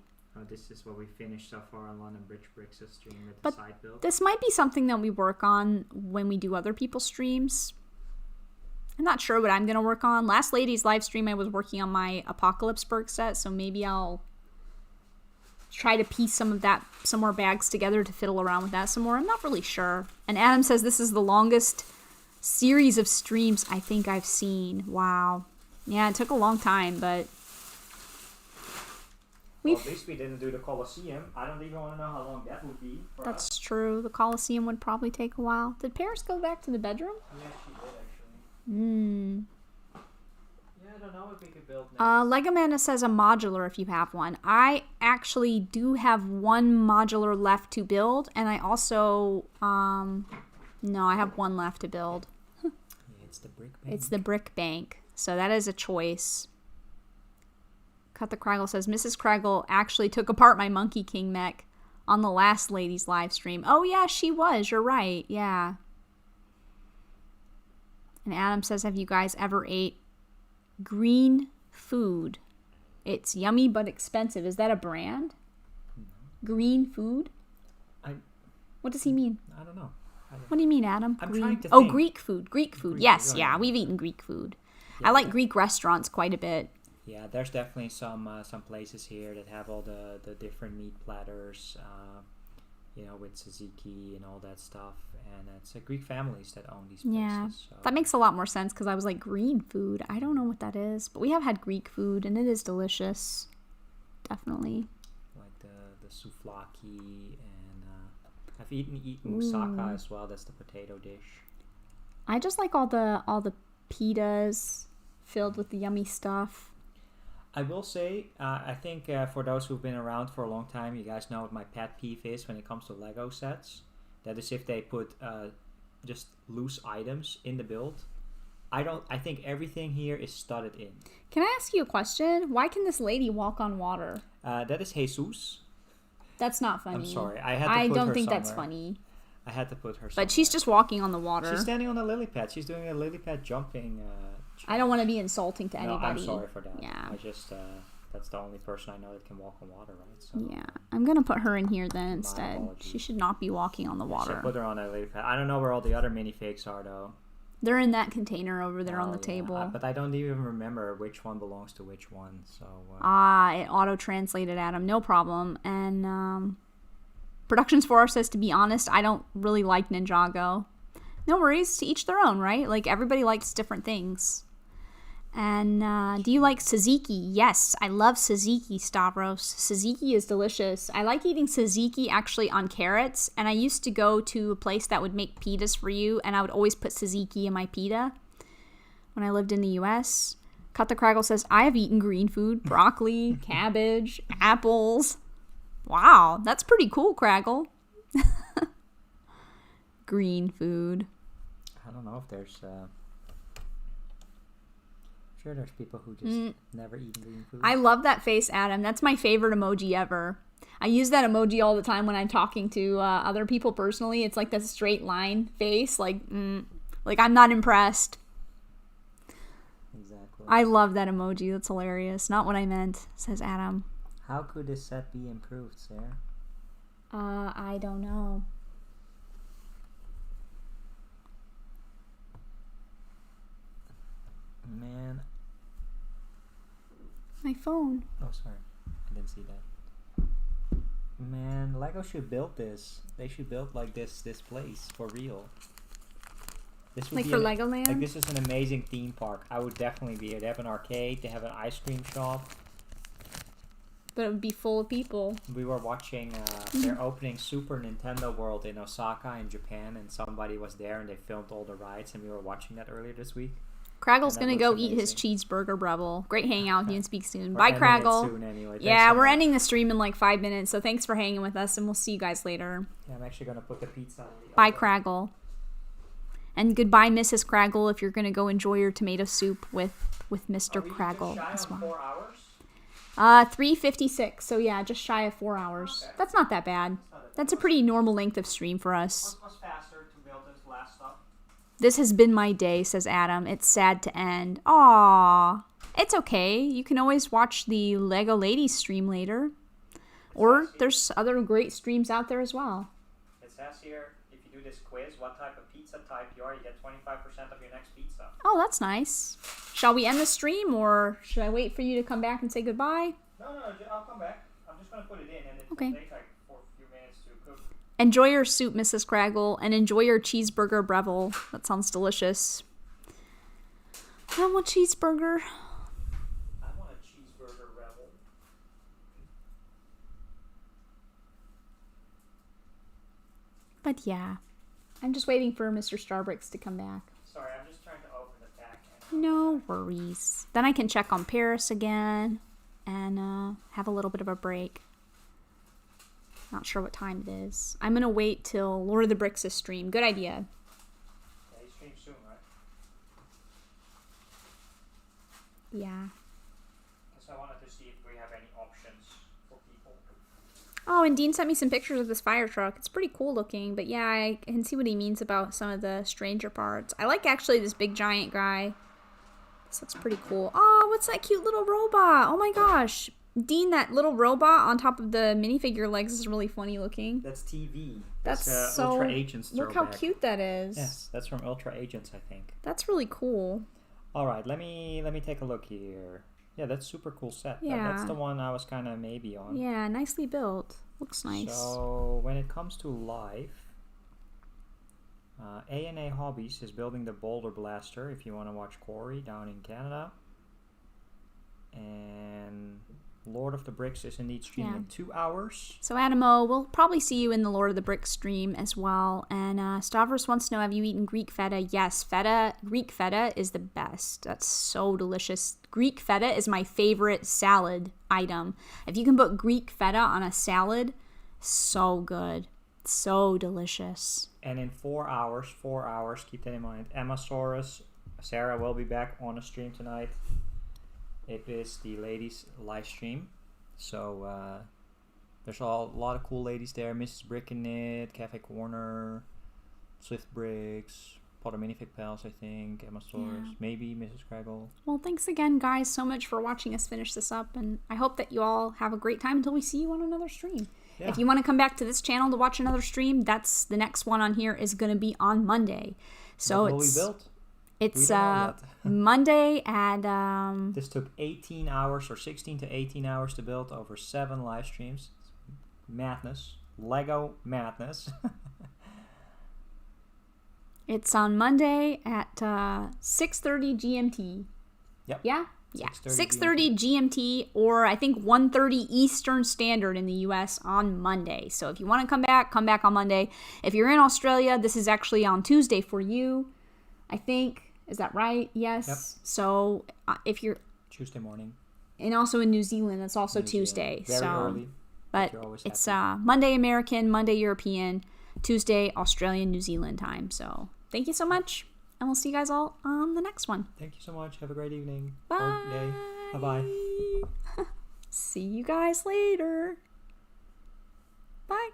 This is what we finished so far on London Bridge Bricks' stream with
But
the side build.
This might be something that we work on when we do other people's streams. I'm not sure what I'm going to work on. Last lady's live stream, I was working on my SaraStarBricks set, so maybe I'll try to piece some more bags together to fiddle around with that some more. I'm not really sure. And Adam says this is the longest series of streams I think I've seen. Wow. Yeah, it took a long time, but
Well, at least we didn't do the Colosseum. I don't even want to know how long that would be for us.
that's true. The Colosseum would probably take a while. Did Paris go back to the bedroom?
Yeah, she did actually. Yeah, I don't know if we could build next.
Legomana says a modular if you have one. I actually do have one modular left to build, and I also, no, I have one left to build.
Yeah, it's the brick bank.
It's the brick bank, so that is a choice. Cut the Craggle says, Mrs. Craggle actually took apart my Monkey King mech on the last lady's live stream. Oh, yeah, she was. You're right. Yeah. And Adam says, have you guys ever ate green food? It's yummy but expensive. Is that a brand? Green food? What does he mean?
I don't know.
What do you mean, Adam?
I'm
Green-
trying to
Oh,
think.
Greek food. Greek food.
Greek
Yes,
food,
yeah,
yeah.
we've eaten Greek food.
Yeah,
I like
yeah.
Greek restaurants quite a bit.
Yeah, there's definitely some places here that have all the different meat platters, with tzatziki and all that stuff. And it's Greek families that own these places.
Yeah,
So.
that makes a lot more sense because I was like, green food? I don't know what that is. But we have had Greek food, and it is delicious. Definitely.
Like the souvlaki, and I've eaten moussaka as well. That's the potato dish.
I just like all the pitas filled with the yummy stuff.
I will say, I think for those who've been around for a long time, you guys know what my pet peeve is when it comes to Lego sets. That is if they put just loose items in the build. I think everything here is studded in.
Can I ask you a question? Why can this lady walk on water?
That is Jesus.
That's not funny.
I'm sorry. I had to
I
put
don't
her
think that's
somewhere.
funny.
I had to put her somewhere.
But she's just walking on the water.
She's standing on a lily pad. She's doing a lily pad jumping.
I don't want to be insulting to
No,
anybody.
I'm sorry for that.
Yeah.
I just that's the only person I know that can walk on water, right? So
Yeah, I'm gonna put her in here then instead.
apologies.
She should not be walking on the
So
water.
put her on a lily pad. I don't know where all the other minifigs are though.
They're in that container over there on
Oh,
the
yeah.
table.
But I don't even remember which one belongs to which one. So
It auto-translated Adam, no problem. And Productions 4 says, to be honest, I don't really like Ninjago. No worries, to each their own, right? Like, everybody likes different things. And do you like tzatziki? Yes, I love tzatziki, Stavros. Tzatziki is delicious. I like eating tzatziki actually on carrots, and I used to go to a place that would make pitas for you, and I would always put tzatziki in my pita when I lived in the U.S. Cut the Craggle says, I have eaten green food, broccoli, cabbage, apples. Wow, that's pretty cool, Craggle. Green food.
I don't know if there's. Sure, there's people who just never eat green food.
I love that face, Adam. That's my favorite emoji ever. I use that emoji all the time when I'm talking to other people personally. It's like the straight line face, like I'm not impressed.
Exactly.
I love that emoji. That's hilarious. Not what I meant, says Adam.
How could this set be improved, Sarah?
I don't know.
Man.
My phone.
Oh, sorry. I didn't see that. Man, Lego should build this. They should build like this place for real. This would
Like
be
for
an-
Legoland?
Like this is an amazing theme park. I would definitely be here. They have an arcade. They have an ice cream shop.
But it would be full of people.
We were watching their opening Super Nintendo World in Osaka in Japan, and somebody was there and they filmed all the rides, and we were watching that earlier this week.
Craggle's
And that
gonna go
looks
eat his
amazing.
cheeseburger, Breville. Great hangout with you and speak soon.
We're
Bye,
ending it
Craggle.
soon anyway. Thanks
Yeah,
so
we're
much.
ending the stream in like 5 minutes, so thanks for hanging with us, and we'll see you guys later.
Yeah, I'm actually gonna put the pizza on the
Bye,
oven.
Craggle. And goodbye, Mrs. Craggle, if you're gonna go enjoy your tomato soup with Mr.
Are we
Craggle
just shy
as
on
well.
4 hours?
3:56, so yeah, just shy of 4 hours.
Okay.
That's not that bad. That's a pretty normal length of stream for us.
Was faster to build this last stuff.
This has been my day, says Adam. It's sad to end. Aww. It's okay. You can always watch the Lego Ladies stream later. Or there's other great streams out there as well.
It says here, if you do this quiz, what type of pizza type you are, you get 25% of your next pizza.
Oh, that's nice. Shall we end the stream, or should I wait for you to come back and say goodbye?
No, I'll come back. I'm just gonna put it in, and it
Okay.
will take like for a few minutes to cook.
Enjoy your soup, Mrs. Craggle, and enjoy your cheeseburger, Breville. That sounds delicious. I want cheeseburger.
I want a cheeseburger rebel.
But yeah, I'm just waiting for Mr. StarBricks to come back.
Sorry, I'm just trying to open the pack. And
No worries. Then I can check on Paris again and have a little bit of a break. Not sure what time it is. I'm going to wait till Lord of the Bricks' stream. Good idea.
yeah, you stream soon, right?
Yeah.
Because I wanted to see if we have any options for people.
Oh, and Dean sent me some pictures of this fire truck. It's pretty cool looking, but yeah, I can see what he means about some of the stranger parts. I like actually this big giant guy. This looks pretty cool. Oh, what's that cute little robot? Oh my gosh. Dean, that little robot on top of the minifigure legs is really funny looking.
That's TV.
That's so...
Ultra Agents
Look how
throwback.
cute that is.
Yes, that's from Ultra Agents, I think.
That's really cool.
All right, let me take a look here. Yeah, that's super cool set.
Yeah.
That's the one I was kind of maybe on.
Yeah, nicely built. Looks nice.
So when it comes to life, A&A Hobbies is building the Boulder Blaster if you want to watch Corey down in Canada. And Lord of the Bricks is indeed streaming
Yeah.
in 2 hours.
So Adamo, we'll probably see you in the Lord of the Bricks stream as well. And Stavros wants to know, have you eaten Greek feta? Yes, Greek feta is the best. That's so delicious. Greek feta is my favorite salad item. If you can put Greek feta on a salad, so good. So delicious.
And in 4 hours, keep that in mind, Emmasaurus, Sarah will be back on a stream tonight. It is the ladies live stream. So there's a lot of cool ladies there. Mrs. Brick in it, Cafe Corner, Swift Bricks, Potter Minifig Pals, I think, Emmasaurus,
Yeah.
maybe Mrs. Craggle.
Well, thanks again, guys, so much for watching us finish this up. And I hope that you all have a great time until we see you on another stream.
Yeah.
If you want to come back to this channel to watch another stream, that's the next one on here is going to be on Monday. So
What will
it's
we built?
it's
We don't know yet.
Monday at
This took 18 hours or 16 to 18 hours to build over 7 live streams. Madness. Lego madness.
it's on Monday at 6:30 GMT.
Yep.
Yeah. Yeah.
6:30
6:30 GMT, or I think 1:30 Eastern Standard in the US on Monday. So if you want to come back on Monday. If you're in Australia, this is actually on Tuesday for you. I think. Is that right? Yes.
Yep.
So if you're
Tuesday morning.
and also in New Zealand, it's also
New Zealand.
Tuesday.
Very
so
early.
but
you're always
it's
happy.
Monday American, Monday European, Tuesday Australian, New Zealand time. So thank you so much, and we'll see you guys all on the next one.
Thank you so much. Have a great evening.
Bye.
Or day. Bye-bye.
See you guys later. Bye.